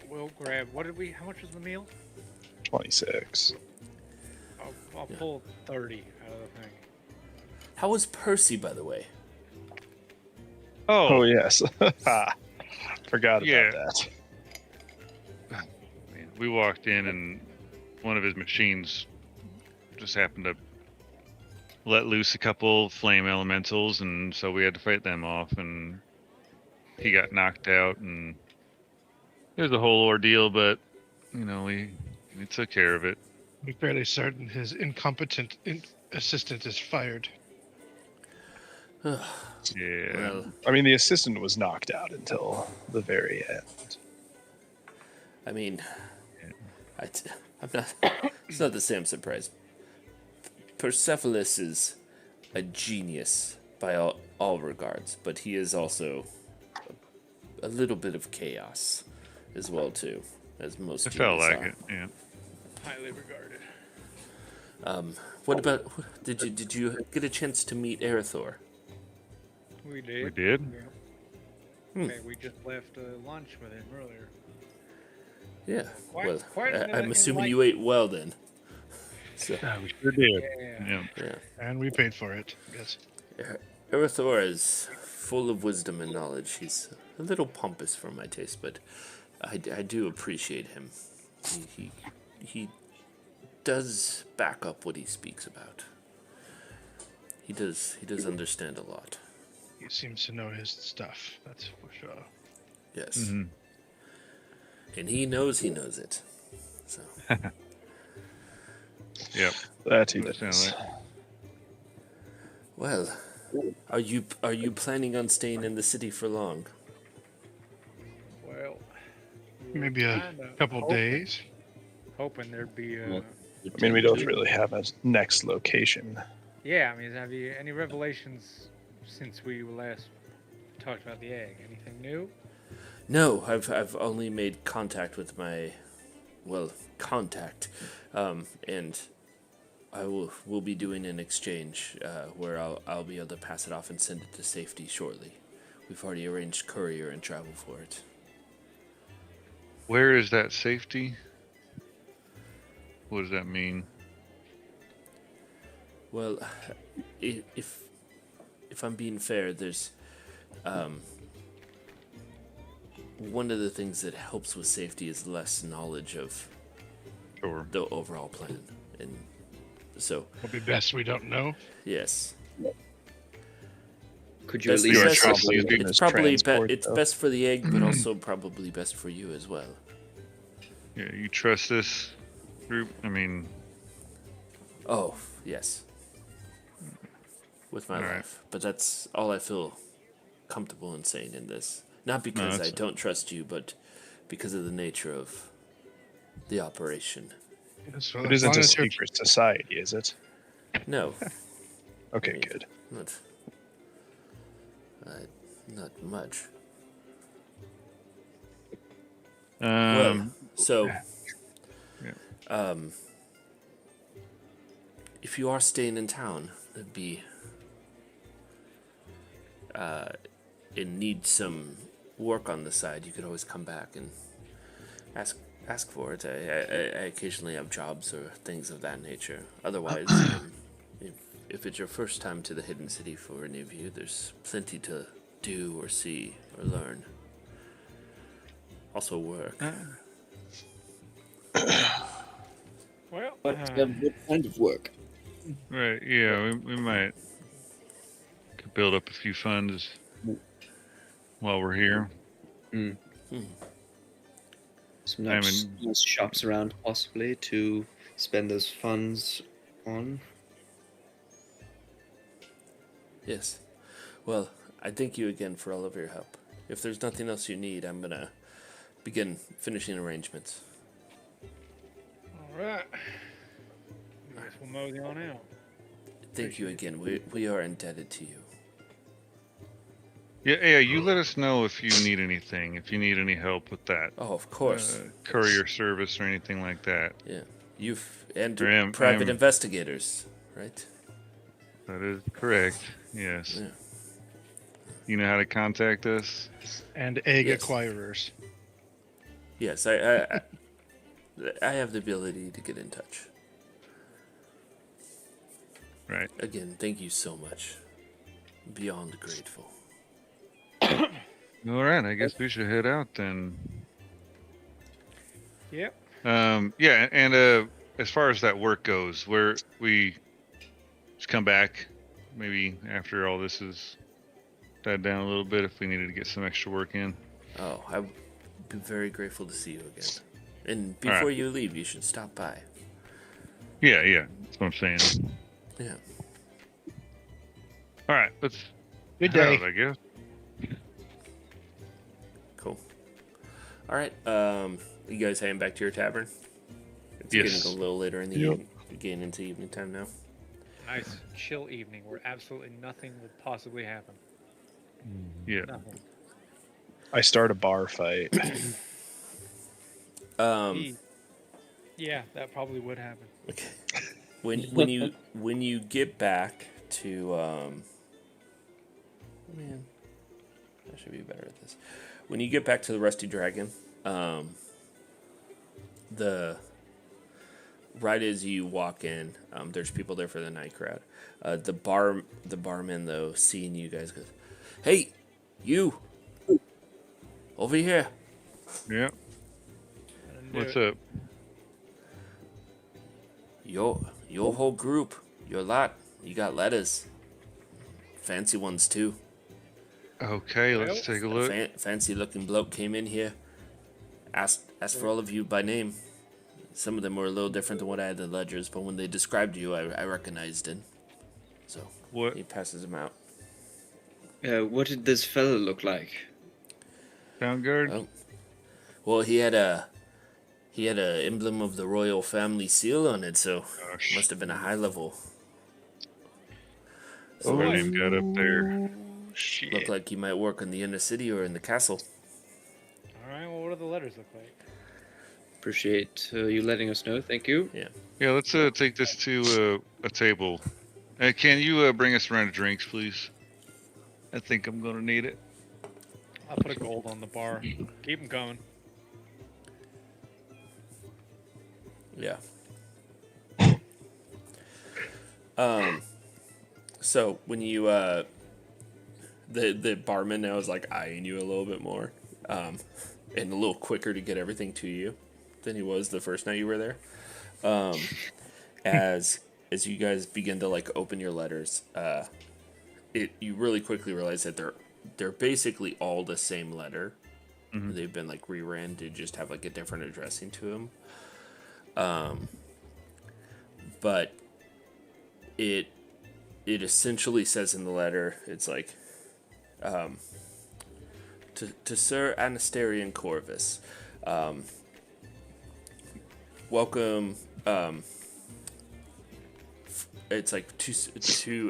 We'll grab. How much was the meal? 26. I'll pull 30 out of the thing. How was Percy, by the way? Oh, yes. Forgot Yeah. about that. Man, we walked in and one of his machines just happened to let loose a couple flame elementals, and so we had to fight them off, and he got knocked out, and it was a whole ordeal, but we took care of it. I'm fairly certain his incompetent assistant is fired. Yeah. Well, I mean, the assistant was knocked out until the very end. I mean, I'm not. It's not the same surprise. Persepolis is a genius by all regards, but he is also a little bit of chaos as well too, as most. It felt genius like are. it, yeah. Highly regarded. What about? Did you get a chance to meet Erythor? We did. We did? Yeah. Okay, we just left lunch with him earlier. Yeah. Quite Well, an I'm assuming you ate well then. So, We sure did. Yeah. Yeah. And we paid for it. Yes. Erythor is full of wisdom and knowledge. He's a little pompous for my taste, but I do appreciate him. He does back up what he speaks about. He does understand a lot. He seems to know his stuff. That's for sure. Yes. Mhm. And he knows it. So Yep. That he That sound does. like- well, are you planning on staying in the city for long? Well, we were Maybe a kinda couple days. hoping there'd be a. Well, I mean, we don't really have a next location. Yeah, I mean, have you any revelations since we last talked about the egg? Anything new? No, I've only made contact with my, contact, and I will be doing an exchange where I'll be able to pass it off and send it to safety shortly. We've already arranged courier and travel for it. Where is that safety? What does that mean? Well, if I'm being fair, there's one of the things that helps with safety is less knowledge of Sure. the overall plan, and so It'll be best we don't know. yes, Could you at That's least best- probably trust me? in it's his probably transport, it's though. best for the egg, but also probably best for you as well. Yeah, you trust this group? I mean, Oh yes, with my All right. life, but that's all I feel comfortable in saying in this. Not because I that's- don't trust you, but because of the nature of the operation. Yes, well, It as isn't long a as you're- secret society, is it? No, Okay, good. not much. So, yeah. if you are staying in town, it'd be and need some work on the side, you could always come back and ask for it. I occasionally have jobs or things of that nature. Otherwise, if it's your first time to the Hidden City for any of you, there's plenty to do or see or learn. Also work. Well, What kind of work? Right. Yeah, we might could build up a few funds while we're here. Some I nice, mean- nice shops around, possibly, to spend those funds on. Yes. Well, I thank you again for all of your help. If there's nothing else you need, I'm gonna begin finishing arrangements. all right. I guess we'll mosey on out. Thank you again. We are indebted to you. Yeah, you let us know if you need anything, if you need any help with that. Oh, of course. Courier service or anything like that. Yeah. You've and I private am- investigators, right? That is correct. Yes. Yeah. You know how to contact us? And egg Yes. acquirers. Yes, I have the ability to get in touch. Right. Again, thank you so much. Beyond grateful. All right, I guess we should head out then. Yep. Yeah, and as far as that work goes, where we just come back, maybe after all this is died down a little bit, if we needed to get some extra work in. Oh, I would be very grateful to see you again. And All right. before you leave, you should stop by. Yeah, that's what I'm saying. Yeah. All right, let's Good head day. out, I guess. Cool. All right. You guys heading back to your tavern? It's Yes. getting a little later in the Yep. evening. Getting into evening time now. Nice chill evening where absolutely nothing will possibly happen. Yeah. Nothing. I start a bar fight. Yeah, that probably would happen. Okay. When you get back to man, I should be better at this. When you get back to the Rusty Dragon, the right as you walk in, there's people there for the night crowd. The barman though, seeing you guys goes, "Hey, you over here." Yeah. What's up? Your whole group, your lot, you got letters. Fancy ones too. Okay, let's take a look. Fancy looking bloke came in here. Asked for all of you by name. Some of them were a little different than what I had in the ledgers, but when they described you, I recognized it. So What? he passes them out. What did this fellow look like? Town guard? Oh. Well, he had a emblem of the royal family seal on it, so Gosh. must have been a high level. So our name got up there. Shit. Looked like he might work in the inner city or in the castle. All right. Well, what do the letters look like? Appreciate you letting us know. Thank you. Yeah, let's take this to a table. Can you bring us around drinks, please? I think I'm gonna need it. I'll put a gold on the bar. Keep them coming. Yeah. So when you the barman now is like eyeing you a little bit more, and a little quicker to get everything to you than he was the first night you were there. As you guys begin to like open your letters, you really quickly realize that they're basically all the same letter. Mhm. They've been like reran to just have like a different addressing to them. But it essentially says in the letter, it's like, to Sir Anasterian Corvus, welcome, it's like to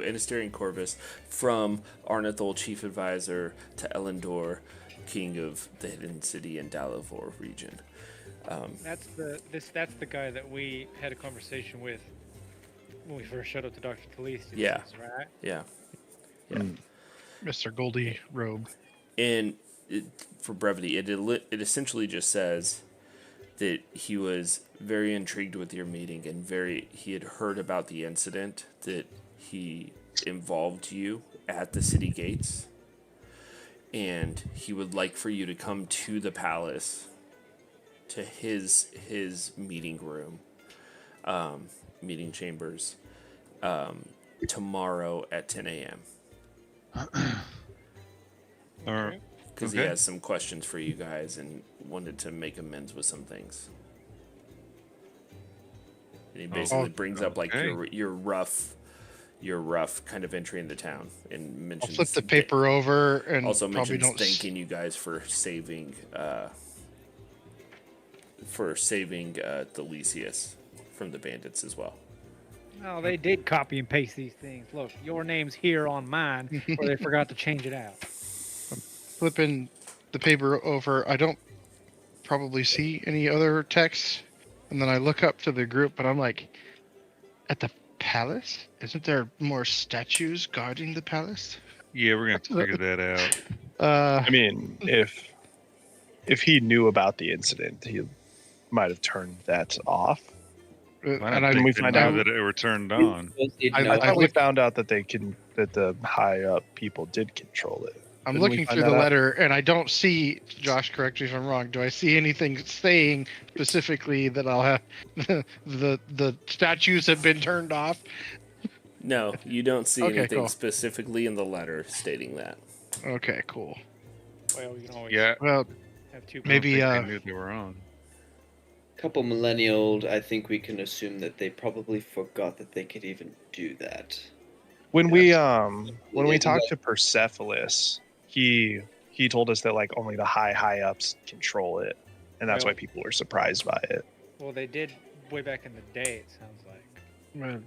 Anasterian Corvus, from Arnithol, Chief Advisor, to Elendor, King of the Hidden City and Dalavor region. That's the guy that we had a conversation with when we first showed up to Dr. Talisius. Yeah. Right? Yeah. Mr. Goldie Robe. And for brevity, it essentially just says that he was very intrigued with your meeting and he had heard about the incident that he involved you at the city gates, and he would like for you to come to the palace, to his meeting room, meeting chambers, tomorrow at 10 a.m. Because he has some questions for you guys and wanted to make amends with some things. And he basically brings up like your rough kind of entry into town and mentions. I'll flip the paper over and also probably mentions don't thanking you guys for saving Delicious from the bandits as well. Oh, they did copy and paste these things. Look, your name's here on mine, or they forgot to change it out. Flipping the paper over, I don't probably see any other text, and then I look up to the group, but I'm like, at the palace? Isn't there more statues guarding the palace? Yeah, we're gonna have to figure that out. I mean, if he knew about the incident, he might have turned that off. And we find out that it were turned on. I thought we found out that that the high up people did control it. I'm looking through the letter, and I don't see, Josh, correct me if I'm wrong, do I see anything saying specifically that I'll have the statues have been turned off? No, you don't see anything specifically in the letter stating that. Okay, cool. Well, you can always have two. Maybe I knew they were on. Couple millennia old, I think we can assume that they probably forgot that they could even do that. When we talked to Persepolis, he told us that like only the high ups control it, and that's why people were surprised by it. Well, they did way back in the day. It sounds like.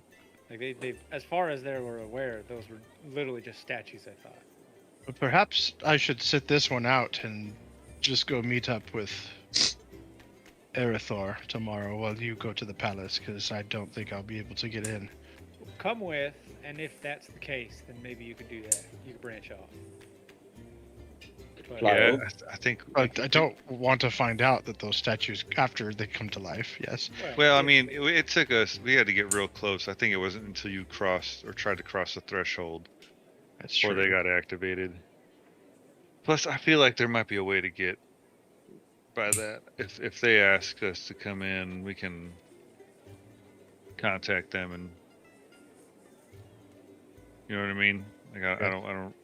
Like they, as far as they were aware, those were literally just statues. I thought. But perhaps I should sit this one out and just go meet up with Erithor tomorrow while you go to the palace, because I don't think I'll be able to get in. Come with, and if that's the case, then maybe you could do that. You could branch off. But, Yeah, I think. But I don't want to find out that those statues, after they come to life, yes. Well, I mean, it took us. We had to get real close. I think it wasn't until you crossed or tried to cross the threshold before they got activated. Plus, I feel like there might be a way to get by that. If they ask us to come in, we can contact them, and you know what I mean. Like I don't.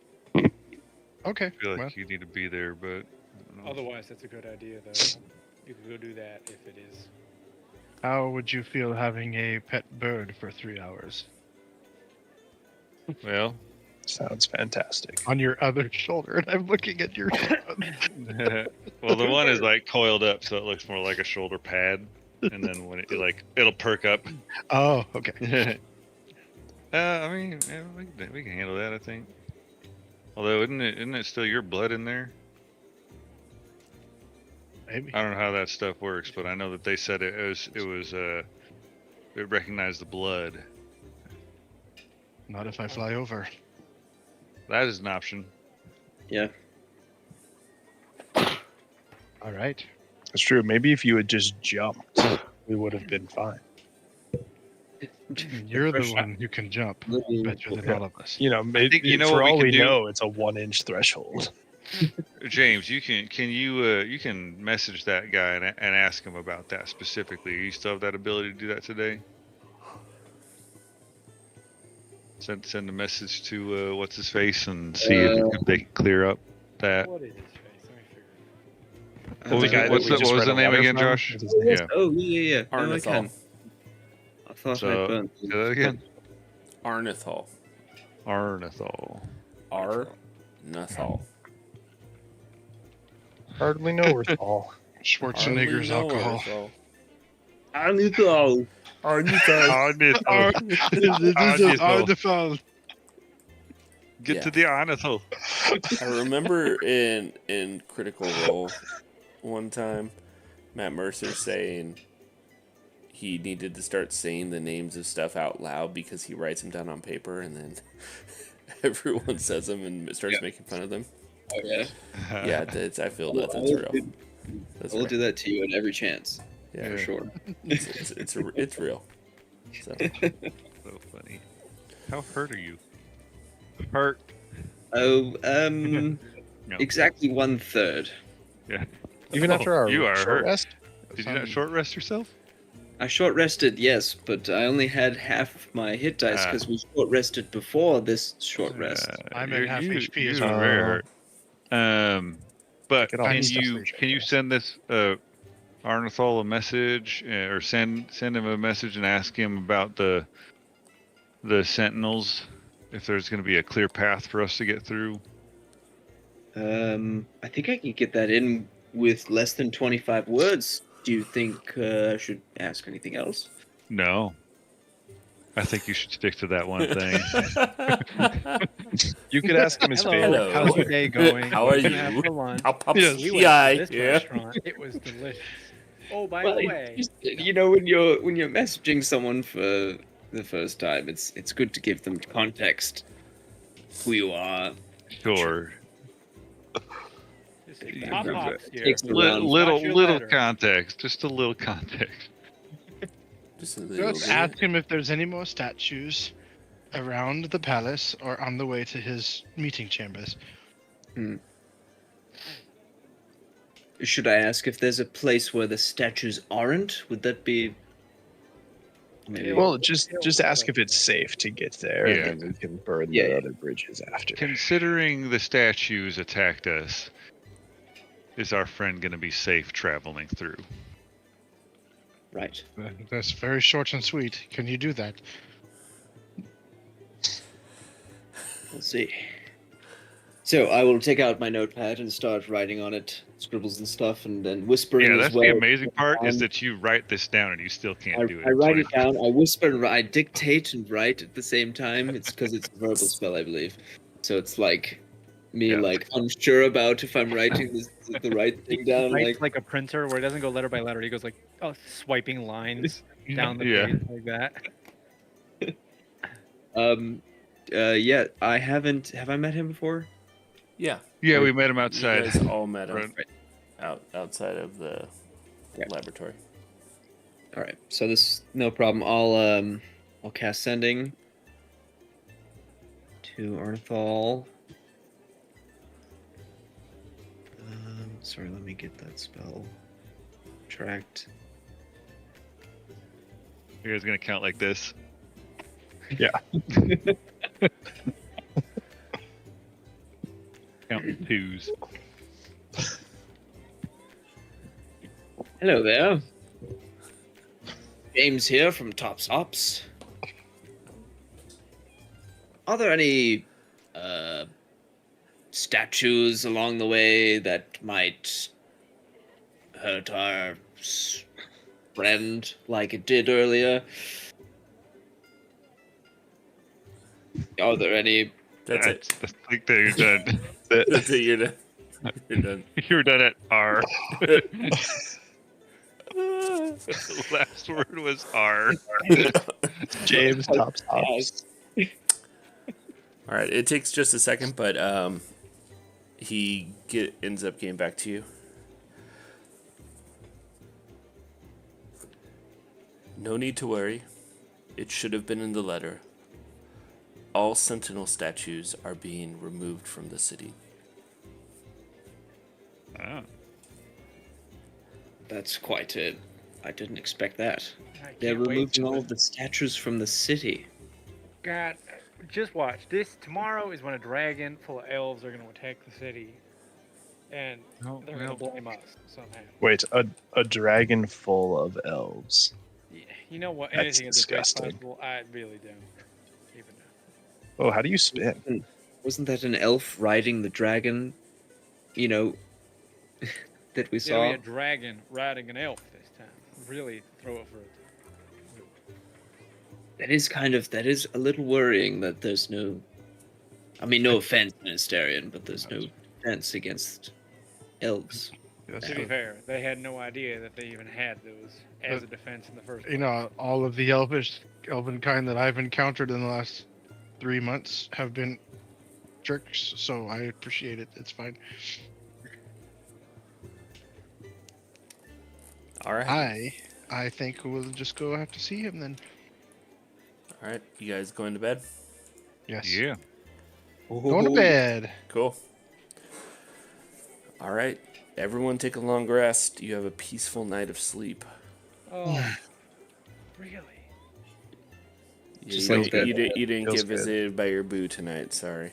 Okay. Feel like you need to be there, but otherwise, that's a good idea, though. You could go do that if it is. How would you feel having a pet bird for 3 hours? Well, sounds fantastic. On your other shoulder, and I'm looking at your. Well, the one is like coiled up, so it looks more like a shoulder pad, and then when it'll perk up. Oh, okay. I mean, yeah, we can handle that, I think. Although, isn't it still your blood in there? Maybe. I don't know how that stuff works, but I know that they said it recognized the blood. Not if I fly over. That is an option. Yeah. All right. That's true. Maybe if you had just jumped, we would have been fine. You're the one who can jump better than all of us. You know, maybe for all we know, it's a 1-inch threshold. James, you can message that guy and ask him about that specifically. You still have that ability to do that today? Send a message to what's his face and see if they can clear up that. What is his face? Let me figure it out. What was the name again, Josh? Yeah. Oh yeah. No, I can. I thought I burnt. Say that again. Arnithol. Arnithol. Hardly know Earthall. Schwarzenegger's alcohol. Arnithal. Arnithal. Get Yeah. to the Arnithal. I remember in Critical Role one time, Matt Mercer saying he needed to start saying the names of stuff out loud because he writes them down on paper and then everyone says them and starts making fun of them. Oh yeah. Yeah, I feel that's real. That's I'll real. do that to you at every chance. Yeah, For sure. It's real. So So funny. How hurt are you? Hurt. Oh, No. exactly 1/3. Yeah. Even after our you are short hurt. rest? Did you not short rest yourself? I short rested, yes, but I only had half my hit dice because we short rested before this short rest. I'm at half HP as you well. are very hurt. But Get all can the stuff you for your send this Arnithal a message or send him a message and ask him about the sentinels, if there's going to be a clear path for us to get through? I think I can get that in with less than 25 words. Do you think I should ask anything else? No. I think you should stick to that one thing. You could ask him his Hello. favorite. How's your day going? How are What did have you? for lunch? Hops We P.I. went to this Yeah. restaurant. It was delicious. Oh, by the way, Just, you know, when you're messaging someone for the first time, it's good to give them context. Who you are. Sure. this is Top Hops here. Takes around. Watch your Little letter. context. Just a little context. Just a little Just bit. ask him if there's any more statues around the palace or on the way to his meeting chambers. Should I ask if there's a place where the statues aren't? Would that be? Maybe. Well, just ask if it's safe to get there, Yeah. and then we can burn Yeah, the yeah. other bridges after. Considering the statues attacked us, is our friend going to be safe traveling through? Right. That's very short and sweet. Can you do that? We'll see. So I will take out my notepad and start writing on it, scribbles and stuff, and then whispering Yeah, as that's well. the amazing part is Um, that you write this down and you still can't do it. I in write it 25 down. I whisper and I dictate and write at the same time. It's because it's a verbal spell, I believe. So it's like me, Yeah. like unsure about if I'm writing the right thing down. Writes Like like a printer where it doesn't go letter by letter. He goes like swiping lines down the Yeah. page like that. yeah. I haven't. Have I met him before? Yeah. Yeah, we met him You outside. guys all met him Right. outside of the laboratory. All right. So this no problem. I'll cast sending to Arnithal. Sorry, let me get that spell tracked. You guys gonna count like this? Yeah. Counting twos. Hello there. James here from Hops. Are there any statues along the way that might hurt our friend like it did earlier? Are there any? That's it. I think that you're done. That's it. You're done. You're done. You're done at R. The last word was R. James Hops. All right. It takes just a second, but he ends up getting back to you. No need to worry. It should have been in the letter. All Sentinel statues are being removed from the city. Oh. That's quite a. I didn't expect that. I They're can't wait removing to- all of the statues from the city. God, just watch. Tomorrow is when a dragon full of elves are going to attack the city, and Oh, they're going to blame us somehow. Wait, a dragon full of elves. Yeah, you know what? That's Anything is a bit disgusting. possible. I really don't even know. Oh, how do you spin? Wasn't that an elf riding the dragon? You know, that we There'll saw. be a dragon riding an elf this time. really throw it for it. That is a little worrying that there's no. I mean, no offense, Ministerian, but there's no defense against elves. Yes, To be fair, they had no idea that they even had those as a defense in the first place. you know, all of the elven kind that I've encountered in the last 3 months have been jerks, so I appreciate it. It's fine. All right. I think we'll just go have to see him then. All right. You guys going to bed? Yes. Yeah. Going to bed. Cool. All right. Everyone take a long rest. You have a peaceful night of sleep. Oh, really? Just like that. You didn't Feels get good. visited by your boo tonight. Sorry.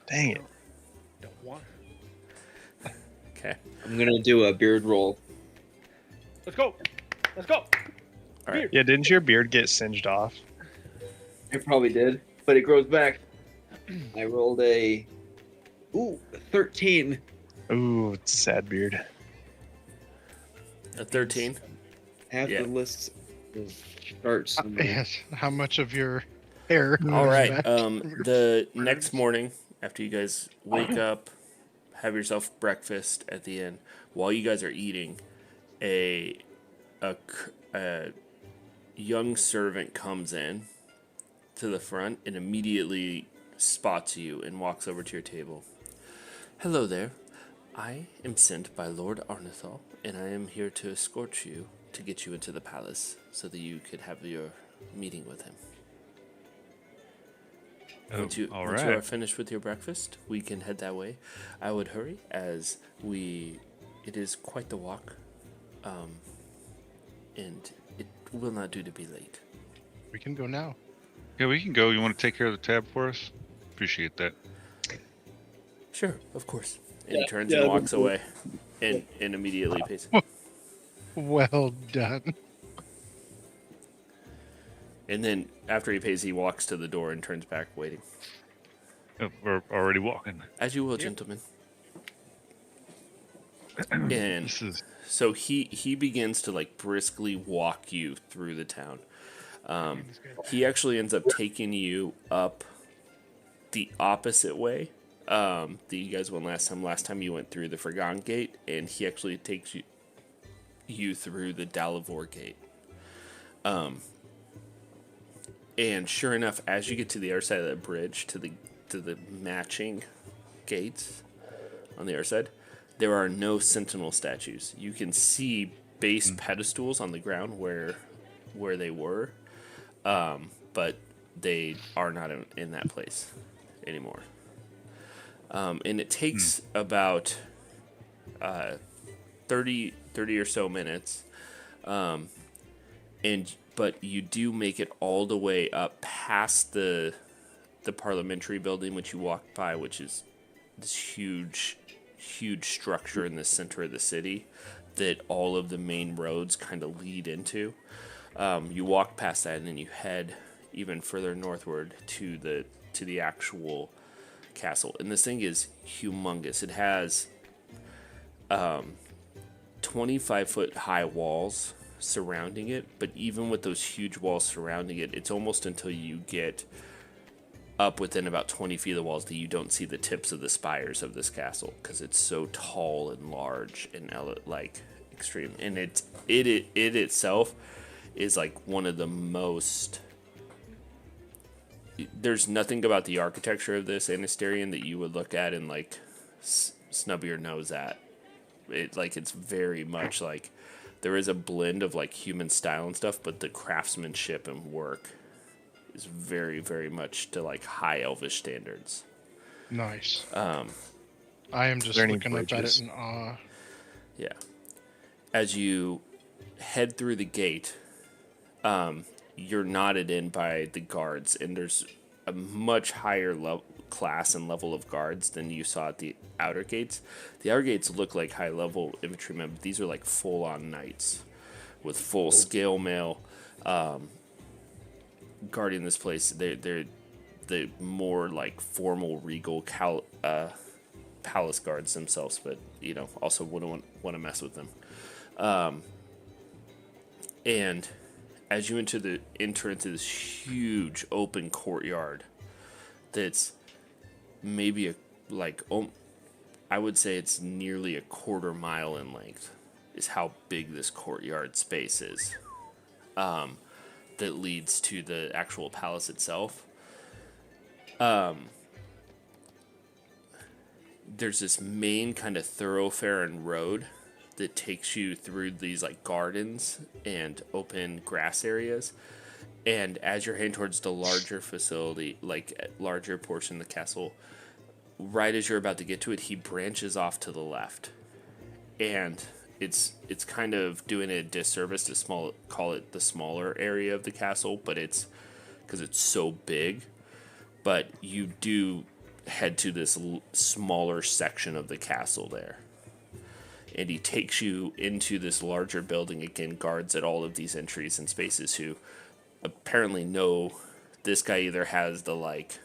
Dang it. Don't want. Okay. I'm gonna do a beard roll. Let's go. Let's go. All right. Yeah, didn't your beard get singed off? It probably did, but it grows back. I rolled a 13. Ooh, it's a sad beard. A 13. Half Yeah. the list starts. Yes. How much of your hair? All is right. back? The next morning, after you guys wake up, have yourself breakfast at the inn. While you guys are eating, a young servant comes in to the front and immediately spots you and walks over to your table. Hello there. I am sent by Lord Arnithal, and I am here to escort you to get you into the palace so that you could have your meeting with him. Once you are finished with your breakfast, we can head that way. I would hurry as it is quite the walk, and it will not do to be late. We can go now. Yeah, we can go. You want to take care of the tab for us? Appreciate that. Sure, of course. And Yeah, turns yeah, and that'd be walks cool. away, and immediately pays. Well done. And then after he pays, he walks to the door and turns back, waiting. Oh, we're already walking. As you will, gentlemen. And This is so he begins to like briskly walk you through the town. He actually ends up taking you up the opposite way that you guys went last time. Last time you went through the Forgotten Gate, and he actually takes you through the Dalavor Gate. And sure enough, as you get to the other side of the bridge, to the matching gates on the other side, there are no sentinel statues. You can see base pedestals on the ground where they were, but they are not in that place anymore. And it takes about 30 or so minutes, but you do make it all the way up past the parliamentary building, which you walk by, which is this huge structure in the center of the city that all of the main roads kind of lead into. You walk past that, and then you head even further northward to the actual castle. And this thing is humongous. It has 25-foot high walls surrounding it, but even with those huge walls surrounding it, it's almost until you get up within about 20 feet of the walls that you don't see the tips of the spires of this castle, because it's so tall and large and like extreme. And it itself is like one of the most. There's nothing about the architecture of this Anasterian that you would look at and like snub your nose at. It's very much like there is a blend of like human style and stuff, but the craftsmanship and work is very, very much to like high elvish standards. Nice. I am just learning looking up at it bridges. in awe. Yeah. As you head through the gate, you're knotted in by the guards, and there's a much higher class and level of guards than you saw at the outer gates. The outer gates look like high-level infantrymen, but these are like full-on knights with full scale mail guarding this place. They're the more like formal regal palace guards themselves, but also wouldn't want to mess with them. And as you enter into this huge open courtyard that's maybe I would say it's nearly a quarter mile in length is how big this courtyard space is, that leads to the actual palace itself. There's this main kind of thoroughfare and road that takes you through these like gardens and open grass areas. And as you're heading towards the larger facility, like larger portion of the castle, right as you're about to get to it, he branches off to the left. And it's kind of doing a disservice to call it the smaller area of the castle, but it's because it's so big. But you do head to this smaller section of the castle there. And he takes you into this larger building, again, guards at all of these entries and spaces who apparently know this guy either has the, like,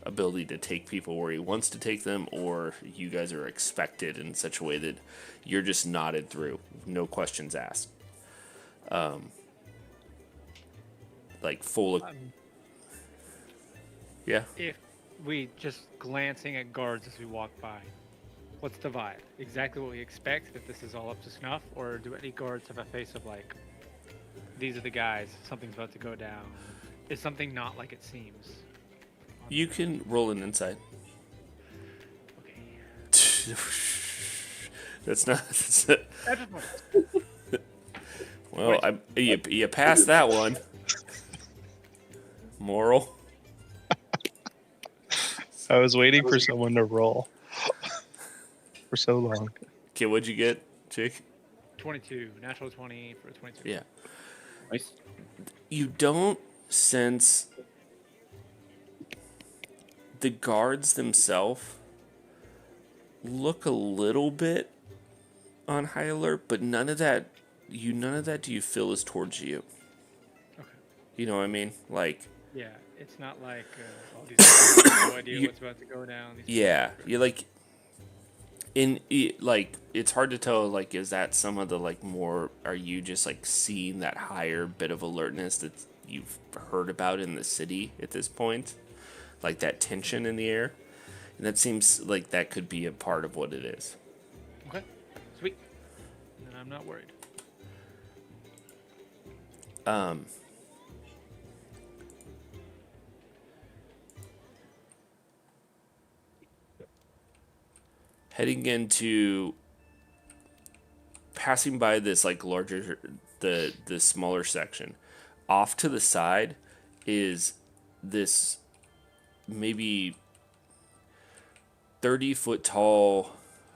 ability to take people where he wants to take them, or you guys are expected in such a way that you're just nodded through, no questions asked. Like, full of... Yeah? If we just glancing at guards as we walk by, what's the vibe? Exactly what we expect, that this is all up to snuff? Or do any guards have a face of like, these are the guys, something's about to go down? Is something not like it seems? You can roll an insight. Okay. That's not... Well, Well, you passed that one. Moral. I was waiting for someone to roll for so long. Okay, what'd you get, Jake? 22, natural 20 for 22. Yeah. Nice. You don't sense the guards themselves look a little bit on high alert, but none of that do you feel is towards you. Okay. You know what I mean? Like, Yeah, it's not like all these guys have no idea what's about to go down. yeah, you're like, it's hard to tell, like, is that some of the, like, more, are you just, like, seeing that higher bit of alertness that you've heard about in the city at this point? Like, that tension in the air? And that seems like that could be a part of what it is. Okay, sweet. Then I'm not worried. Heading into, passing by this, like, larger, the smaller section, off to the side is this maybe 30-foot tall,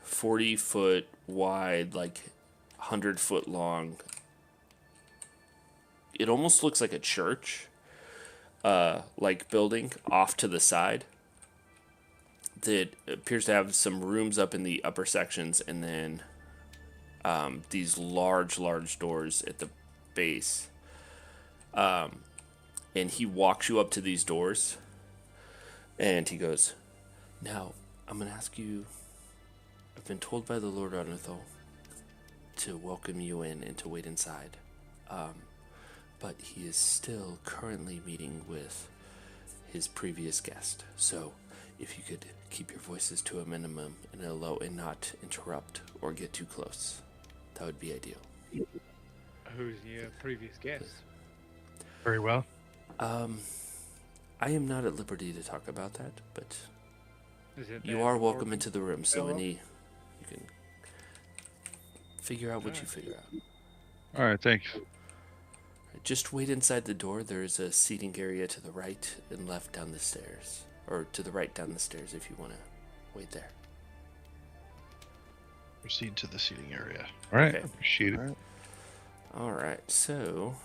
40-foot wide, like 100-foot long. It almost looks like a church, like building off to the side that appears to have some rooms up in the upper sections, and then these large doors at the base. And he walks you up to these doors, and he goes, "Now, I'm going to ask you, I've been told by the Lord Arnuthal to welcome you in and to wait inside. But he is still currently meeting with his previous guest. So if you could keep your voices to a minimum and low and not interrupt or get too close, that would be ideal." Who's your previous guest? Very well. I am not at liberty to talk about that, but Is it you that are welcome important into the room, so fellow? you can figure out what you figure out. All right, thanks. Just wait inside the door. There is a seating area to the right and left down the stairs. Or to the right down the stairs if you want to wait there. Proceed to the seating area. All right, Okay. appreciate it. All right. Alright, so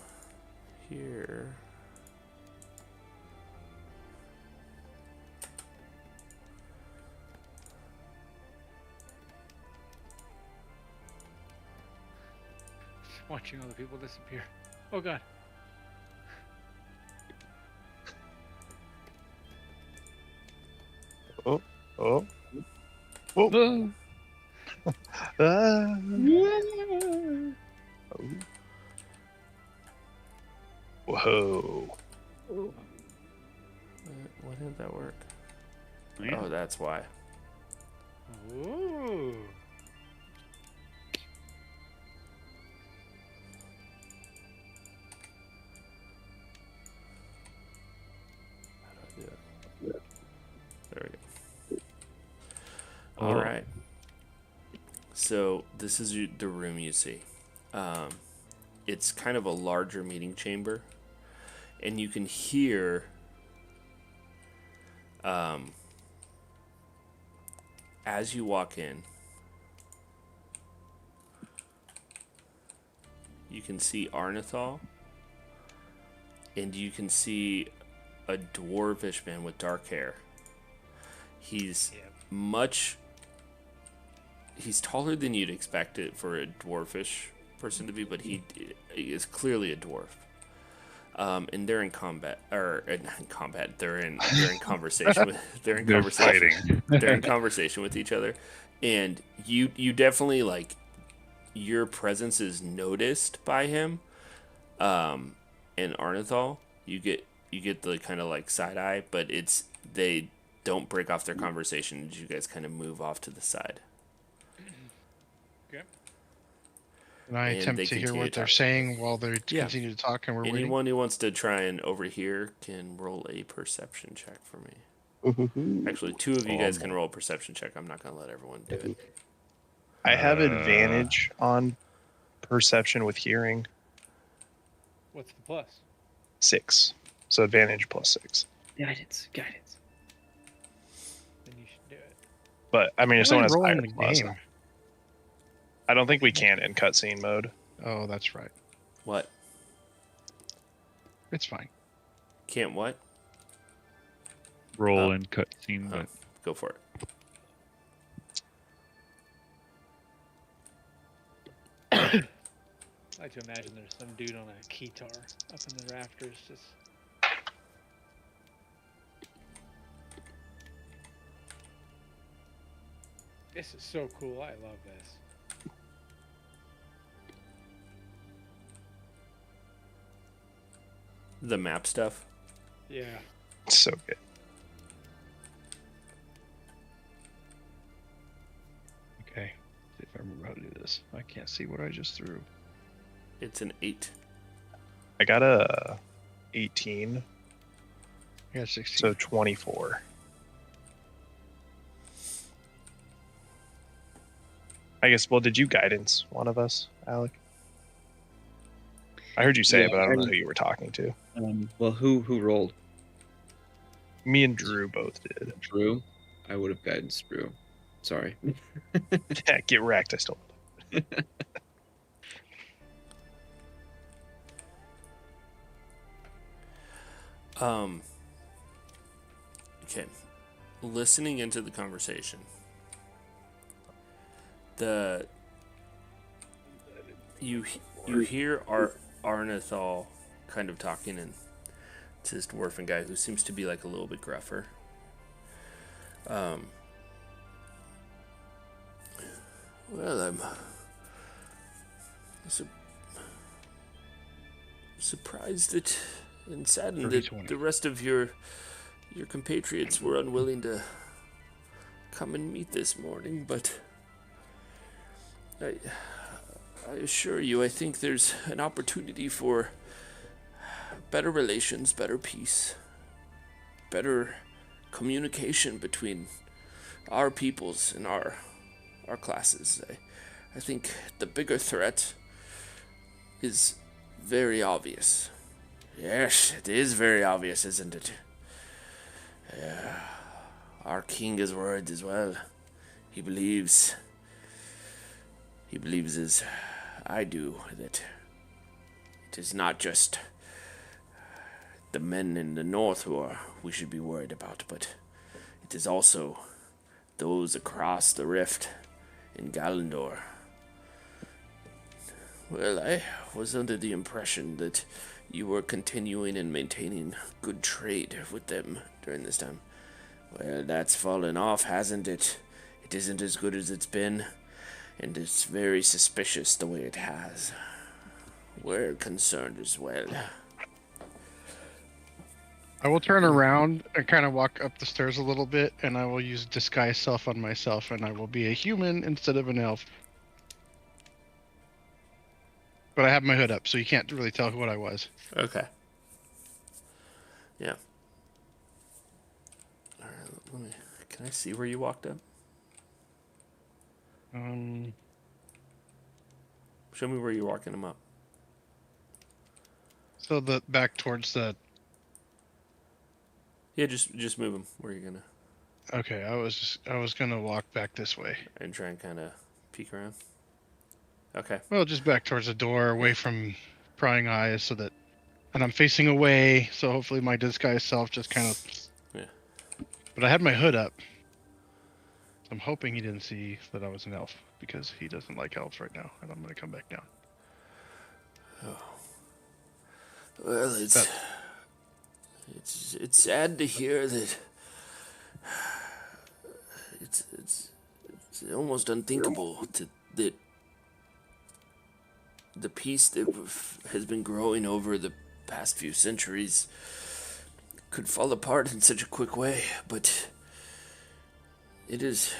here. Watching all the people disappear. Oh god. Oh. Oh. Ah. Whoa. Why didn't that work? Yeah. Oh, that's why. Ooh. How do I do it? There we go. All right. So this is the room you see. It's kind of a larger meeting chamber, and you can hear as you walk in, you can see Arnithal, and you can see a dwarvish man with dark hair. He's he's taller than you'd expect it for a dwarfish person to be, but he is clearly a dwarf. And they're in combat, or not in combat. They're in conversation with. They're in They're conversation. fighting. They're in conversation with each other, and you definitely like your presence is noticed by him. And Arnithal, you get the kind of like side eye, but they don't break off their conversation as you guys kind of move off to the side. Okay. And I And attempt they to hear continue what to they're talk. saying while they Yeah. continue to talk and we're waiting. Anyone who wants to try and overhear can roll a perception check for me. Actually, two of you guys can roll a perception check. I'm not going to let everyone do it. I have advantage on perception with hearing. What's the plus? 6. So advantage plus 6. Guidance. Then you should do it. But I mean, if How do someone I has roll higher in the plus, game? I don't think we can in cutscene mode. Oh, that's right. What? It's fine. Can't what? Roll in cutscene, but Go for it. I like to imagine there's some dude on a keytar up in the rafters just... This is so cool. I love this. The map stuff. Yeah. So good. Okay. See if I remember how to do this. I can't see what I just threw. It's an 8. I got a 18, I got 16. so 24. I guess, well, did you guidance one of us, Alec? I heard you say Yeah, it, but I don't know I- who you were talking to. Well, who rolled? Me and Drew both did. Drew? I would have guidance Drew. Sorry. Yeah, get wrecked. I stole it. Okay. Listening into the conversation. You hear Arnithal kind of talking, and to this dwarven guy who seems to be like a little bit gruffer. Well, I'm surprised that and saddened that 30-20. the rest of your compatriots were unwilling to come and meet this morning, but I assure you, I think there's an opportunity for better relations, better peace, better communication between our peoples and our classes. I think the bigger threat is very obvious. Yes, it is very obvious, isn't it? Yeah. Our king is worried as well. He believes as I do that it is not just the men in the north we should be worried about, but it is also those across the rift in Galandor. Well, I was under the impression that you were continuing and maintaining good trade with them during this time. Well, that's fallen off, hasn't it? It isn't as good as it's been, and it's very suspicious the way it has. We're concerned as well. I will turn around and kind of walk up the stairs a little bit, and I will use disguise self on myself, and I will be a human instead of an elf. But I have my hood up, so you can't really tell what I was. Okay. Yeah. All right. Can I see where you walked up? Show me where you're walking him up. So the back towards the. Yeah, just move him. Where you're gonna. Okay, I was gonna walk back this way. And try and kind of peek around. Okay. Well, just back towards the door, away from prying eyes, so that, and I'm facing away, so hopefully my disguise self just kind of. Yeah. But I had my hood up. I'm hoping he didn't see that I was an elf, because he doesn't like elves right now, and I'm gonna come back down. Oh. Well, it's sad to hear that. It's almost unthinkable that the peace that has been growing over the past few centuries could fall apart in such a quick way, but it is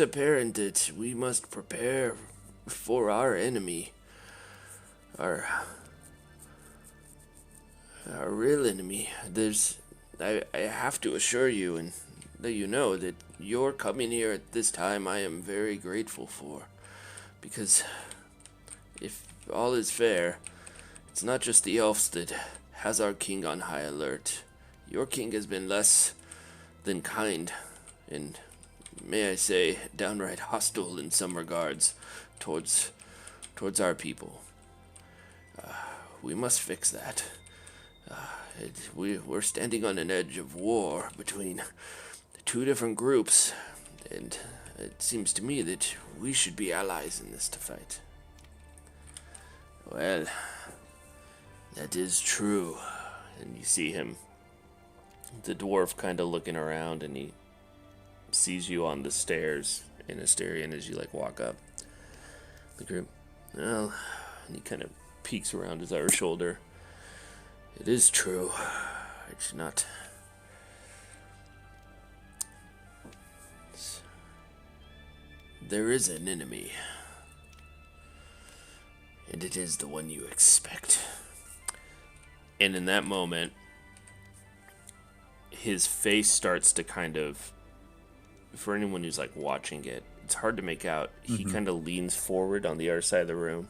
apparent that we must prepare for our enemy, our real enemy. I have to assure you and let you know that your coming here at this time I am very grateful for, because if all is fair, it's not just the elves that has our king on high alert. Your king has been less than kind, and may I say, downright hostile in some regards towards our people. We must fix that. We're standing on an edge of war between two different groups, and it seems to me that we should be allies in this to fight. Well, that is true. And you see him, the dwarf, kind of looking around, and he sees you on the stairs in Asterion as you walk up the group. Well, and he kind of peeks around his other shoulder. It is true. It's not. There is an enemy, and it is the one you expect. And in that moment, his face starts to kind of, for anyone who's watching it, it's hard to make out. He kind of leans forward on the other side of the room,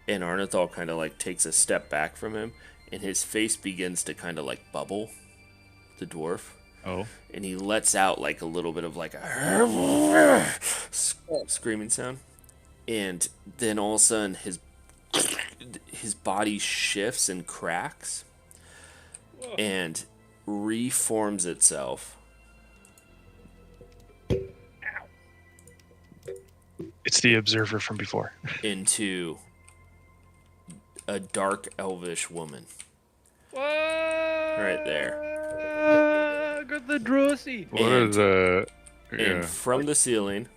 and Arnithal kind of takes a step back from him, and his face begins to kind of bubble, the dwarf. Oh. And he lets out a little bit of a screaming sound. And then all of a sudden his body shifts and cracks. Whoa. And reforms itself. It's the observer from before. Into a dark elvish woman. What? Right there. Got the drosy. What is yeah. And from the ceiling,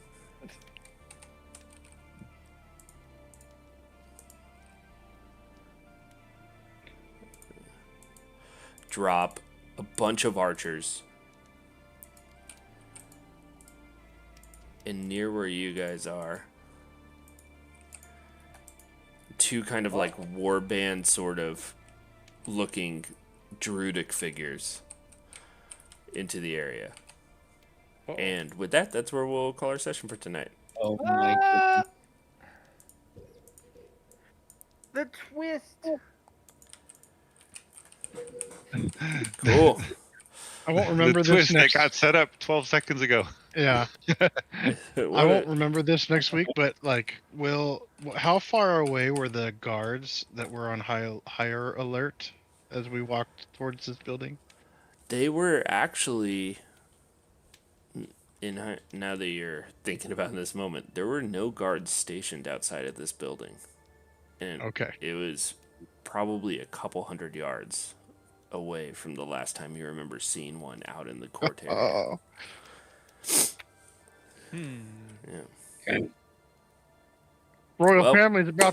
drop a bunch of archers. And near where you guys are, two kind of warband sort of looking druidic figures into the area. Uh-oh. And with that, that's where we'll call our session for tonight. Oh my goodness. The twist. Cool. I won't remember the this twist next. that got set up 12 seconds ago. Yeah. I won't remember this next week, but how far away were the guards that were on higher alert as we walked towards this building? They were actually, now that you're thinking about in this moment, there were no guards stationed outside of this building. And okay. It was probably a couple 100 yards away from the last time you remember seeing one out in the court area. Yeah. Okay. Royal family's about